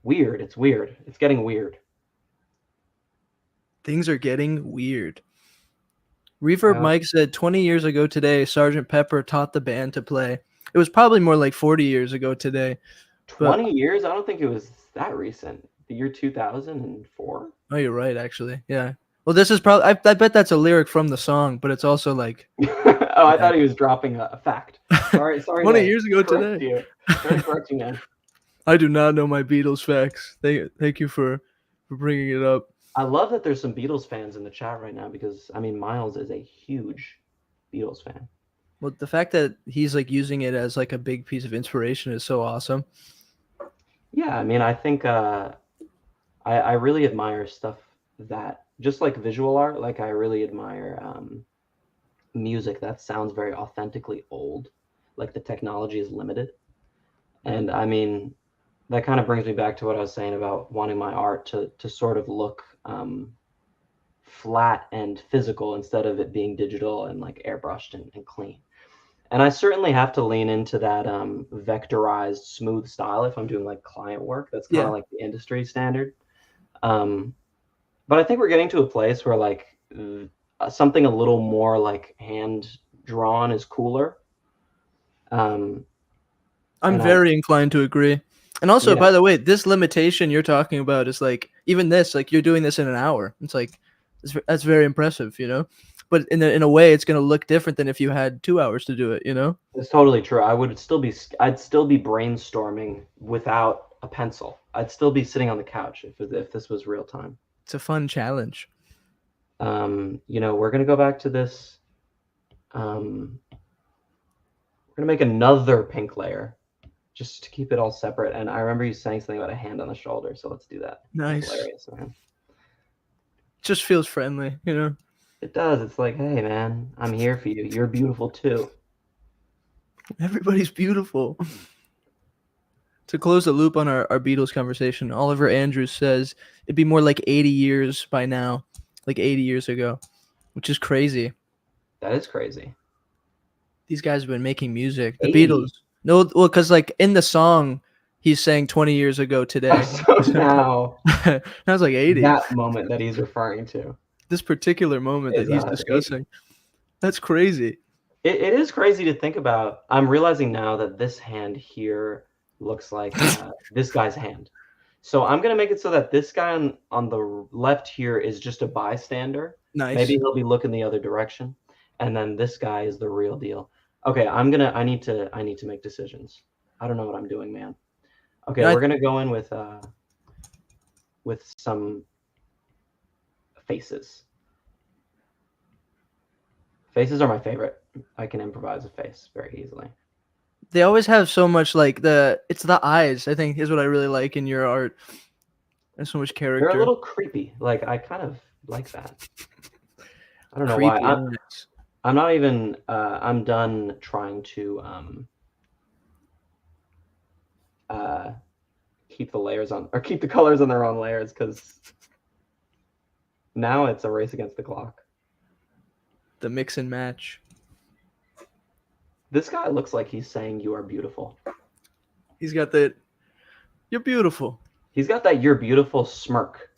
Weird. It's weird. It's getting weird. Things are getting weird. Reverb Mike said 20 years ago today, Sgt. Pepper taught the band to play. It was probably more like 40 years ago today. 20 years? I don't think it was that recent. The year 2004? Oh, you're right, actually. Yeah. Well, this is probably, I bet that's a lyric from the song, but it's also like. Oh, I thought he was dropping a fact. Sorry. 20 years ago today. Sorry to correct you, man. I do not know my Beatles facts. Thank you for bringing it up. I love that there's some Beatles fans in the chat right now because, I mean, Miles is a huge Beatles fan. Well, the fact that he's like using it as like a big piece of inspiration is so awesome. Yeah, I mean, I think I really admire stuff that, just like visual art, like I really admire music that sounds very authentically old, like the technology is limited. And I mean, that kind of brings me back to what I was saying about wanting my art to sort of look flat and physical instead of it being digital and like airbrushed and clean. And I certainly have to lean into that vectorized smooth style if I'm doing like client work. That's kind of like the industry standard. But I think we're getting to a place where like something a little more like hand drawn is cooler. I'm very inclined to agree. And also, by the way, this limitation you're talking about is like, even this, like you're doing this in an hour. It's like, that's very impressive, you know? But in a way, it's going to look different than if you had 2 hours to do it, you know? It's totally true. I'd still be brainstorming without a pencil. I'd still be sitting on the couch if this was real time. It's a fun challenge. You know, we're going to go back to this. We're going to make another pink layer just to keep it all separate. And I remember you saying something about a hand on the shoulder, so let's do that. Nice. Hilarious, man. Just feels friendly, you know? It does. It's like, hey, man, I'm here for you. You're beautiful, too. Everybody's beautiful. To close the loop on our Beatles conversation, Oliver Andrews says it'd be more like 80 years by now, like 80 years ago, which is crazy. That is crazy. These guys have been making music. The 80? Beatles. No, well, because like in the song, he's saying 20 years ago today. So now, that was like 80. That moment that he's referring to. This particular moment that he's discussing. 80. That's crazy. It is crazy to think about. I'm realizing now that this hand here looks like this guy's hand. So I'm going to make it so that this guy on the left here is just a bystander. Nice. Maybe he'll be looking the other direction. And then this guy is the real deal. Okay, I need to make decisions. I don't know what I'm doing, man. Okay, we're going to go in with some faces. Faces are my favorite. I can improvise a face very easily. They always have so much like it's the eyes, I think, is what I really like in your art. There's so much character. They're a little creepy. Like I kind of like that. I don't know why. I'm not even I'm done trying to keep the layers on or keep the colors on their own layers because now it's a race against the clock. The mix and match. This guy looks like he's saying you are beautiful. He's got that you're beautiful. He's got that you're beautiful smirk.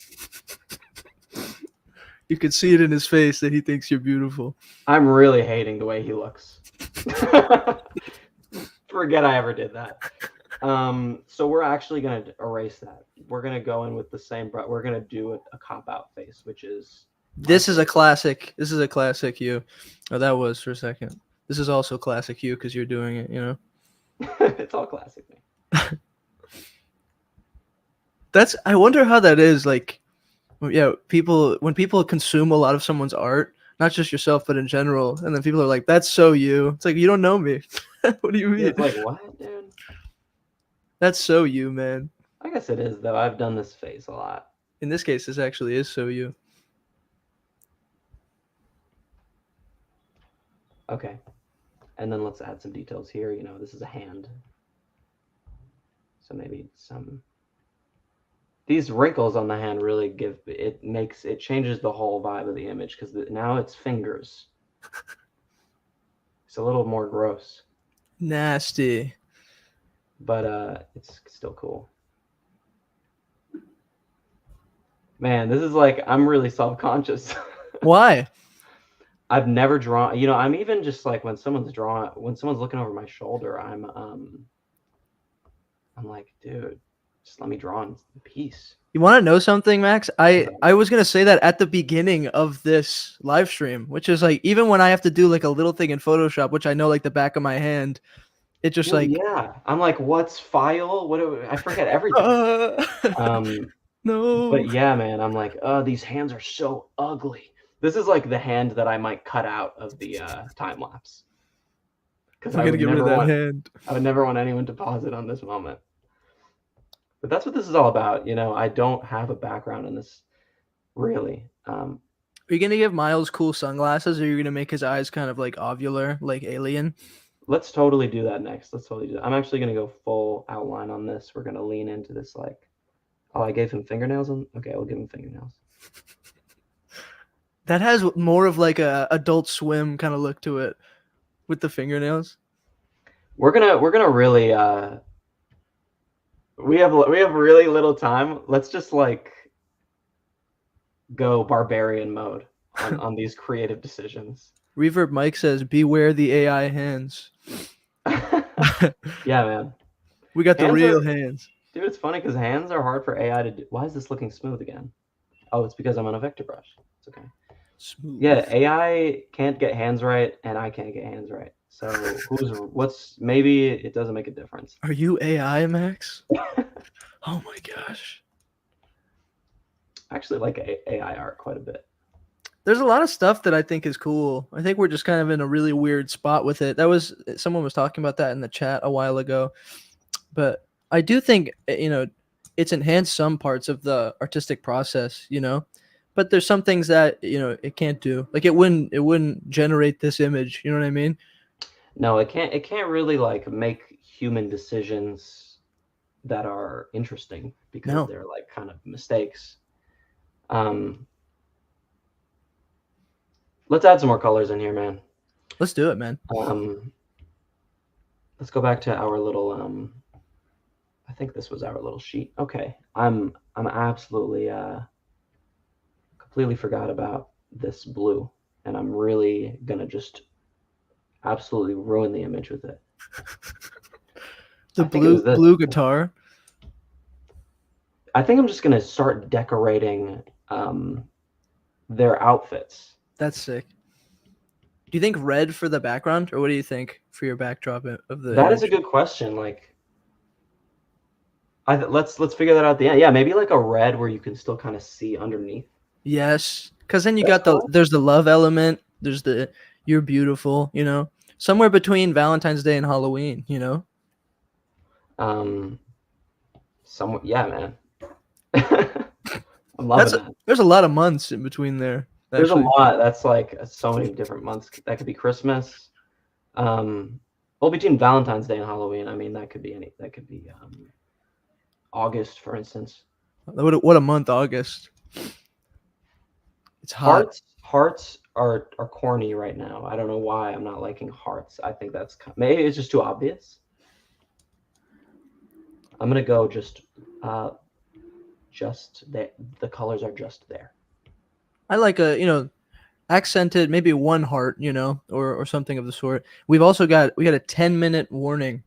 You can see it in his face that he thinks you're beautiful. I'm really hating the way he looks. Forget I ever did that. So we're actually going to erase that. We're going to go in with the same brush. We're going to do a cop-out face, which is... This is a classic. This is a classic you. Oh, that was for a second. This is also classic you because you're doing it, you know? It's all classic me. I wonder how that is, like... Yeah, when people consume a lot of someone's art, not just yourself, but in general. And then people are like, "That's so you." It's like, you don't know me. What do you mean? It's like, what, dude? That's so you, man. I guess it is, though. I've done this face a lot. In this case, this actually is so you. Okay. And then let's add some details here. You know, this is a hand. So maybe some... These wrinkles on the hand really give... It changes the whole vibe of the image, because now it's fingers. It's a little more gross. Nasty. But it's still cool. Man, this is like... I'm really self-conscious. Why? I've never drawn, you know, I'm even just like when someone's looking over my shoulder, I'm like, dude, just let me draw in peace. You want to know something, Max? I was going to say that at the beginning of this live stream, which is like, even when I have to do like a little thing in Photoshop, which I know like the back of my hand, it just like, yeah, I'm like, what's file? I forget everything. No. But yeah, man, I'm like, these hands are so ugly. This is like the hand that I might cut out of the time lapse. Because I would never want anyone to pause it on this moment. But that's what this is all about. You know, I don't have a background in this, really. Are you gonna give Miles cool sunglasses, or are you gonna make his eyes kind of like ovular, like Alien? Let's totally do that next. Let's totally do that. I'm actually gonna go full outline on this. We're gonna lean into this like, oh, I gave him fingernails on. Okay, we'll give him fingernails. That has more of like a Adult Swim kind of look to it, with the fingernails. We're gonna really we have really little time. Let's just like go barbarian mode on these creative decisions. Reverb Mike says, "Beware the AI hands." Yeah, man. We got the real hands. Dude, it's funny because hands are hard for AI to do. Why is this looking smooth again? Oh, it's because I'm on a vector brush. It's okay. Smooth. Yeah, AI can't get hands right, and I can't get hands right. So maybe it doesn't make a difference. Are you AI, Max? Oh my gosh. I actually like AI art quite a bit. There's a lot of stuff that I think is cool. I think we're just kind of in a really weird spot with it. Someone was talking about that in the chat a while ago. But I do think, you know, it's enhanced some parts of the artistic process, you know. But there's some things that, you know, it can't do. Like it wouldn't generate this image, you know what I mean? No, it can't really like make human decisions that are interesting because they're like kind of mistakes. Let's add some more colors in here, man. Let's do it, man. Let's go back to our little I think this was our little sheet. Okay. I'm absolutely completely forgot about this blue, and I'm really gonna just absolutely ruin the image with it. The blue guitar. I think I'm just gonna start decorating their outfits. That's sick. Do you think red for the background, or what do you think for your backdrop of the? That is a good question. Like, let's figure that out at the end. Yeah, maybe like a red where you can still kind of see underneath. Yes, because then you got there's the love element. There's the you're beautiful. You know, somewhere between Valentine's Day and Halloween. You know. Yeah, man. I'm loving that. There's a lot of months in between there. There's a lot. That's like so many different months. That could be Christmas. Well, between Valentine's Day and Halloween, I mean, that could be That could be August, for instance. What a month, August. It's hot. Hearts are corny right now. I don't know why I'm not liking hearts. I think maybe it's just too obvious. I'm gonna go just the colors are just there. I like accented, maybe one heart, or something of the sort. We got a 10-minute warning.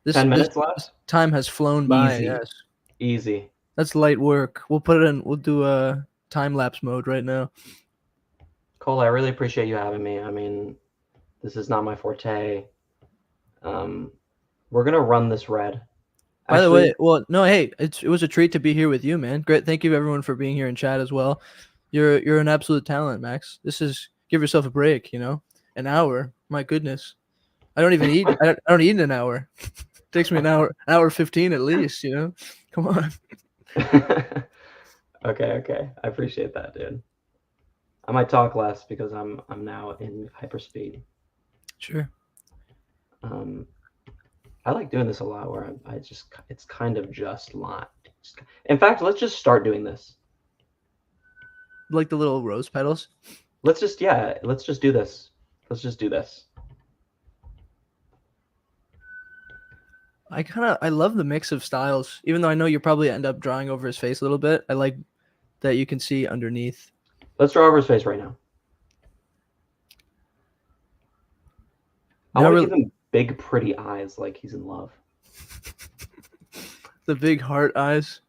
10 minutes left? Time has flown by. Easy. Yes. Easy. That's light work. We'll do a time lapse mode right now. Cole, I really appreciate you having me. I mean, this is not my forte. We're gonna run this red. By the way, hey, it was a treat to be here with you, man. Great, thank you everyone for being here in chat as well. You're an absolute talent, Max. This is Give yourself a break, you know? An hour. My goodness. I don't even eat. I don't eat in an hour. It takes me an hour 15 at least, you know? Come on. Okay. I appreciate that, dude. I might talk less because I'm now in hyperspeed. Sure. I like doing this a lot where it's kind of just line. In fact, let's just start doing this. Like the little rose petals. Let's just do this. Let's just do this. I love the mix of styles, even though I know you probably end up drawing over his face a little bit. I like that you can see underneath. Let's draw over his face right now. I want to give him big, pretty eyes like he's in love. The big heart eyes.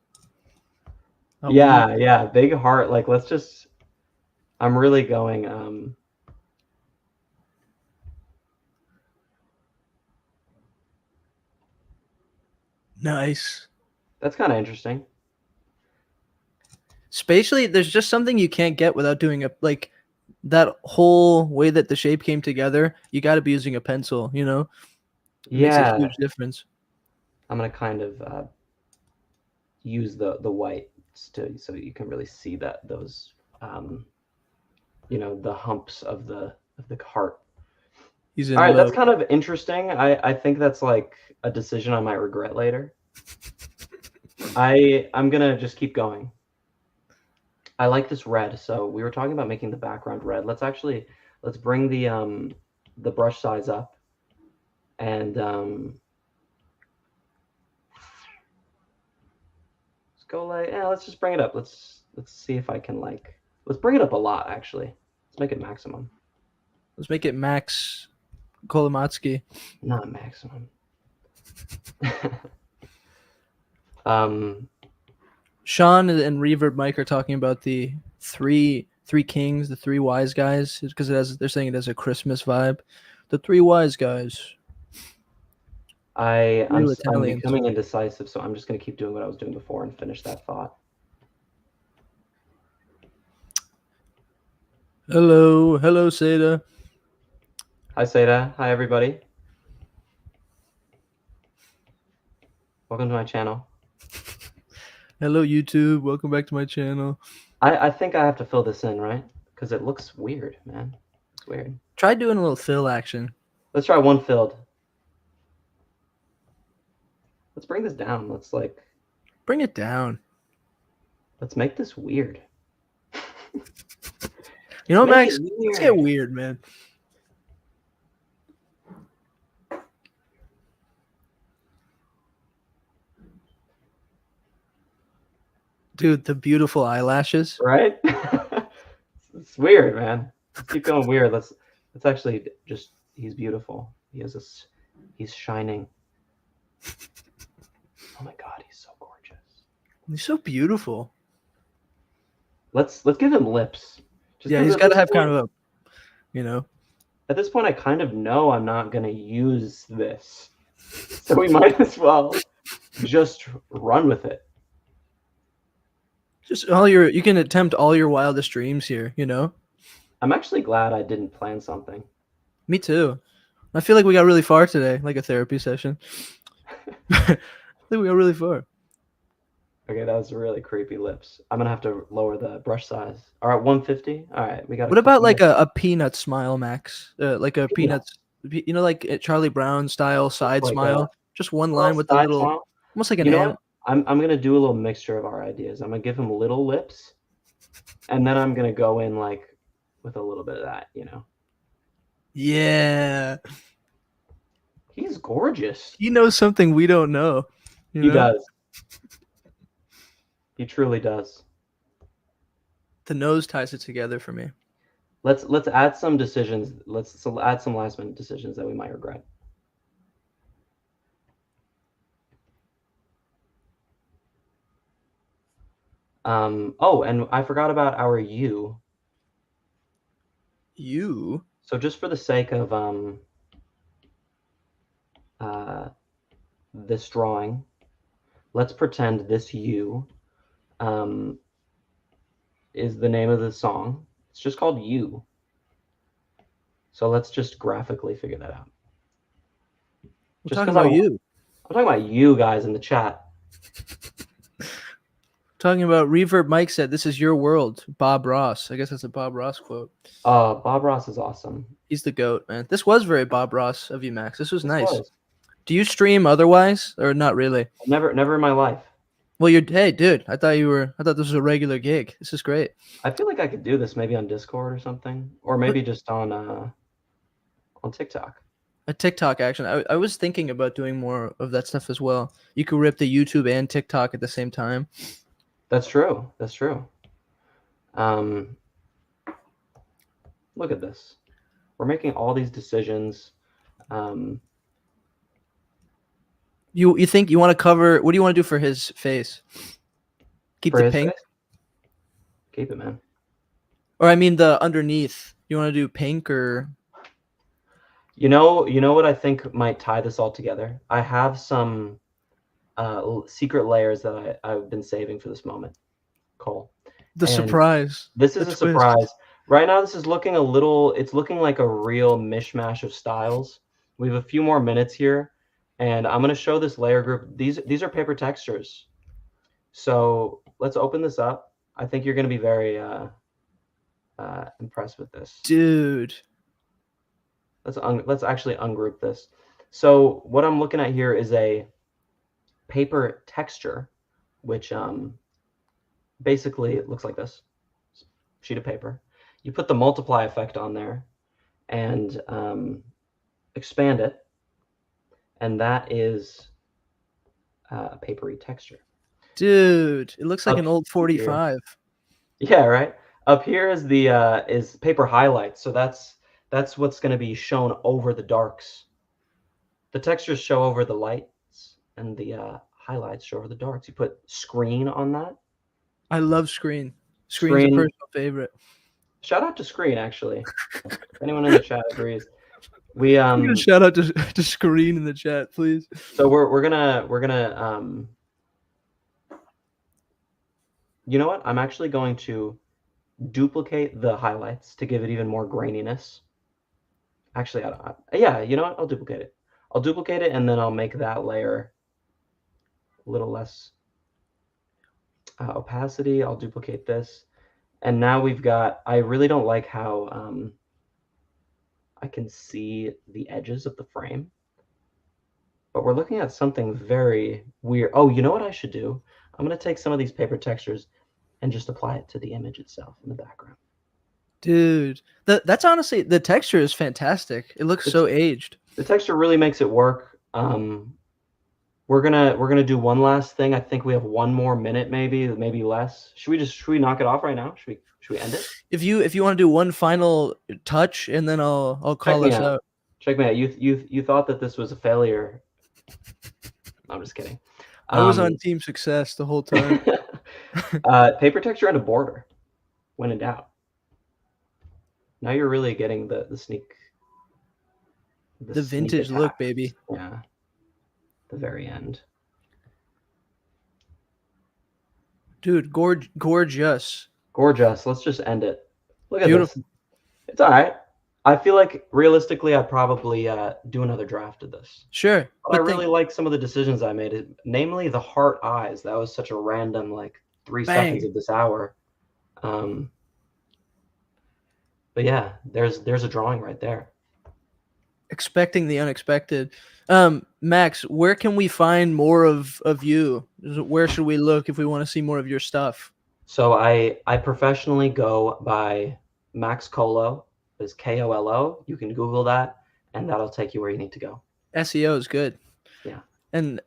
Oh, yeah, big heart. Like, let's just. I'm really going. Nice. That's kind of interesting. Spatially, there's just something you can't get without doing that whole way that the shape came together. You got to be using a pencil, you know? It makes a huge difference. I'm gonna kind of use the whites so you can really see those the humps of the heart. He's in All right, love. that's kind of interesting. I think that's like a decision I might regret later. I'm gonna just keep going. I like this red. So we were talking about making the background red. Let's bring the brush size up, and let's go let's just bring it up. Let's see if I can let's bring it up a lot actually. Let's make it maximum. Let's make it max Kolomatsky. Not maximum. Sean and Reverb Mike are talking about the three kings, the three wise guys, because they're saying it has a Christmas vibe. The three wise guys. I'm becoming indecisive, so I'm just going to keep doing what I was doing before and finish that thought. Hello, Seda. Hi, Seda. Hi, everybody. Welcome to my channel. Hello, YouTube. Welcome back to my channel. I think I have to fill this in, right? Because it looks weird, man. It's weird. Try doing a little fill action. Let's try one filled. Let's bring this down. Let's bring it down. Let's make this weird. You know, Max, let's get weird, man. Dude, the beautiful eyelashes. Right? It's weird, man. Let's keep going weird. Let's actually just, he's beautiful. He's shining. Oh my God, he's so gorgeous. He's so beautiful. Let's give him lips. He's got to have kind of a, At this point, I kind of know I'm not going to use this. So we might as well just run with it. Just you can attempt all your wildest dreams here, I'm actually glad I didn't plan something. Me too. I feel like we got really far today, like a therapy session. I think we got really far. Okay, that was really creepy lips. I'm gonna have to lower the brush size. All right, 150. All right, we got. What about like a peanut smile, Max? Like a peanuts, like a Charlie Brown style side smile. Just one line with the little, smile. Almost like an M. I'm gonna do a little mixture of our ideas. I'm gonna give him little lips, and then I'm gonna go in with a little bit of that, Yeah. He's gorgeous. He knows something we don't know. He does. He truly does. The nose ties it together for me. Let's add some decisions. Let's add some last minute decisions that we might regret. Oh, and I forgot about our U. U? So just for the sake of this drawing, let's pretend this U is the name of the song. It's just called U. So let's just graphically figure that out. We're Just talking 'cause about you. I'm talking about you guys in the chat. Talking about Reverb Mike said, "This is your world." Bob Ross. I guess that's a Bob Ross quote. Bob Ross is awesome. He's the GOAT, man. This was very Bob Ross of you, Max. This was nice. Was. Do you stream otherwise or not really? Never in my life. Well, hey, dude, I thought this was a regular gig. This is great. I feel like I could do this maybe on Discord or something, or maybe just on TikTok. A TikTok action. I was thinking about doing more of that stuff as well. You could rip the YouTube and TikTok at the same time. That's true. That's true. Look at this. We're making all these decisions. You think you want to cover? What do you want to do for his face? Keep for the his pink, face? Keep it, man. or I mean the underneath. You want to do pink or? You know what I think might tie this all together? I have some secret layers that I've been saving for this moment, Cole. The And surprise. This is The a twist. surprise. Right now, this is looking it's looking like a real mishmash of styles. We have a few more minutes here, and I'm going to show this layer group. These are paper textures. So let's open this up. I think you're going to be very impressed with this. Dude. Let's actually ungroup this. So what I'm looking at here is a paper texture, which basically it looks like this sheet of paper. You put the multiply effect on there and expand it, and that is a papery texture. Dude, it looks like an old 45. Yeah, right. Up here is the is paper highlights. So that's what's going to be shown over the darks. The textures show over the lights, and the highlights show over the darks. You put screen on that. I love screen. Screen's a personal favorite. Shout out to Screen, actually. If anyone in the chat agrees. We shout out to Screen in the chat, please. So we're gonna you know what? I'm actually going to duplicate the highlights to give it even more graininess. Actually, yeah, you know what? I'll duplicate it. I'll duplicate it, and then I'll make that layer a little less opacity. I'll duplicate this. And now we've got, I really don't like how I can see the edges of the frame. But we're looking at something very weird. Oh, you know what I should do? I'm going to take some of these paper textures and just apply it to the image itself in the background. Dude, that's honestly, the texture is fantastic. It looks so aged. The texture really makes it work. We're gonna do one last thing. I think we have one more minute, maybe less. Should we knock it off right now? Should we end it? If you want to do one final touch, and then I'll call us out. Check me out. You thought that this was a failure. I'm just kidding. I was on Team Success the whole time. Paper texture and a border, when in doubt. Now you're really getting the sneak. The vintage look, baby. Yeah. The very end. Dude, gorgeous. Gorgeous. Let's just end it. Look at Beautiful. this. It's all right. I feel like realistically, I'd probably do another draft of this. Sure. But I really like some of the decisions I made, namely the heart eyes. That was such a random, like 3 seconds of this hour. But yeah, there's a drawing right there. Expecting the unexpected. Max, where can we find more of you? Where should we look if we want to see more of your stuff? So I professionally go by Max Colo. It's Kolo. You can Google that, and that'll take you where you need to go. SEO is good. Yeah. And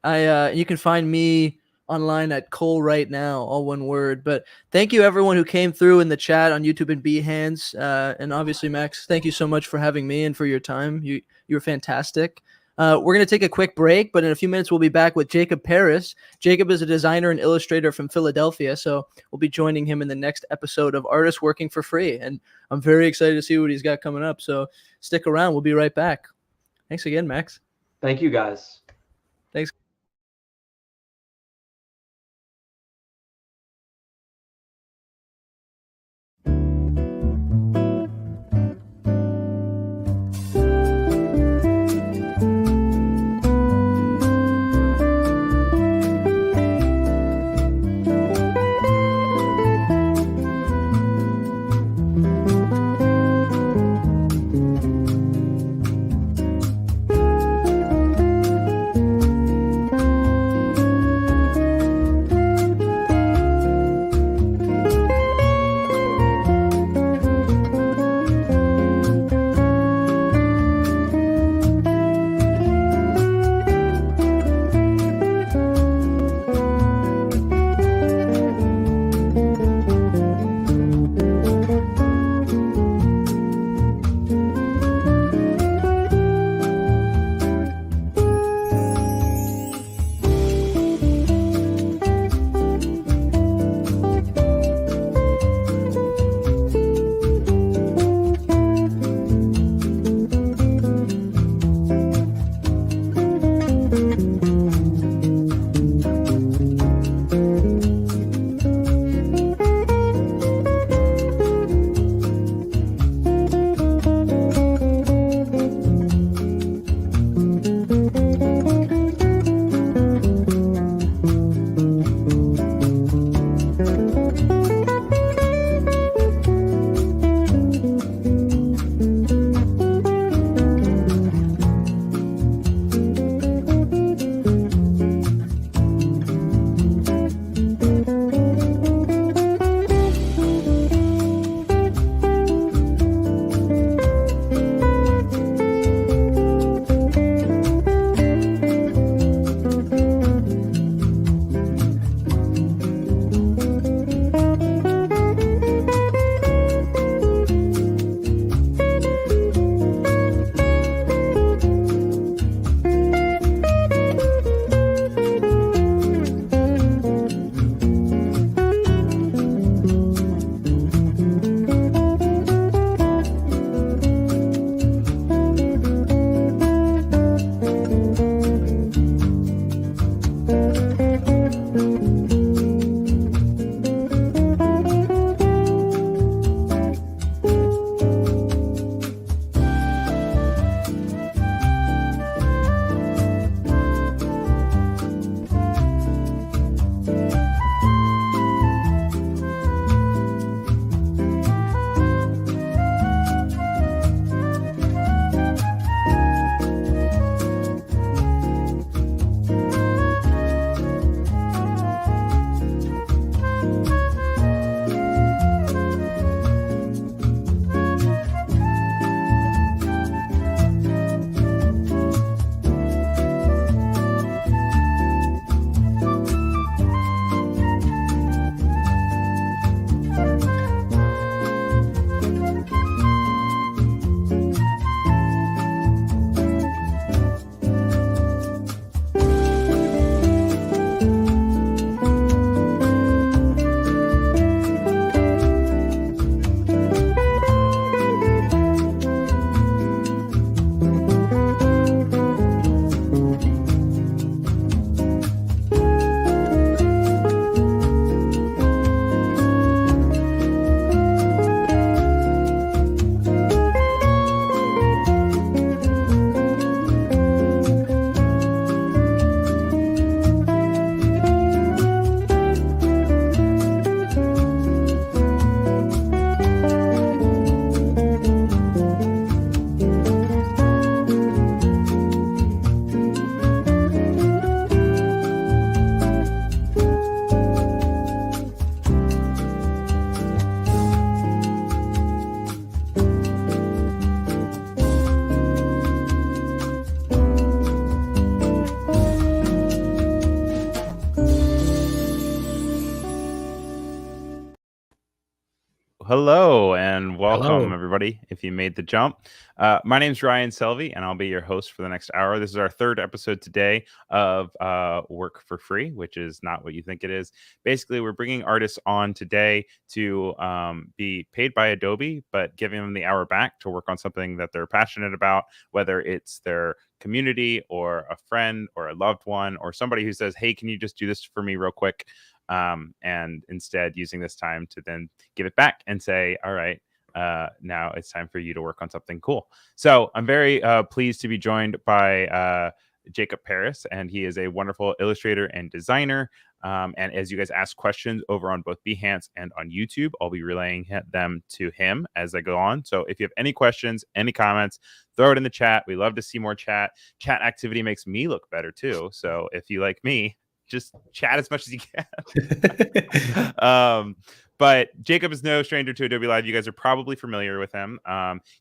you can find me online at Cole right now, all one word. But thank you everyone who came through in the chat on YouTube and Behance. And obviously, Max, thank you so much for having me and for your time. You were fantastic. We're going to take a quick break, but in a few minutes, we'll be back with Jacob Paris. Jacob is a designer and illustrator from Philadelphia, so we'll be joining him in the next episode of Artists Working for Free. And I'm very excited to see what he's got coming up. So stick around. We'll be right back. Thanks again, Max. Thank you, guys. Thanks. Hello, and welcome, Hello. everybody, if you made the jump. My name's Ryan Selvey, and I'll be your host for the next hour. This is our third episode today of Work for Free, which is not what you think it is. Basically, we're bringing artists on today to be paid by Adobe, but giving them the hour back to work on something that they're passionate about, whether it's their community or a friend or a loved one or somebody who says, hey, can you just do this for me real quick? And instead using this time to then give it back and say, all right, now it's time for you to work on something cool. So I'm very pleased to be joined by Jacob Paris, and he is a wonderful illustrator and designer. And as you guys ask questions over on both Behance and on YouTube, I'll be relaying them to him as I go on. So if you have any questions, any comments, throw it in the chat. We love to see more chat. Chat activity makes me look better too. So if you like me, just chat as much as you can. But Jacob is no stranger to Adobe Live. You guys are probably familiar with him.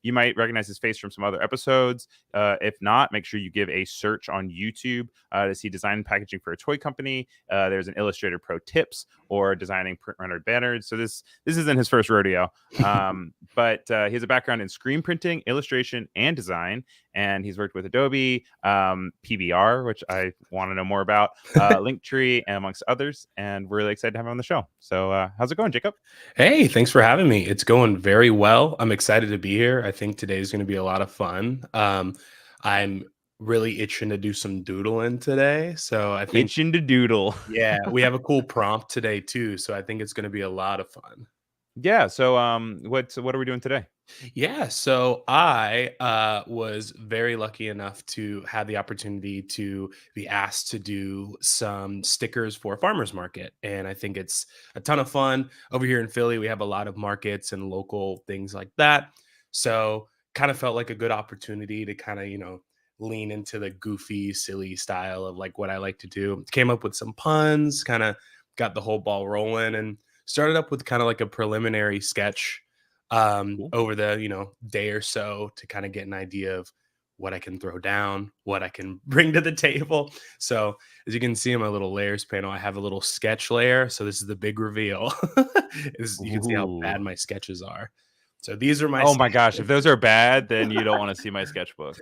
You might recognize his face from some other episodes. If not, make sure you give a search on YouTube to see design and packaging for a toy company. There's an Illustrator Pro Tips or designing print rendered banners. So this isn't his first rodeo, but he has a background in screen printing, illustration, and design. And he's worked with Adobe, PBR, which I want to know more about, Linktree, and amongst others. And we're really excited to have him on the show. So how's it going, Jacob? Hey, thanks for having me. It's going very well. I'm excited to be here. I think today is going to be a lot of fun. I'm really itching to do some doodling today. So I think Itching to doodle. yeah, we have a cool prompt today too. So I think it's going to be a lot of fun. Yeah. So what are we doing today? Yeah, so I was very lucky enough to have the opportunity to be asked to do some stickers for a farmer's market. And I think it's a ton of fun. Over here in Philly, we have a lot of markets and local things like that. So kind of felt like a good opportunity to kind of, lean into the goofy, silly style of like what I like to do. Came up with some puns, kind of got the whole ball rolling and started up with kind of like a preliminary sketch Cool. over the day or so to kind of get an idea of what I can throw down, what I can bring to the table. So as you can see in my little layers panel, I have a little sketch layer. So this is the big reveal. You can see how bad Ooh. my sketches are. So these are my Oh my gosh, if those are bad, then you don't want to see my sketchbook.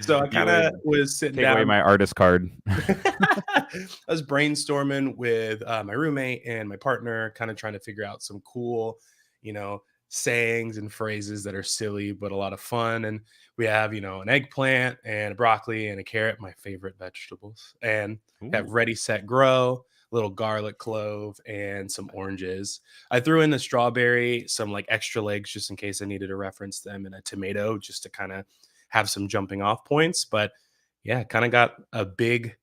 So I You kind of would was sitting take away down. my artist card. I was brainstorming with my roommate and my partner, kind of trying to figure out some cool, sayings and phrases that are silly but a lot of fun. And we have, an eggplant and a broccoli and a carrot, my favorite vegetables, and have Ooh. ready, set, grow, little garlic clove, and some oranges. I threw in the strawberry, some like extra legs just in case I needed to reference them, and a tomato just to kind of have some jumping off points. But yeah, kind of got a big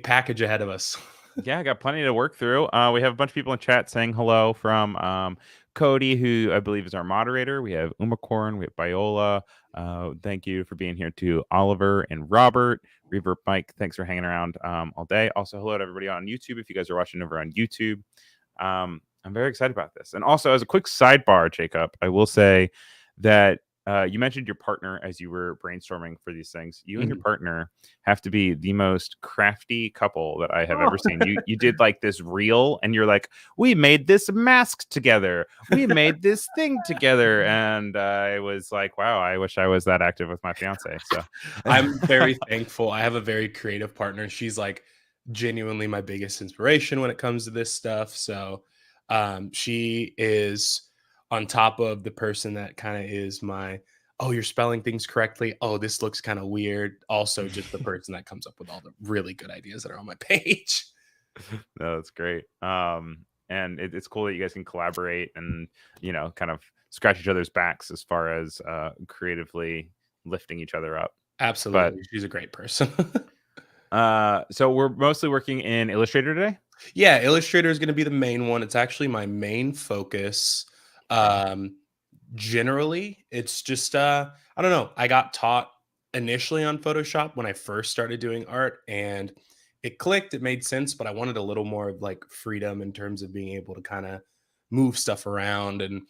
package ahead of us. Yeah, I got plenty to work through. We have a bunch of people in chat saying hello from Cody, who I believe is our moderator. We have Umacorn, we have Biola. Thank you for being here to Oliver and Robert. Reverb Mike, thanks for hanging around all day. Also, hello to everybody on YouTube if you guys are watching over on YouTube. I'm very excited about this. And also, as a quick sidebar, Jacob, I will say that you mentioned your partner as you were brainstorming for these things. You and your partner have to be the most crafty couple that I have ever seen. You did like this reel, and you're like, we made this mask together. We made this thing together. And I was like, wow, I wish I was that active with my fiance. So I'm very thankful. I have a very creative partner. She's like genuinely my biggest inspiration when it comes to this stuff. So she is on top of the person that kind of is my, oh, you're spelling things correctly. Oh, this looks kind of weird. Also, just the person that comes up with all the really good ideas that are on my page. No, that's great. And it's cool that you guys can collaborate and, kind of scratch each other's backs as far as creatively lifting each other up. Absolutely. But she's a great person. So we're mostly working in Illustrator today? Yeah, Illustrator is going to be the main one. It's actually my main focus. Generally, it's just I don't know. I got taught initially on Photoshop when I first started doing art, and it clicked. It made sense, but I wanted a little more of like freedom in terms of being able to kind of move stuff around and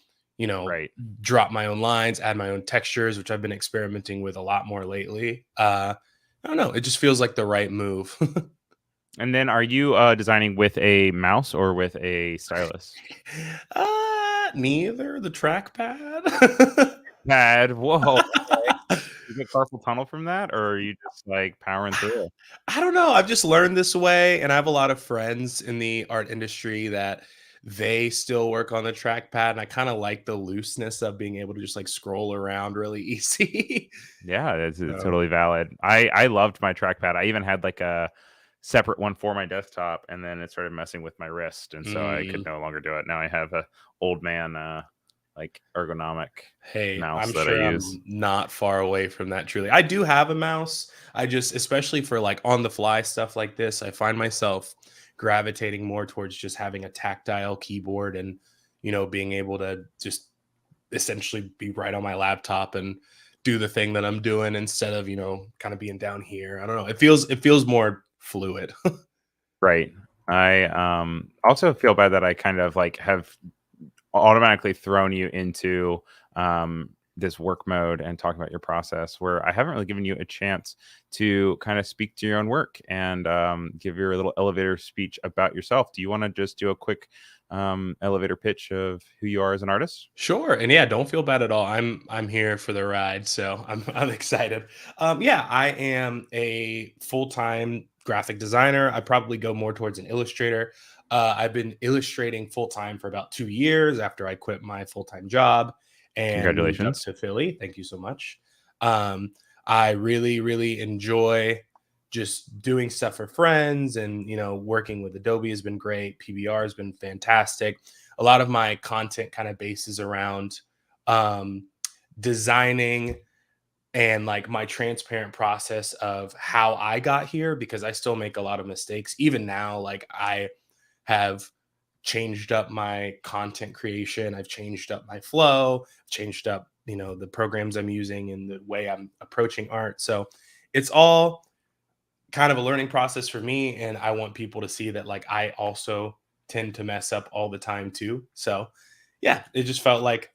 drop my own lines, add my own textures, which I've been experimenting with a lot more lately. I don't know. It just feels like the right move. And then are you designing with a mouse or with a stylus? neither. The trackpad. Bad. Whoa. You get carpal tunnel from that, or are you just like powering through? I don't know. I've just learned this way, and I have a lot of friends in the art industry that they still work on the trackpad, and I kind of like the looseness of being able to just like scroll around really easy. Yeah, it's So, totally valid. I loved my trackpad. I even had like a separate one for my desktop, and then it started messing with my wrist, and so I could no longer do it. Now I have a old man like ergonomic hey, mouse I'm that I sure use. I'm not far away from that truly. I do have a mouse. I just, especially for like on the fly stuff like this, I find myself gravitating more towards just having a tactile keyboard and, being able to just essentially be right on my laptop and do the thing that I'm doing instead of, kind of being down here. I don't know. It feels more fluid. Right. I also feel bad that I kind of like have automatically thrown you into this work mode and talking about your process, where I haven't really given you a chance to kind of speak to your own work and give your little elevator speech about yourself. Do you want to just do a quick elevator pitch of who you are as an artist? Sure. And yeah, don't feel bad at all. I'm here for the ride, so I'm excited. Yeah, I am a full-time graphic designer. I probably go more towards an illustrator. I've been illustrating full-time for about 2 years after I quit my full-time job and moved up Congratulations. to Philly. Thank you so much. Um, I really, really enjoy just doing stuff for friends, and working with Adobe has been great. PBR has been fantastic. A lot of my content kind of bases around um, designing and like my transparent process of how I got here, because I still make a lot of mistakes even now. Like, I have changed up my content creation, I've changed up my flow, changed up the programs I'm using and the way I'm approaching art. So it's all kind of a learning process for me, and I want people to see that like I also tend to mess up all the time too. So yeah, it just felt like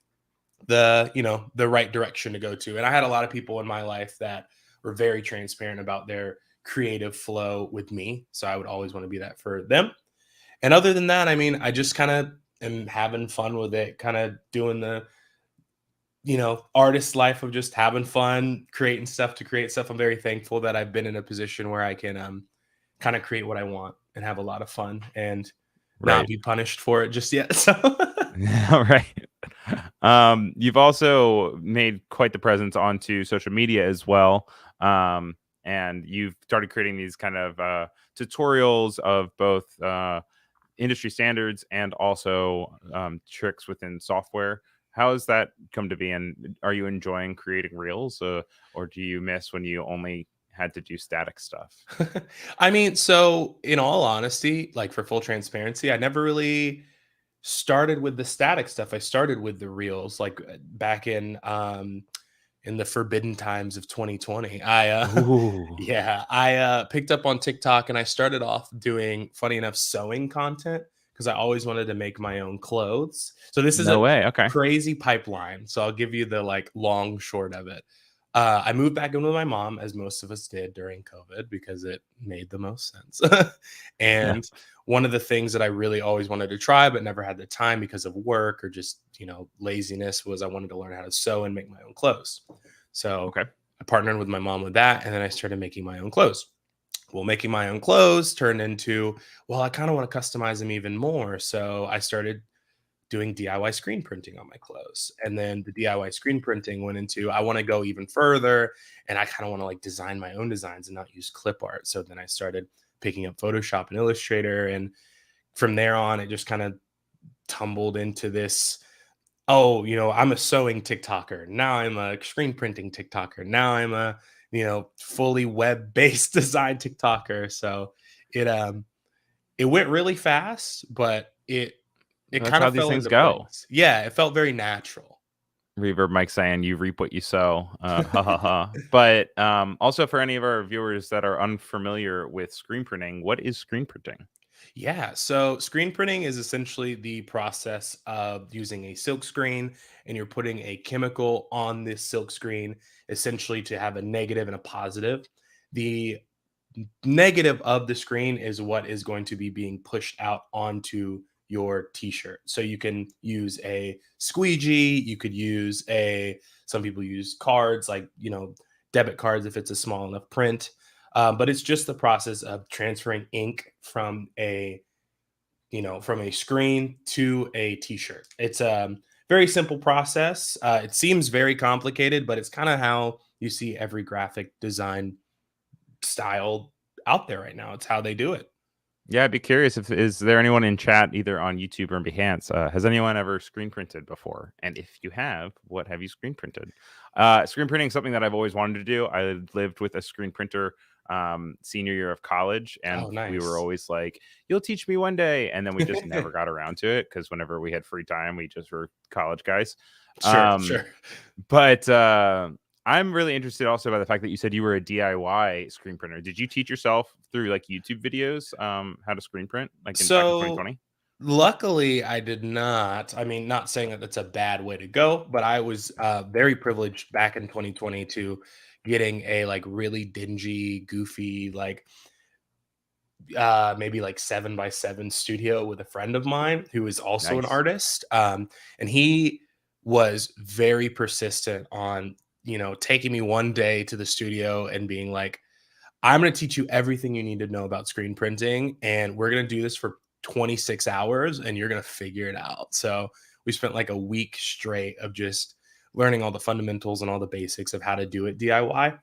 the right direction to go to. And I had a lot of people in my life that were very transparent about their creative flow with me, so I would always want to be that for them. And other than that, I mean, I just kind of am having fun with it, kind of doing the artist life of just having fun, creating stuff to create stuff. I'm very thankful that I've been in a position where I can kind of create what I want and have a lot of fun and not Right. be punished for it just yet. So All right. You've also made quite the presence onto social media as well. And you've started creating these kind of tutorials of both industry standards and also tricks within software. How has that come to be? And are you enjoying creating reels, or do you miss when you only had to do static stuff? I mean, so in all honesty, like for full transparency, I never really started with the static stuff. I started with the reels, like back in the forbidden times of 2020. Ooh, Yeah, I picked up on TikTok and I started off doing, funny enough, sewing content because I always wanted to make my own clothes. So this is no a way. Okay. crazy pipeline. So I'll give you the like long short of it. I moved back in with my mom, as most of us did during COVID, because it made the most sense. Yeah. And one of the things that I really always wanted to try, but never had the time because of work or just, laziness, was I wanted to learn how to sew and make my own clothes. So Okay. I partnered with my mom with that. And then I started making my own clothes. Well, making my own clothes turned into, well, I kind of want to customize them even more. So I started doing DIY screen printing on my clothes. And then the DIY screen printing went into, I want to go even further, and I kind of want to like design my own designs and not use clip art. So then I started picking up Photoshop and Illustrator. And from there on, it just kind of tumbled into this, oh, I'm a sewing TikToker. Now I'm a screen printing TikToker. Now I'm a, fully web-based design TikToker. So it went really fast, but it That's kind how of these fell things into go. place. Yeah, it felt very natural. Reverb Mike saying you reap what you sow. Ha ha ha. But also for any of our viewers that are unfamiliar with screen printing, what is screen printing? Yeah, so screen printing is essentially the process of using a silk screen, and you're putting a chemical on this silk screen essentially to have a negative and a positive. The negative of the screen is what is going to be being pushed out onto your t-shirt. So you can use a squeegee, you could use some people use cards, like, debit cards if it's a small enough print. But it's just the process of transferring ink from a screen to a t-shirt. It's a very simple process. It seems very complicated, but it's kind of how you see every graphic design style out there right now. It's how they do it. Yeah, I'd be curious is there anyone in chat, either on YouTube or Behance, has anyone ever screen printed before? And if you have, what have you screen printed? Screen printing is something that I've always wanted to do. I lived with a screen printer senior year of college, and we were always like, you'll teach me one day, and then we just never got around to it, because whenever we had free time, we just were college guys. Sure. But I'm really interested also by the fact that you said you were a DIY screen printer. Did you teach yourself through like YouTube videos how to screen print, like back in 2020? Luckily, I did not. I mean, not saying that that's a bad way to go, but I was very privileged back in 2020 to getting a like really dingy, goofy, like maybe like 7x7 studio with a friend of mine who is also an artist. And he was very persistent on, taking me one day to the studio and being like, I'm going to teach you everything you need to know about screen printing, and we're going to do this for 26 hours and you're going to figure it out. So we spent like a week straight of just learning all the fundamentals and all the basics of how to do it DIY.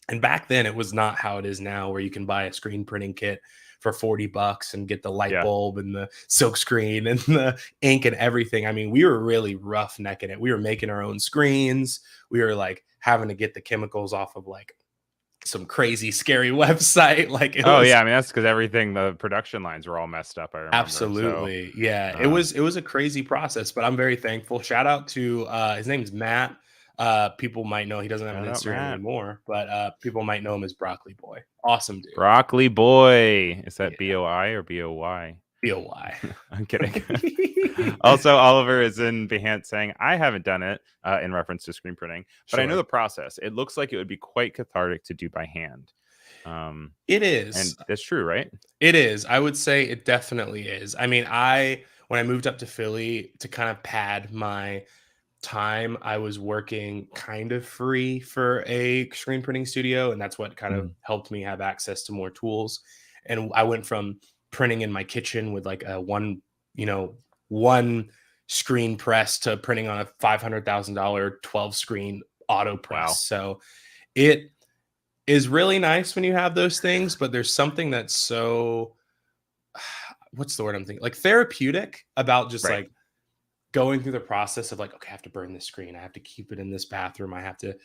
And back then it was not how it is now, where you can buy a screen printing kit for $40 and get the light bulb and the silk screen and the ink and everything. I mean, we were really roughnecking it. We were making our own screens. We were like having to get the chemicals off of like some crazy scary website. Like, I mean, that's because the production lines were all messed up, I remember. Absolutely. So, yeah. It was a crazy process, but I'm very thankful. Shout out to his name's Matt. People might know, he doesn't have an Instagram anymore, but people might know him as Broccoli Boy. Awesome dude. Broccoli Boy. Is that BOI or BOY? BOY. I'm kidding. Also, Oliver is in Behance saying, I haven't done it, in reference to screen printing, but I know the process. It looks like it would be quite cathartic to do by hand. It is. And that's true, right? It is. I would say it definitely is. I mean, when I moved up to Philly to kind of pad my time, I was working kind of free for a screen printing studio, and that's what kind of helped me have access to more tools. And I went from printing in my kitchen with like a one screen press to printing on a $500,000 12 screen auto press. Wow. So it is really nice when you have those things, but there's something that's so what's the word I'm thinking? Like therapeutic about just like going through the process of like, okay, I have to burn this screen. I have to keep it in this bathroom. I have to,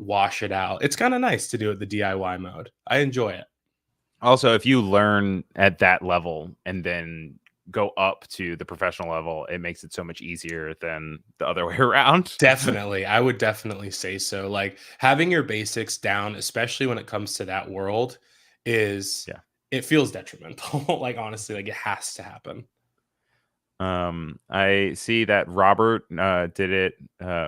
wash it out. It's kind of nice to do it the DIY mode. I enjoy it. Also, if you learn at that level and then go up to the professional level, it makes it so much easier than the other way around. Definitely. I would definitely say so. Like having your basics down, especially when it comes to that world, it feels detrimental. Like honestly, like it has to happen. I see that Robert did it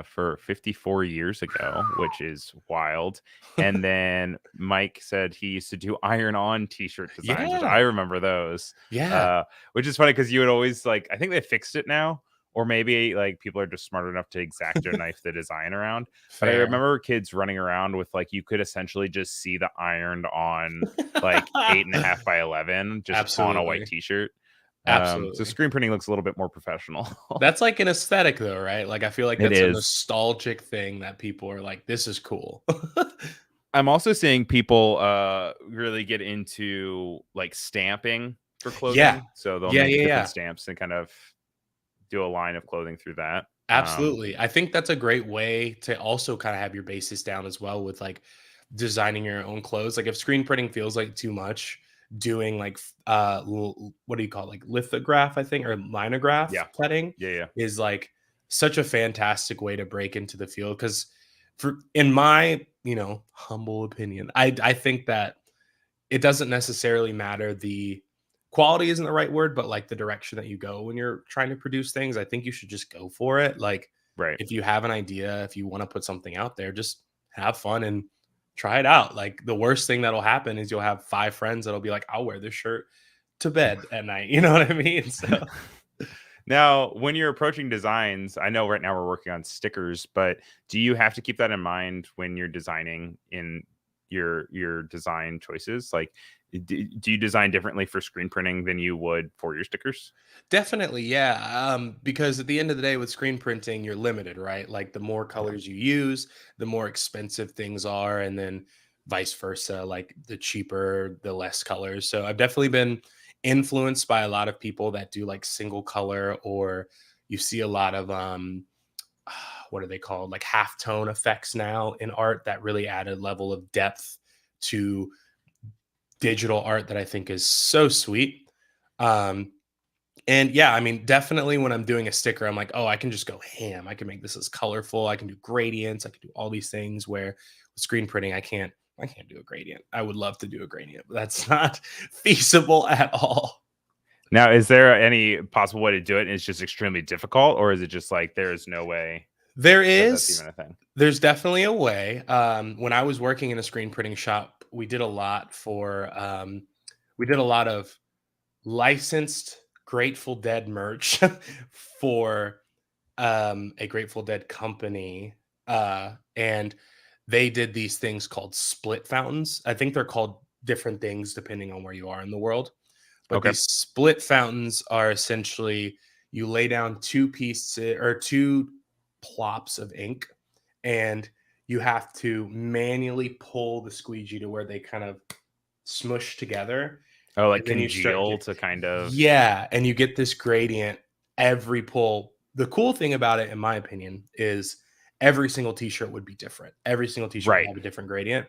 for 54 years ago, which is wild. And then Mike said he used to do iron-on t-shirt designs, which I remember those. Yeah. Which is funny because you would always like, I think they fixed it now, or maybe like people are just smart enough to X-Acto knife the design around. Fair. But I remember kids running around with like, you could essentially just see the ironed on like 8.5 by 11 just on a white t-shirt. Absolutely. So screen printing looks a little bit more professional. That's like an aesthetic though, right? Like I feel like that's a nostalgic thing that people are like, this is cool. I'm also seeing people really get into like stamping for clothing. Yeah. So they'll make different stamps and kind of do a line of clothing through that. Absolutely. I think that's a great way to also kind of have your basis down as well with like designing your own clothes. Like if screen printing feels like too much, doing like what do you call it? Like lithograph, I think, or linograph cutting is like such a fantastic way to break into the field. Because in my humble opinion, I think that it doesn't necessarily matter, the quality isn't the right word, but like the direction that you go when you're trying to produce things. I think you should just go for it. Like if you have an idea, if you want to put something out there, just have fun and try it out. Like the worst thing that'll happen is you'll have 5 friends that'll be like, I'll wear this shirt to bed at night. You know what I mean? So Now, when you're approaching designs, I know right now we're working on stickers, but do you have to keep that in mind when you're designing in your design choices? Like, do you design differently for screen printing than you would for your stickers? Definitely, yeah. Because at the end of the day, with screen printing, you're limited, right? Like the more Yeah. colors you use, the more expensive things are, and then vice versa. Like the cheaper, the less colors. So I've definitely been influenced by a lot of people that do like single color, or you see a lot of what are they called? Like half tone effects now in art that really add a level of depth to digital art that I think is so sweet. Um, and yeah, I mean, definitely when I'm doing a sticker, I'm like, oh, I can just go ham. I can make this as colorful. I can do gradients. I can do all these things where with screen printing, I can't do a gradient. I would love to do a gradient, but that's not feasible at all. Now, is there any possible way to do it and it's just extremely difficult, or is it just like there is no way There that's is, even a thing? there's definitely a way. When I was working in a screen printing shop, we did a lot for, we did a lot of licensed Grateful Dead merch for a Grateful Dead company, and they did these things called split fountains. I think they're called different things depending on where you are in the world. But Okay. these split fountains are essentially you lay down two pieces or two plops of ink, and you have to manually pull the squeegee to where they kind of smush together, Oh, like and then you start congeal get, to kind of. yeah, and you get this gradient every pull. The cool thing about it, in my opinion, is every single t-shirt would be different. Every single t-shirt would Right. have a different gradient.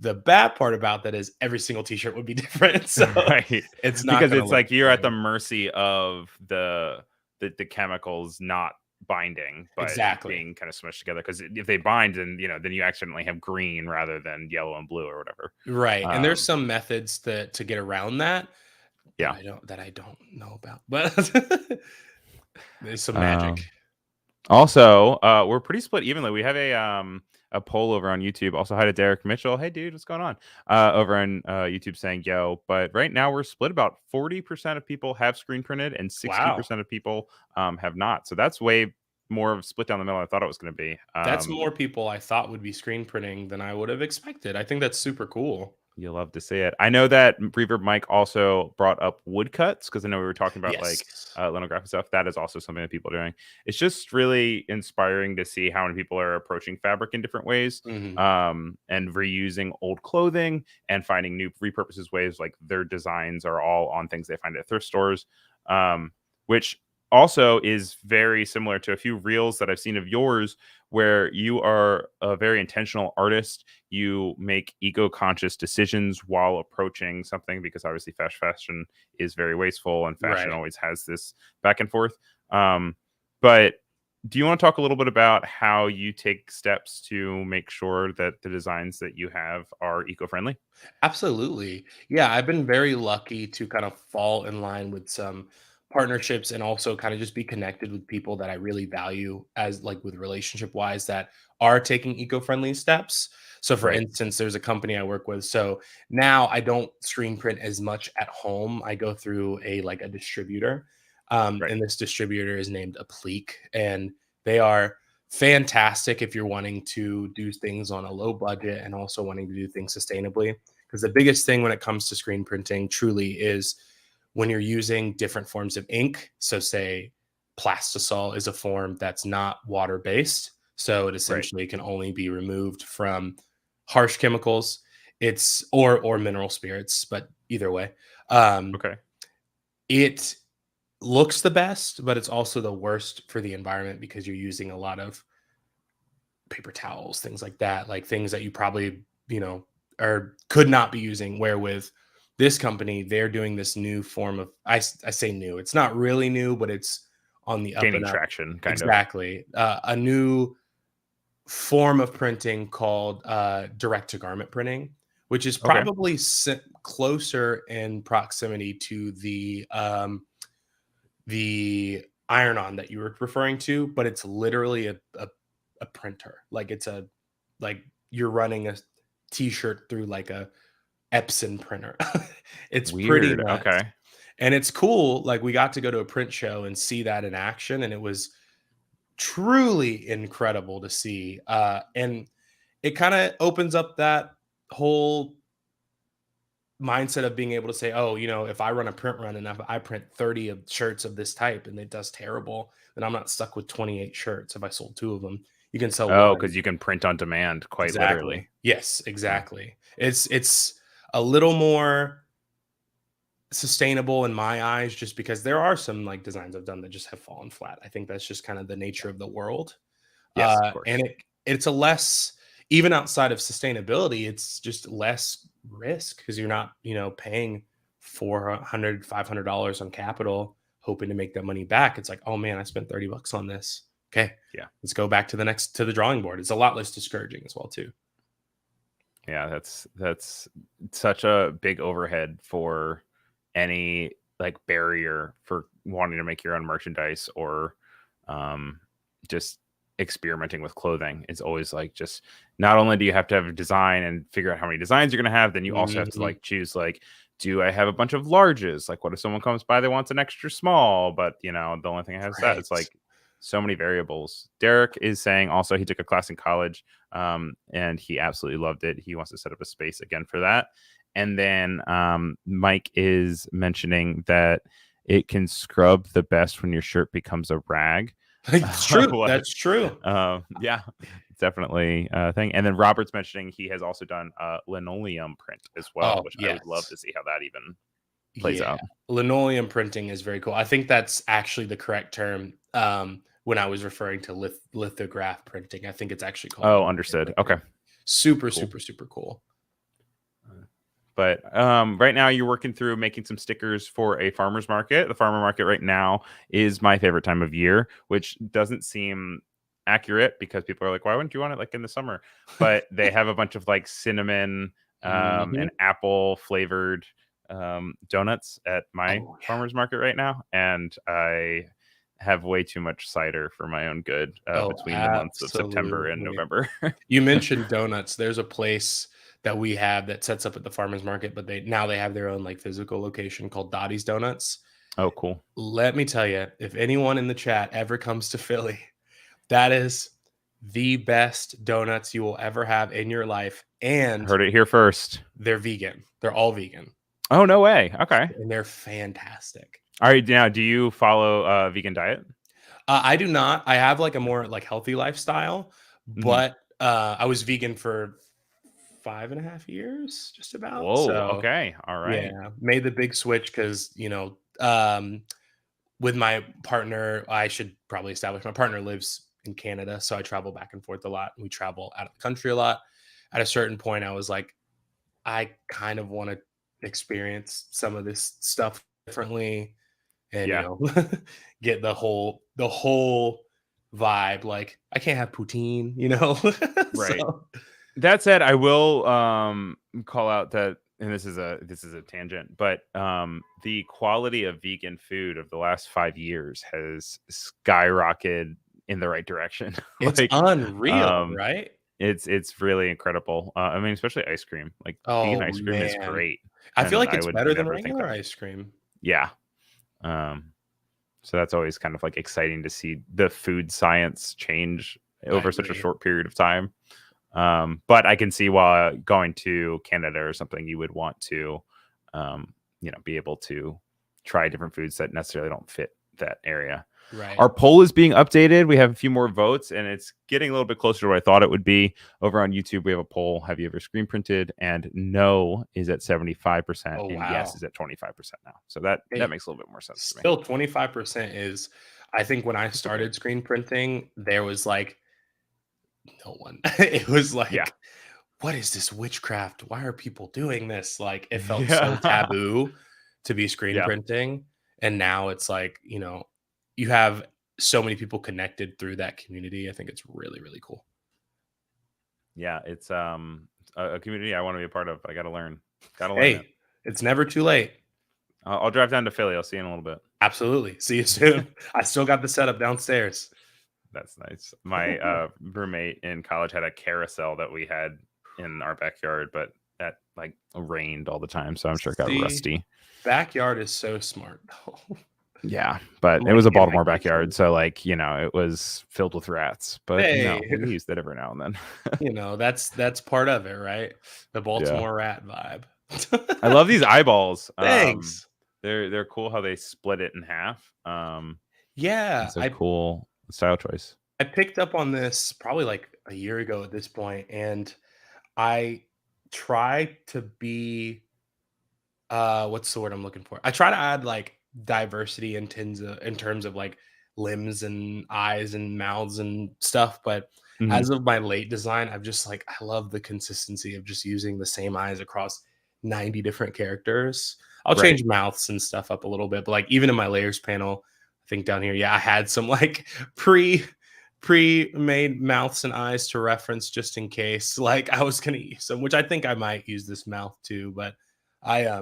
The bad part about that is every single t-shirt would be different. So Right. it's not Because going to it's look like the you're at the same. mercy of the chemicals not binding, but Exactly. being kind of smushed together. Because if they bind, then then you accidentally have green rather than yellow and blue or whatever. Right. And there's Um, some methods to get around that yeah. that I don't know about. But there's some magic. Also, we're pretty split evenly. We have a poll over on YouTube. Also, hi to Derek Mitchell. Hey, dude, what's going on? Over on YouTube saying yo. But right now we're split. About 40% of people have screen printed, and 60% of people have not. So that's way more of split down the middle than I thought it was going to be. That's more people I thought would be screen printing than I would have expected. I think that's super cool. You'll love to see it. I know that Reverb Mike also brought up woodcuts because I know we were talking about like Yes. lithography stuff. That is also something that people are doing. It's just really inspiring to see how many people are approaching fabric in different ways, Mhm. and reusing old clothing and finding new repurposes ways. Like their designs are all on things they find at thrift stores, which also is very similar to a few reels that I've seen of yours where you are a very intentional artist. You make eco-conscious decisions while approaching something because obviously fast fashion is very wasteful and fashion Right. always has this back and forth. But do you want to talk a little bit about how you take steps to make sure that the designs that you have are eco-friendly? Absolutely. Yeah, I've been very lucky to kind of fall in line with some partnerships and also kind of just be connected with people that I really value as like with relationship wise that are taking eco-friendly steps. So for Right. instance, there's a company I work with. So now I don't screen print as much at home. I go through a distributor. Right. And this distributor is named Applique, and they are fantastic if you're wanting to do things on a low budget and also wanting to do things sustainably. Because the biggest thing when it comes to screen printing truly is when you're using different forms of ink. So, say plastisol is a form that's not water based. So, it Right. essentially can only be removed from harsh chemicals. Or mineral spirits, but either way, um, Okay. it looks the best, but it's also the worst for the environment because you're using a lot of paper towels, things like that, like things that you probably, or could not be using. Where with this company, they're doing this new form of, I say new, it's not really new, but it's on the up Gaining and up. traction, kind of. Exactly. A new form of printing called direct to garment printing, which is Okay. probably closer in proximity to the iron on that you were referring to, but it's literally a printer. Like like you're running a t-shirt through like a Epson printer. It's pretty Weird. nuts. Okay. And it's cool. Like, we got to go to a print show and see that in action, and it was truly incredible to see. And it kind of opens up that whole mindset of being able to say, oh, if I run a print run and if I print 30 of shirts of this type and it does terrible, then I'm not stuck with 28 shirts if I sold 2 of them. You can sell Oh, one. because you can print on demand, quite Exactly. literally. Yes, exactly. It's a little more sustainable in my eyes, just because there are some like designs I've done that just have fallen flat. I think that's just kind of the nature of the world. Yes, of course. And it's a less, even outside of sustainability, it's just less risk because you're not, paying $400, $500 on capital, hoping to make that money back. It's like, oh man, I spent $30 on this. Okay. Yeah. Let's go back to the drawing board. It's a lot less discouraging as well too. Yeah, that's such a big overhead for any like barrier for wanting to make your own merchandise or just experimenting with clothing. It's always like, just not only do you have to have a design and figure out how many designs you're going to have, then you also have to like choose, like, do I have a bunch of larges? Like, what if someone comes by that wants an extra small, but the only thing I have is that. It's like so many variables. Derek is saying also he took a class in college and he absolutely loved it. He wants to set up a space again for that. And then Mike is mentioning that it can scrub the best when your shirt becomes a rag. It's true. That's true. Yeah, definitely a thing. And then Robert's mentioning he has also done linoleum print as well, which I would love to see how that even plays out. Linoleum printing is very cool. I think that's actually the correct term. When I was referring to lithograph printing, I think it's actually called. Oh, understood. Okay. Super cool. But right now you're working through making some stickers for a farmer's market. The farmer market right now is my favorite time of year, which doesn't seem accurate because people are like, why wouldn't you want it like in the summer? But they have a bunch of like cinnamon and apple flavored donuts at my farmer's market right now. And I have way too much cider for my own good between the months of September and November. You mentioned donuts. There's a place that we have that sets up at the farmer's market, but they have their own like physical location called Dottie's Donuts. Oh, cool. Let me tell you, if anyone in the chat ever comes to Philly, that is the best donuts you will ever have in your life. And heard it here first. They're vegan. They're all vegan. Oh, no way. Okay. And they're fantastic. All right. Now, do you follow a vegan diet? I do not. I have like a more like healthy lifestyle, but I was vegan for 5.5 years, just about. Whoa. So, okay. All right. Yeah. Made the big switch because, with my partner, I should probably establish my partner lives in Canada. So I travel back and forth a lot. We travel out of the country a lot. At a certain point, I was like, I kind of want to experience some of this stuff differently and get the whole vibe. Like, I can't have poutine, Right. So. That said, I will call out that, and this is a tangent, but the quality of vegan food of the last 5 years has skyrocketed in the right direction. It's like, unreal, right? It's really incredible. I mean, especially ice cream. Like, vegan ice cream is great. I feel like it's better than regular ice cream. Yeah. So that's always kind of like exciting to see the food science change over such a short period of time. But I can see while going to Canada or something, you would want to, be able to try different foods that necessarily don't fit that area. Right. Our poll is being updated. We have a few more votes, and it's getting a little bit closer to what I thought it would be. Over on YouTube, we have a poll: have you ever screen printed? And no is at 75%, and yes is at 25% now. So that makes a little bit more sense to me. Still, 25% is. I think when I started screen printing, there was like no one. It was like, what is this witchcraft? Why are people doing this? Like, it felt so taboo to be screen printing, and now it's like, you have so many people connected through that community. I think it's really, really cool. Yeah, it's a community I want to be a part of. I got to learn. Hey, it's never too late. I'll drive down to Philly. I'll see you in a little bit. Absolutely. See you soon. I still got the setup downstairs. That's nice. My roommate in college had a carousel that we had in our backyard, but that like rained all the time, so I'm sure it got See? rusty. Backyard is so smart. Yeah, but I'm it was like, a get my Baltimore geeks backyard, in. so like, you know, it was filled with rats. But Hey. we used it every now and then. That's part of it, right? The Baltimore rat vibe. I love these eyeballs. Thanks. They're cool how they split it in half. Yeah, It's a cool style choice. I picked up on this probably like a year ago at this point, and I try to be what's the word I'm looking for? I try to add like diversity in terms of like limbs and eyes and mouths and stuff. But Mhm. as of my late design, I've just like I love the consistency of just using the same eyes across 90 different characters. I'll Right. change mouths and stuff up a little bit, but like even in my layers panel, I think down here, yeah, I had some like pre-made mouths and eyes to reference just in case like I was gonna use them, which I think I might use this mouth too, but I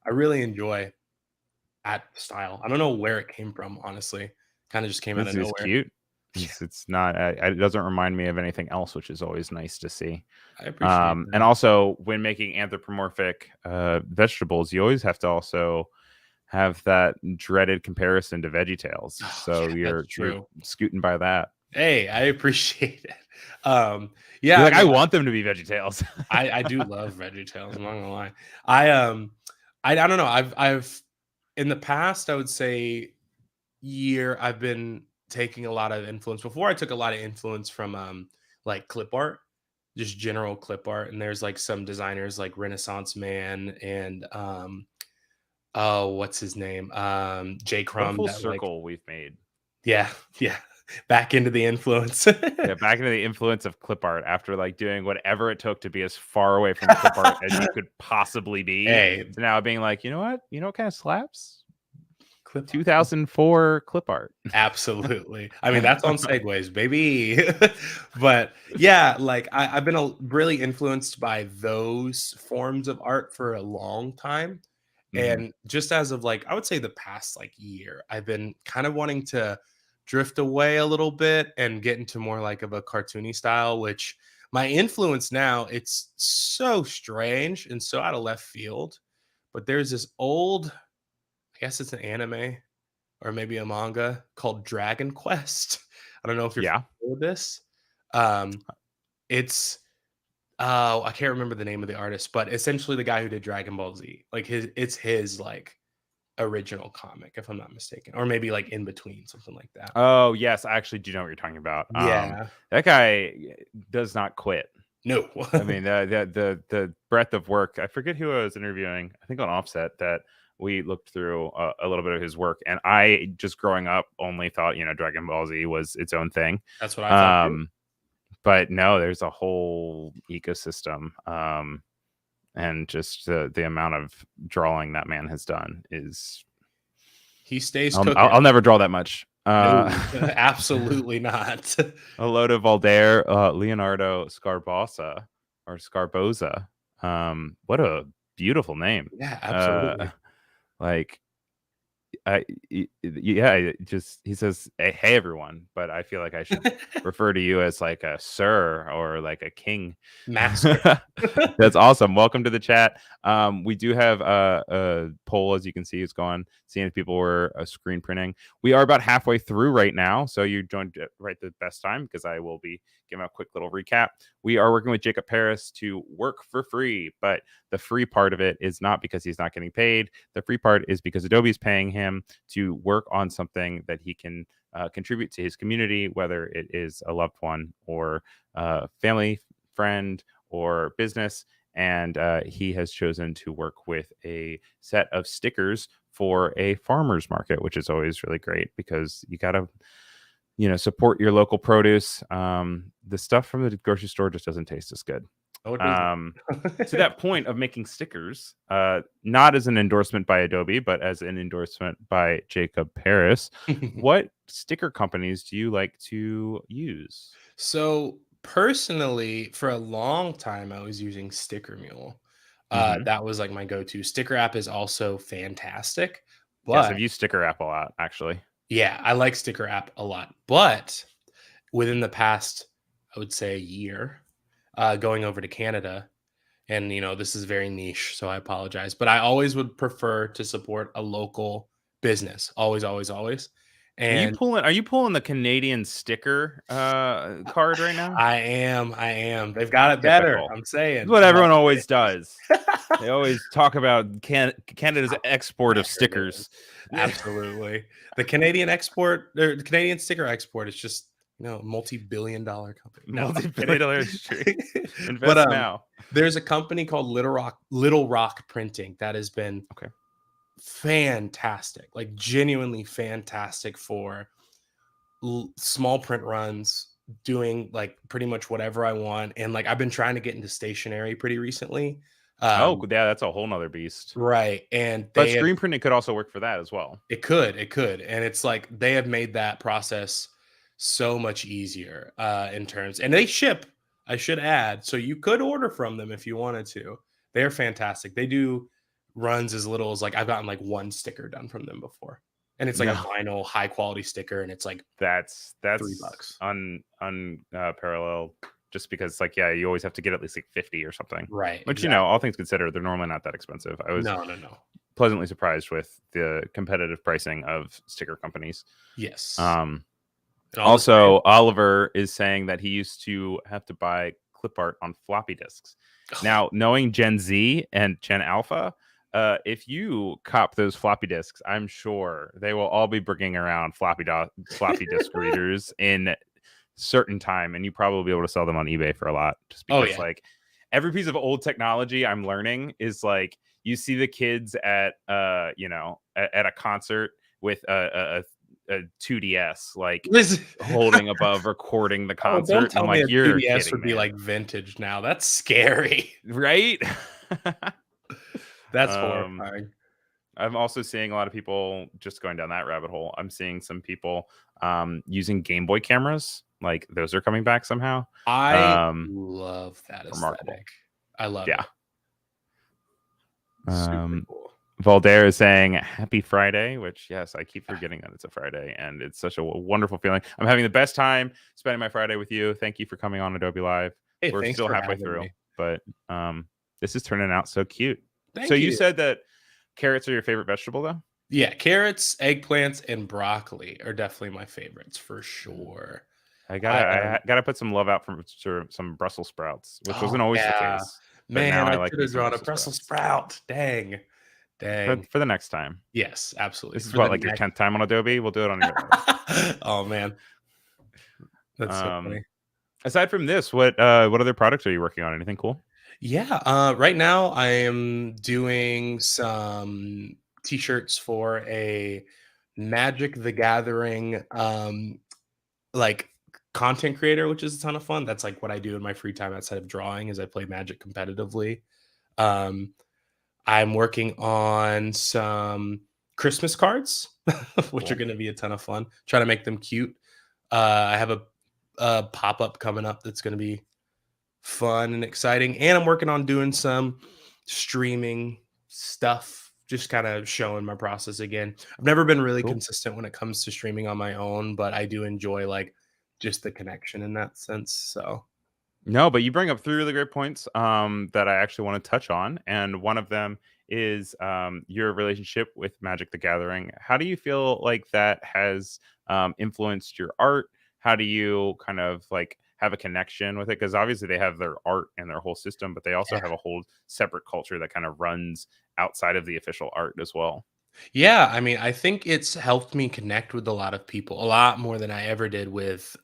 really enjoy that style. I don't know where it came from, honestly. Kind of just came out of This is nowhere. cute. It's not. It doesn't remind me of anything else, which is always nice to see. I appreciate that. And also, when making anthropomorphic vegetables, you always have to also have that dreaded comparison to VeggieTales. So you're scooting by that. Hey, I appreciate it. Yeah, you're like I want them to be VeggieTales. I do love VeggieTales. I'm not gonna lie. I don't know. I've in the past, I would say year, I've been taking a lot of influence. Before, I took a lot of influence from like clip art, just general clip art. And there's like some designers like Renaissance Man and oh, what's his name? J. What a Crumb. full that, circle we've made. yeah. Back into the influence. Yeah, back into the influence of clip art after like doing whatever it took to be as far away from clip art as you could possibly be. Hey, So now being like, you know what kind of slaps? clip 2004 clip art. Absolutely. I mean, that's on Segways, baby. But yeah, like I've been really influenced by those forms of art for a long time. And just as of like, I would say the past like year, I've been kind of wanting to drift away a little bit and get into more like of a cartoony style, which my influence now, it's so strange and so out of left field. But there's this old, I guess it's an anime or maybe a manga called Dragon Quest. I don't know if you're familiar with this. It's I can't remember the name of the artist, but essentially the guy who did Dragon Ball Z. Like it's his like original comic, if I'm not mistaken, or maybe like in between, something like that. Oh yes, I actually do know what you're talking about. Yeah, that guy does not quit. No, I mean the breadth of work. I forget who I was interviewing. I think on Offset that we looked through a little bit of his work, and I just growing up only thought Dragon Ball Z was its own thing. That's what I thought. Too. But no, there's a whole ecosystem. And just the amount of drawing that man has done is he stays. I'll never draw that much. No, absolutely not. Loda Valder, Leonardo Scarbosa or Scarboza. What a beautiful name. Yeah, absolutely. He says, hey everyone, but I feel like I should refer to you as like a sir or like a king master. That's awesome. Welcome to the chat. We do have a poll, as you can see, it's gone, seeing if people were screen printing. We are about halfway through right now, so you joined right the best time because I will be giving a quick little recap. We are working with Jacob Paris to work for free, but the free part of it is not because he's not getting paid. The free part is because Adobe's paying him to work on something that he can contribute to his community, whether it is a loved one or family, friend, or business. And he has chosen to work with a set of stickers for a farmer's market, which is always really great because you got to support your local produce. The stuff from the grocery store just doesn't taste as good. To that point of making stickers, not as an endorsement by Adobe, but as an endorsement by Jacob Paris. What sticker companies do you like to use? So personally, for a long time, I was using Sticker Mule. That was like my go-to. Sticker App is also fantastic. But yes, I've used Sticker App a lot, actually. Yeah, I like Sticker App a lot. But within the past, I would say a year, going over to Canada, And this is very niche, so I apologize. But I always would prefer to support a local business. Always, always, always. And Are you pulling the Canadian sticker card right now? I am. They've got it better. Typical. I'm saying. It's what everyone always does. They always talk about Canada's export of stickers. Absolutely. The Canadian export, or the Canadian sticker export is just, multi-billion-dollar company. No, Multi-billion-dollar industry. Invest But now. there's a company called Little Rock Printing that has been fantastic, like genuinely fantastic for small print runs, doing like pretty much whatever I want. And like I've been trying to get into stationery pretty recently. Yeah, that's a whole nother beast. Right. And but screen printing could also work for that as well. It could. And it's like they have made that process so much easier in terms, and they ship, I should add, so you could order from them if you wanted to. They're fantastic. They do runs as little as like I've gotten like one sticker done from them before. And it's like a vinyl high quality sticker, and it's like that's $3 unparalleled. Just because, like, you always have to get at least like 50 or something, right? Which all things considered, they're normally not that expensive. I was no pleasantly surprised with the competitive pricing of sticker companies. Yes. Also, Oliver is saying that he used to have to buy clip art on floppy disks. Now, knowing Gen Z and Gen Alpha, if you cop those floppy disks, I'm sure they will all be bringing around floppy disk readers in certain time, and you probably be able to sell them on eBay for a lot, just because like every piece of old technology I'm learning is like you see the kids at at a concert with a 2DS like holding above recording the concert. Don't tell me like, a 2DS would be like vintage now. That's scary, right? That's horrifying. I'm also seeing a lot of people just going down that rabbit hole. I'm seeing some people using Game Boy cameras. Like those are coming back somehow. I love that aesthetic. I love it. Super cool. Valder is saying happy Friday, which yes, I keep forgetting that it's a Friday, and it's such a wonderful feeling. I'm having the best time spending my Friday with you. Thank you for coming on Adobe Live. Hey, we're still halfway through, but this is turning out so cute. Thank you. You said that carrots are your favorite vegetable, though? Yeah, carrots, eggplants, and broccoli are definitely my favorites for sure. I gotta put some love out for some Brussels sprouts, which wasn't always the case. Man, I could have drawn a Brussels sprout. Dang. For the next time. Yes, absolutely. This is like your 10th time on Adobe. We'll do it on your Oh man, that's so funny. Aside from this, what other products are you working on? Anything cool? Yeah, right now I am doing some t-shirts for a Magic the Gathering like content creator, which is a ton of fun. That's like what I do in my free time outside of drawing, is I play Magic competitively. I'm working on some Christmas cards, which are going to be a ton of fun. Trying to make them cute. I have a pop-up coming up that's going to be fun and exciting. And I'm working on doing some streaming stuff, just kind of showing my process again. I've never been really consistent when it comes to streaming on my own, but I do enjoy like just the connection in that sense. So no, but you bring up three really great points that I actually want to touch on. And one of them is your relationship with Magic the Gathering. How do you feel like that has influenced your art? How do you kind of like have a connection with it? Because obviously they have their art and their whole system, but they also have a whole separate culture that kind of runs outside of the official art as well. Yeah, I mean, I think it's helped me connect with a lot of people, a lot more than I ever did with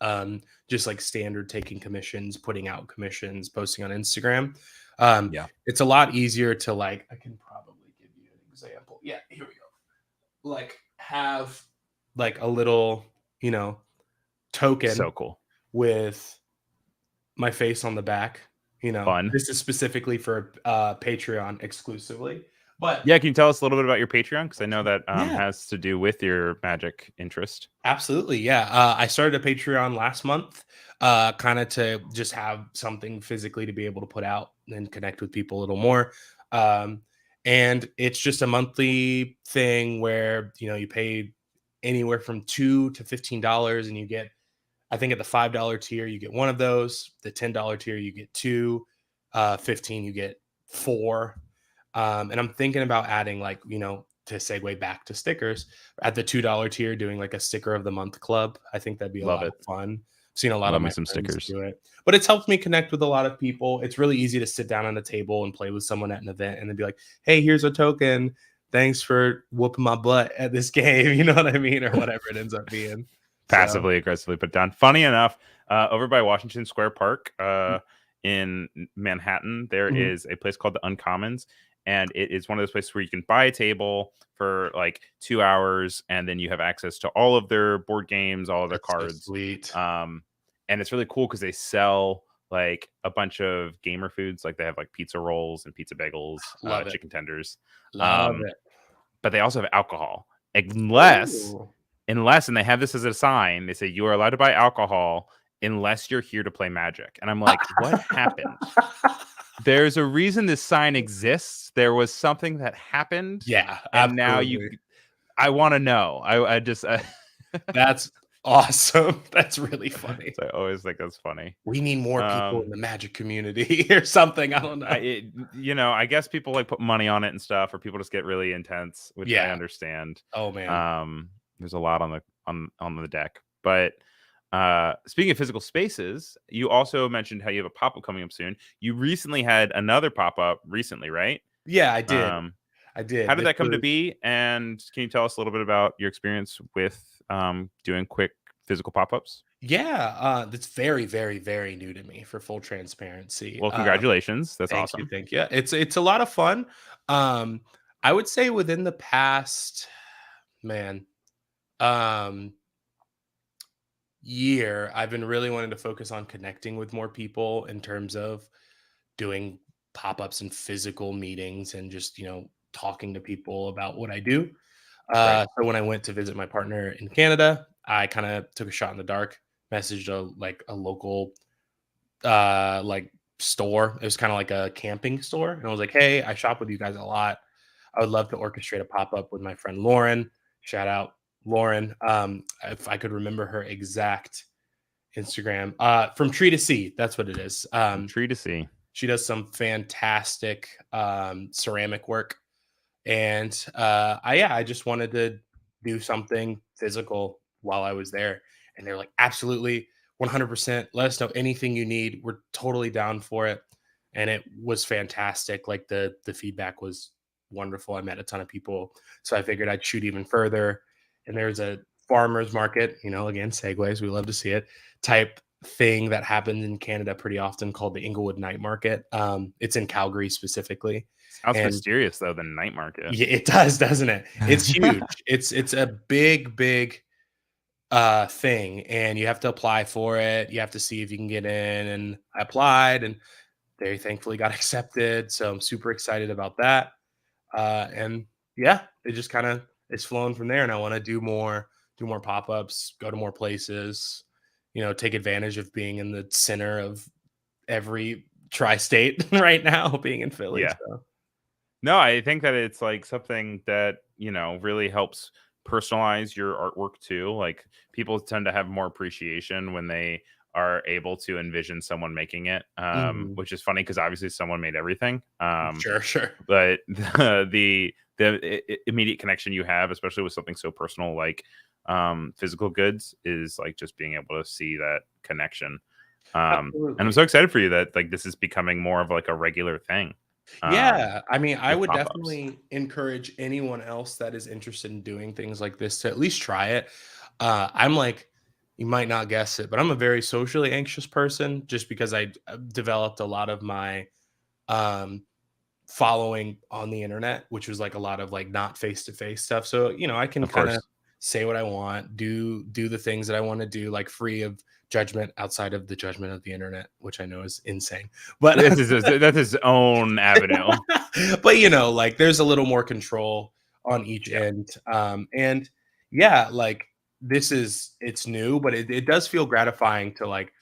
just like standard taking commissions, putting out commissions, posting on Instagram. It's a lot easier to like, I can probably give you an example. Yeah, here we go. Like have like a little, token. So cool. With my face on the back. Fun. This is specifically for Patreon exclusively. But yeah, can you tell us a little bit about your Patreon? Because I know that has to do with your Magic interest. Absolutely, yeah. I started a Patreon last month, kind of to just have something physically to be able to put out and connect with people a little more. And it's just a monthly thing where you pay anywhere from $2 to $15, and you get, I think at the $5 tier you get one of those. The $10 tier you get two. 15 you get 4. And I'm thinking about adding, like, to segue back to stickers, at the $2 tier, doing like a sticker of the month club. I think that'd be a Love lot it. of fun. I've seen a lot Love of me my some friends stickers. do it, but it's helped me connect with a lot of people. It's really easy to sit down on a table and play with someone at an event and then be like, hey, here's a token. Thanks for whooping my butt at this game. You know what I mean? Or whatever it ends up being. Passively aggressively put down. Funny enough, over by Washington Square Park in Manhattan, there is a place called the Uncommons, and it is one of those places where you can buy a table for like 2 hours, and then you have access to all of their board games, all of their cards. So sweet. And it's really cool because they sell like a bunch of gamer foods, like they have like pizza rolls and pizza bagels, chicken tenders. Love it. But they also have alcohol, unless, and they have this as a sign. They say you are allowed to buy alcohol unless you're here to play Magic. And I'm like, what happened? There's a reason this sign exists. There was something that happened. Yeah, and absolutely. now I want to know. I just That's awesome. That's really funny. I always think that's funny. We need more people in the Magic community or something. I don't know. I guess people like put money on it and stuff, or people just get really intense, which I understand. Oh man. There's a lot on the deck. But speaking of physical spaces, you also mentioned how you have a pop-up coming up soon. You recently had another pop-up recently, right? Yeah, I did. I did. How did that come to be? And can you tell us a little bit about your experience with doing quick physical pop-ups? Yeah, that's very, very, very new to me, for full transparency. Well, congratulations. That's awesome. Thank you. It's a lot of fun. I would say within the past, year, I've been really wanting to focus on connecting with more people in terms of doing pop-ups and physical meetings and just, talking to people about what I do. So when I went to visit my partner in Canada, I kind of took a shot in the dark, messaged a local store. It was kind of like a camping store. And I was like, hey, I shop with you guys a lot. I would love to orchestrate a pop-up with my friend Lauren. Shout out Lauren. If I could remember her exact Instagram, from Tree to Sea. That's what it is. Tree to Sea. She does some fantastic ceramic work. And I just wanted to do something physical while I was there. And they're like, absolutely, 100%. Let us know anything you need. We're totally down for it. And it was fantastic. Like the feedback was wonderful. I met a ton of people. So I figured I'd shoot even further. And there's a farmer's market, again, segues, we love to see it, type thing that happens in Canada pretty often called the Inglewood Night Market. It's in Calgary specifically. Sounds mysterious though, the night market. Yeah, it does, doesn't it? It's huge. It's a big thing, and you have to apply for it. You have to see if you can get in. And I applied, and they thankfully got accepted. So I'm super excited about that. And yeah, it just kind of it's flown from there. And I want to do more pop-ups, go to more places, take advantage of being in the center of every tri-state right now, being in Philly. Yeah. So. No, I think that it's like something that, really helps personalize your artwork too. Like people tend to have more appreciation when they are able to envision someone making it, which is funny because obviously someone made everything. Sure. But the immediate connection you have, especially with something so personal like physical goods, is like just being able to see that connection. And I'm so excited for you that like this is becoming more of like a regular thing. Yeah, I mean, I would pop-ups. definitely encourage anyone else that is interested in doing things like this to at least try it. I'm like, you might not guess it, but I'm a very socially anxious person just because I developed a lot of my following on the internet, which was like a lot of like not face-to-face stuff. So, I can kind of say what I want, do the things that I want to do, like free of judgment outside of the judgment of the internet, which I know is insane. But that's his own avenue. But like there's a little more control on each end. And yeah, like it's new, but it does feel gratifying to like,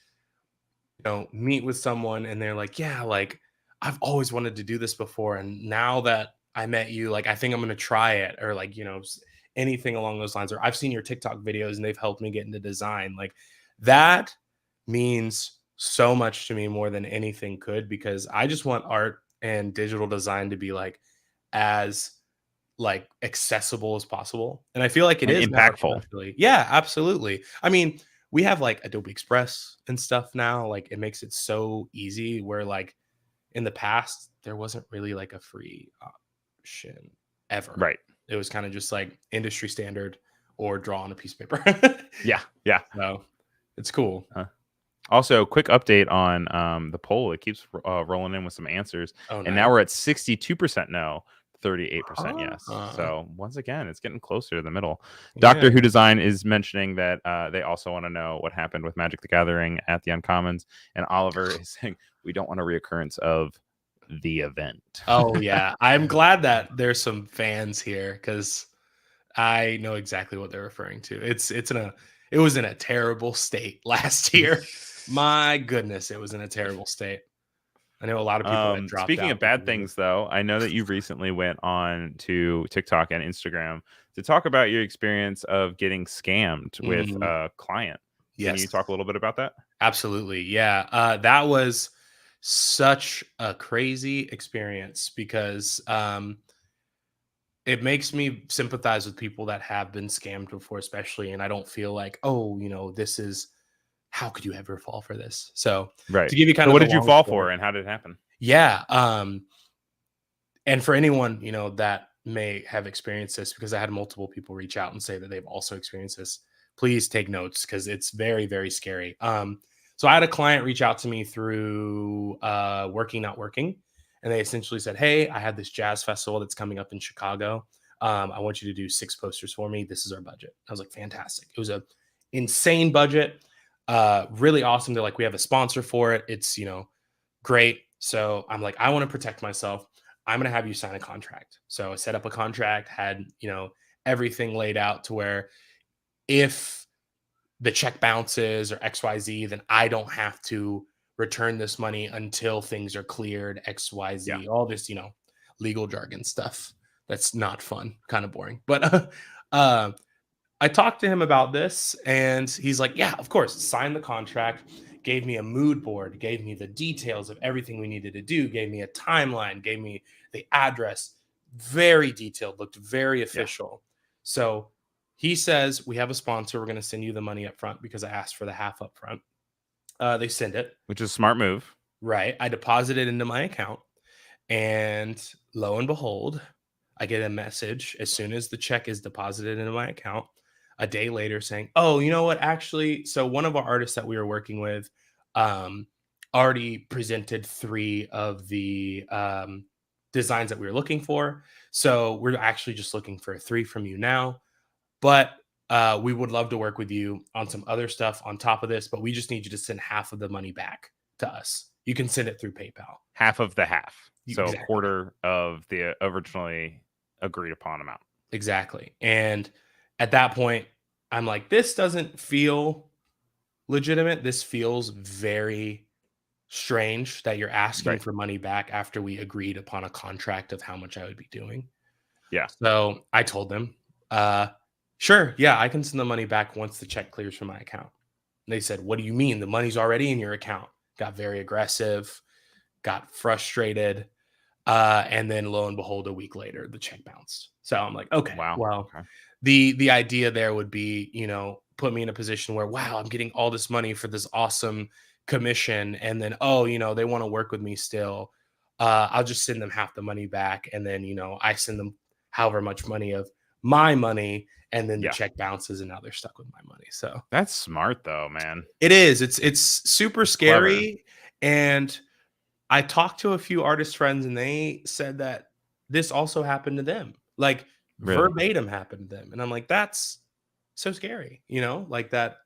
meet with someone and they're like, yeah, like I've always wanted to do this before. And now that I met you, like, I think I'm going to try it, or like, anything along those lines, or I've seen your TikTok videos and they've helped me get into design. Like that means so much to me, more than anything could, because I just want art and digital design to be like as like accessible as possible. And I feel like it And is now, impactful. especially. Yeah, absolutely. I mean, we have like Adobe Express and stuff now. Like it makes it so easy where like in the past there wasn't really like a free option ever. Right. It was kind of just like industry standard or draw on a piece of paper. Yeah. Yeah. So it's cool. Also, quick update on the poll. It keeps rolling in with some answers. Oh, And now we're at 62% no, 38% yes. Uh-huh. So once again, it's getting closer to the middle. Doctor Yeah. Who Design is mentioning that they also want to know what happened with Magic the Gathering at the Uncommons. And Oliver is saying, we don't want a reoccurrence of the event. Oh yeah, I'm glad that there's some fans here because I know exactly what they're referring to. It was in a terrible state last year. My goodness, it was in a terrible state. I know a lot of people that dropped Speaking out of bad because of it. things, though, I know that you recently went on to TikTok and Instagram to talk about your experience of getting scammed with a client. Can Yes. you talk a little bit about that? Absolutely. Yeah. That was such a crazy experience because it makes me sympathize with people that have been scammed before, especially. And I don't feel like, oh, this is, how could you ever fall for this? So Right. to give you kind So of what the did you long fall story- for and how did it happen? Yeah. And for anyone, that may have experienced this, because I had multiple people reach out and say that they've also experienced this, please take notes because it's very, very scary. So I had a client reach out to me through Working Not Working, and they essentially said, hey, I had this jazz festival that's coming up in Chicago. I want you to do 6 posters for me. This is our budget. I was like, fantastic. It was a insane budget. Really awesome. They're like, we have a sponsor for it. It's, great. So I'm like, I want to protect myself. I'm going to have you sign a contract. So I set up a contract, had, everything laid out to where if the check bounces or XYZ, then I don't have to return this money until things are cleared, XYZ, all this, legal jargon stuff. That's not fun, kind of boring. But I talked to him about this and he's like, yeah, of course, sign the contract, gave me a mood board, gave me the details of everything we needed to do, gave me a timeline, gave me the address, very detailed, looked very official. So he says, we have a sponsor. We're going to send you the money up front because I asked for the half up front. They send it. Which is a smart move. Right. I deposit it into my account. And lo and behold, I get a message as soon as the check is deposited into my account a day later saying, oh, you know what? Actually, so one of our artists that we were working with already presented 3 of the designs that we were looking for. So we're actually just looking for 3 from you now. But we would love to work with you on some other stuff on top of this, but we just need you to send half of the money back to us. You can send it through PayPal. Half of the half. So Exactly. a quarter of the originally agreed upon amount. Exactly. And at that point, I'm like, this doesn't feel legitimate. This feels very strange that you're asking for money back after we agreed upon a contract of how much I would be doing. Yeah. So I told them, sure, yeah, I can send the money back once the check clears from my account. And they said, what do you mean? The money's already in your account. Got very aggressive, got frustrated. And then lo and behold, a week later, the check bounced. So I'm like, okay, Wow. well, Okay. the idea there would be, put me in a position where, wow, I'm getting all this money for this awesome commission. And then, they want to work with me still. I'll just send them half the money back. And then, I send them however much money of my money. And then the check bounces and now they're stuck with my money. So that's smart though, man. It is. It's super scary. And I talked to a few artist friends and they said that this also happened to them. Like verbatim happened to them. And I'm like, that's so scary, like that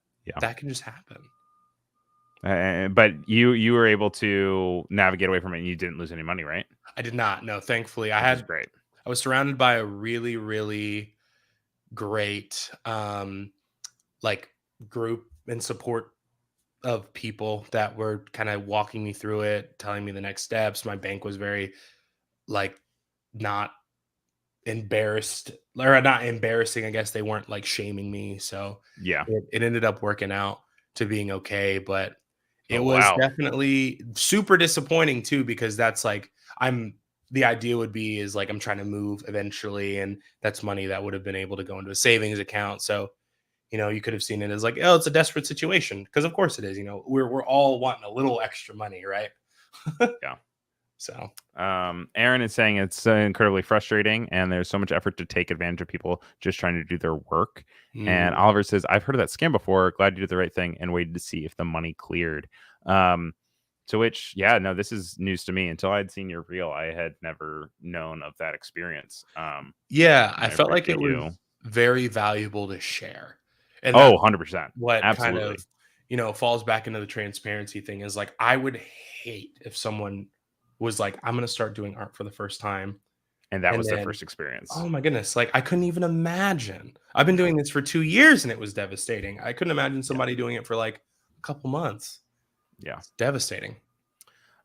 can just happen. But you were able to navigate away from it and you didn't lose any money, right? I did not. No, thankfully. Great. I was surrounded by a really, really great group and support of people that were kind of walking me through it, telling me the next steps. My bank was very not embarrassed, or not embarrassing. I guess they weren't shaming me. So it ended up working out to being okay. But it was definitely super disappointing too, because that's the idea would be is like I'm trying to move eventually, and that's money that would have been able to go into a savings account. So, you could have seen it as like, oh, it's a desperate situation, because of course it is. We're all wanting a little extra money, right? Yeah. So, Aaron is saying it's incredibly frustrating, and there's so much effort to take advantage of people just trying to do their work. And Oliver says, I've heard of that scam before. Glad you did the right thing and waited to see if the money cleared. To which, yeah, no, this is news to me. Until I'd seen your reel, I had never known of that experience. yeah, I felt like it appreciate was very valuable to share. And Oh, that's 100%. what Absolutely. kind of, falls back into the transparency thing, is like, I would hate if someone was like, I'm going to start doing art for the first time. And that And was their then, first experience. oh my goodness, like I couldn't even imagine. I've been doing this for 2 years and it was devastating. I couldn't imagine somebody doing it for like a couple months. Yeah. It's devastating.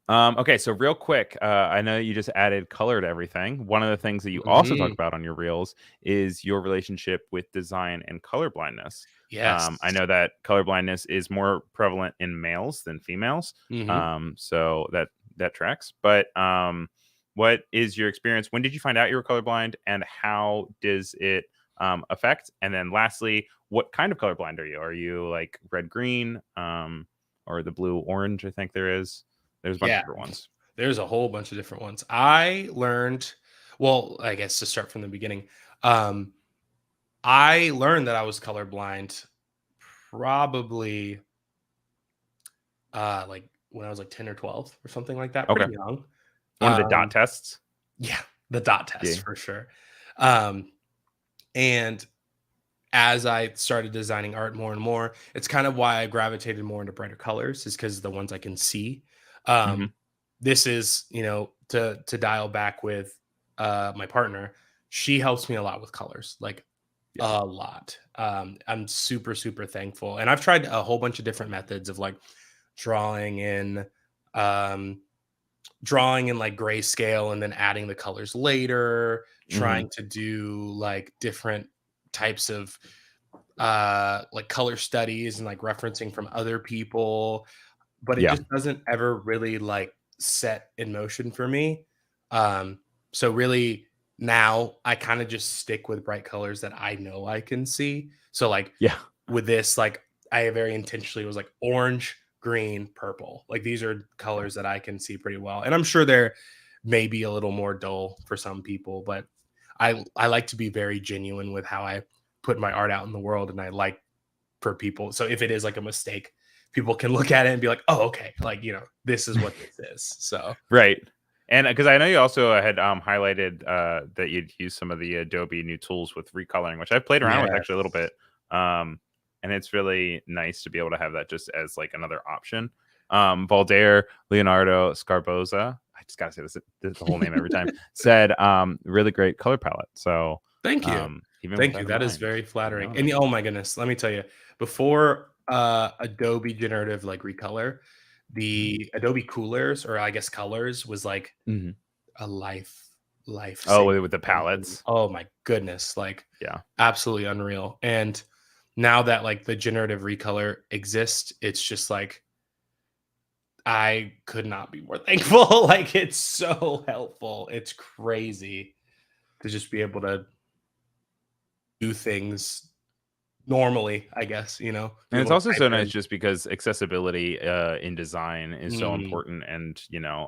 Okay, so real quick, I know you just added color to everything. One of the things that you also talk about on your reels is your relationship with design and colorblindness. Yes. I know that colorblindness is more prevalent in males than females. So that tracks. But what is your experience? When did you find out you were colorblind, and how does it affect? And then lastly, what kind of colorblind are you? Are you like red green, or the blue orange? I think there's a bunch of different ones. There's a whole bunch of different ones. I learned, well, I guess to start from the beginning, I learned that I was colorblind probably like when I was like 10 or 12 or something like that. Pretty young. One of the dot tests. Yeah, the dot test for sure. And as I started designing art more and more, it's kind of why I gravitated more into brighter colors, is because the ones I can see. This is, to dial back with my partner. She helps me a lot with colors, like a lot. I'm super, super thankful. And I've tried a whole bunch of different methods of like drawing in like grayscale and then adding the colors later, trying to do like different types of like color studies and like referencing from other people, but it just doesn't ever really like set in motion for me. So really now I kind of just stick with bright colors that I know I can see. So like with this, like I very intentionally was like orange, green, purple. Like these are colors that I can see pretty well. And I'm sure they're maybe a little more dull for some people, but I like to be very genuine with how I put my art out in the world. And I like for people, so if it is like a mistake, people can look at it and be like, oh, okay, like, this is what this is. So right. And because I know you also had highlighted that you'd use some of the Adobe new tools with recoloring, which I've played around with actually a little bit. And it's really nice to be able to have that just as like another option. Valdair Leonardo Scarboza, I just gotta say this the whole name every time, said really great color palette. So thank you. Thank you. That is very flattering. And oh my goodness, let me tell you, before Adobe generative like recolor, the Adobe coolers, or I guess colors, was like a life. Oh, with the palettes. Oh my goodness, like absolutely unreal. And now that like the generative recolor exists, it's just like I could not be more thankful. Like it's so helpful. It's crazy to just be able to do things normally, I guess, And it's also so nice just because accessibility in design is so important, and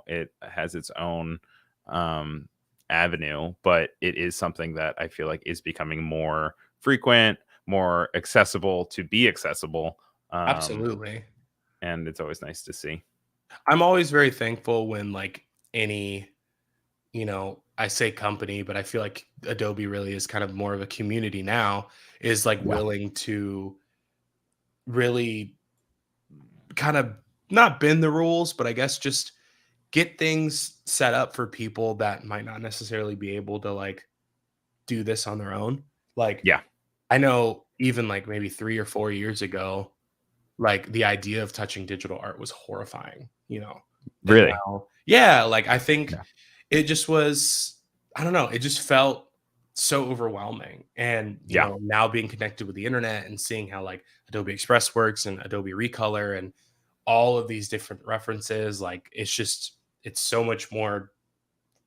it has its own avenue, but it is something that I feel like is becoming more frequent, more accessible to be accessible. Absolutely. And it's always nice to see. I'm always very thankful when like any, I say company, but I feel like Adobe really is kind of more of a community now, is like willing to really kind of not bend the rules, but I guess just get things set up for people that might not necessarily be able to like do this on their own. Like, I know even like maybe 3 or 4 years ago, like the idea of touching digital art was horrifying, Really? Now, like I think it just was, I don't know, it just felt so overwhelming. And now being connected with the internet and seeing how like Adobe Express works and Adobe Recolor and all of these different references, like it's so much more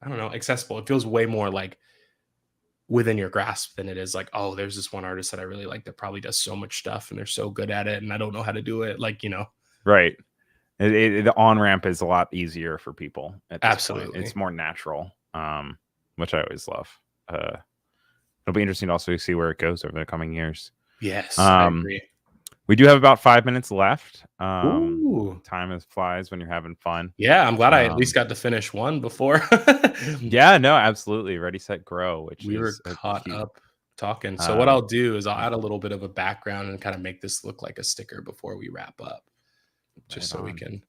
I don't know, accessible. It feels way more like within your grasp than it is like, oh, there's this one artist that I really like that probably does so much stuff and they're so good at it and I don't know how to do it. Like, Right. The on ramp is a lot easier for people at this point. Absolutely. It's more natural, which I always love. It'll be interesting to also see where it goes over the coming years. Yes, I agree. We do have about 5 minutes left. Ooh. Time flies when you're having fun. Yeah, I'm glad I at least got to finish one before. Yeah, no, absolutely. Ready, set, grow. Which we were is caught up talking. So what I'll do is I'll add a little bit of a background and kind of make this look like a sticker before we wrap up, just so we can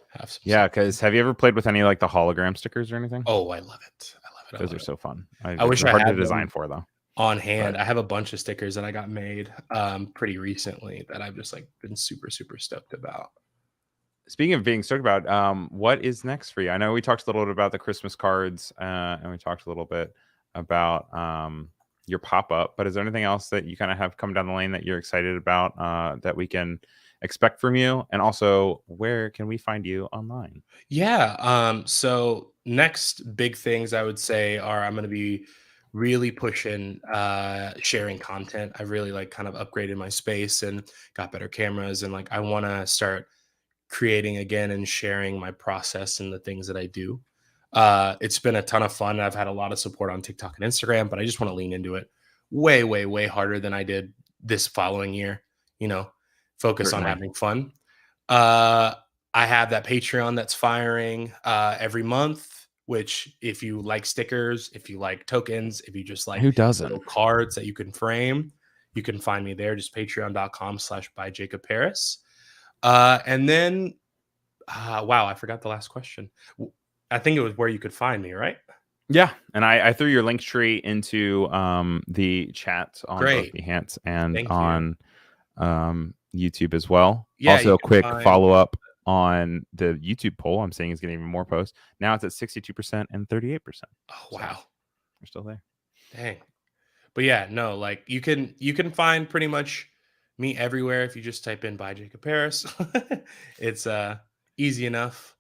have some. Yeah, because have you ever played with any like the hologram stickers or anything? Oh, I love it. Those are so fun. I wish I hard had to design for though. On hand. I have a bunch of stickers that I got made pretty recently that I've just like been super stoked about. Speaking of being stoked about, what is next for you? I know we talked a little bit about the Christmas cards, and we talked a little bit about your pop-up, but is there anything else that you kind of have come down the lane that you're excited about that we can expect from you? And also, where can we find you online? Yeah. So next big things I would say are I'm going to be really pushing sharing content. I really like kind of upgraded my space and got better cameras, and like I want to start creating again and sharing my process and the things that I do. It's been a ton of fun. I've had a lot of support on TikTok and Instagram, but I just want to lean into it way harder than I did this following year. Focus on having fun. I have that Patreon that's firing every month, which if you like stickers, if you like tokens, if you just like Who doesn't? little cards that you can frame, you can find me there. Just patreon.com/byjacobharris. And then, wow, I forgot the last question. I think it was where you could find me, right? Yeah, and I threw your link tree into the chat on both Behance and on YouTube as well. Yeah, also, a quick follow-up on the YouTube poll. I'm saying it's getting even more posts. Now it's at 62% and 38%. Oh, wow. So we're still there. Dang. But yeah, no, like you can find pretty much me everywhere if you just type in by Jacob Harris. It's easy enough.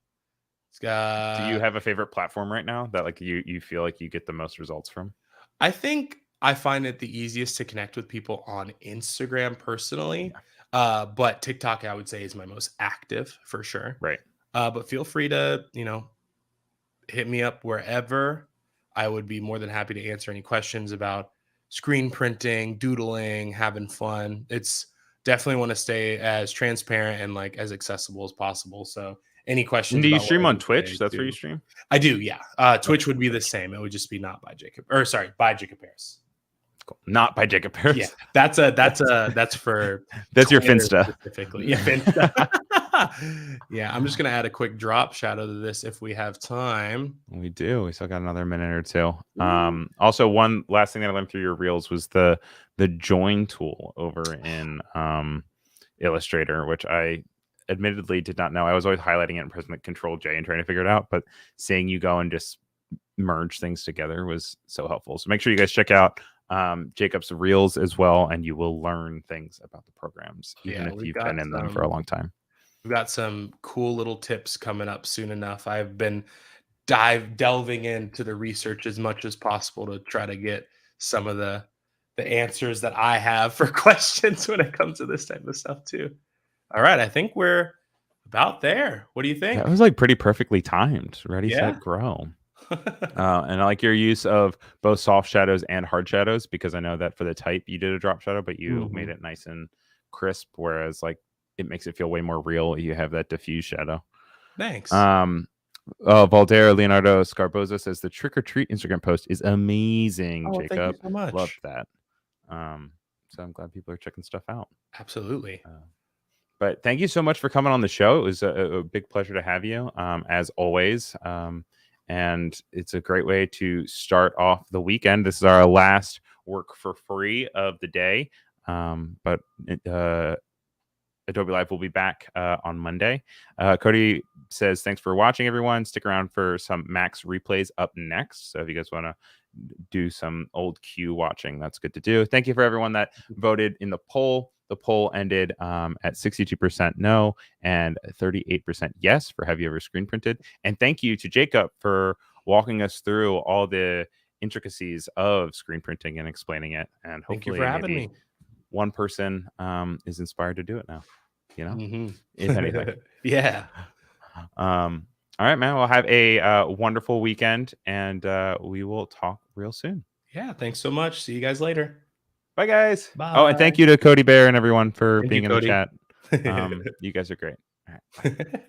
Do you have a favorite platform right now that like you feel like you get the most results from? I think I find it the easiest to connect with people on Instagram personally. Yeah. But TikTok, I would say, is my most active for sure. Right. But feel free to, hit me up wherever. I would be more than happy to answer any questions about screen printing, doodling, having fun. It's definitely want to stay as transparent and like as accessible as possible. So any questions? And do you stream on Twitch? That's where you stream? I do, yeah. Twitch would be the same. It would just be not by Jacob, by Jacob Harris. Cool. Not by Jacob Harris. Yeah, that's for that's Twitter your Finsta specifically. Yeah, Finsta. Yeah, I'm just gonna add a quick drop shadow to this if we have time. We do. We still got another minute or two. Also, one last thing that I learned through your reels was the join tool over in Illustrator, which I admittedly did not know. I was always highlighting it and pressing Control J and trying to figure it out, but seeing you go and just merge things together was so helpful. So make sure you guys check out Jacob's reels as well, and you will learn things about the programs, even if you've been in them for a long time. We've got some cool little tips coming up soon enough. I've been delving into the research as much as possible to try to get some of the answers that I have for questions when it comes to this type of stuff too. All right, I think we're about there. What do you think? That was like pretty perfectly timed. Ready, set, grow. And I like your use of both soft shadows and hard shadows, because I know that for the type you did a drop shadow, but you made it nice and crisp, whereas like it makes it feel way more real. You have that diffuse shadow. Thanks. Valder Leonardo Scarboza says the trick or treat Instagram post is amazing. Jacob, thank you so much. Love that. So I'm glad people are checking stuff out. Absolutely. But thank you so much for coming on the show. It was a big pleasure to have you, as always. And it's a great way to start off the weekend. This is our last work for free of the day. But Adobe Live will be back on Monday. Cody says, thanks for watching, everyone. Stick around for some Max replays up next. So if you guys want to do some old Q watching, that's good to do. Thank you for everyone that voted in the poll. The poll ended at 62% no and 38% yes for have you ever screen printed. And thank you to Jacob for walking us through all the intricacies of screen printing and explaining it. And Thank you hopefully for having maybe me. one person is inspired to do it now, you know, Mhm. if anything. Yeah. All right, man. We'll have a wonderful weekend, and we will talk real soon. Yeah. Thanks so much. See you guys later. Bye, guys. Bye. Oh, and thank you to Cody Bear and everyone for Thank being you, in the Cody. chat. You guys are great. All right. Bye.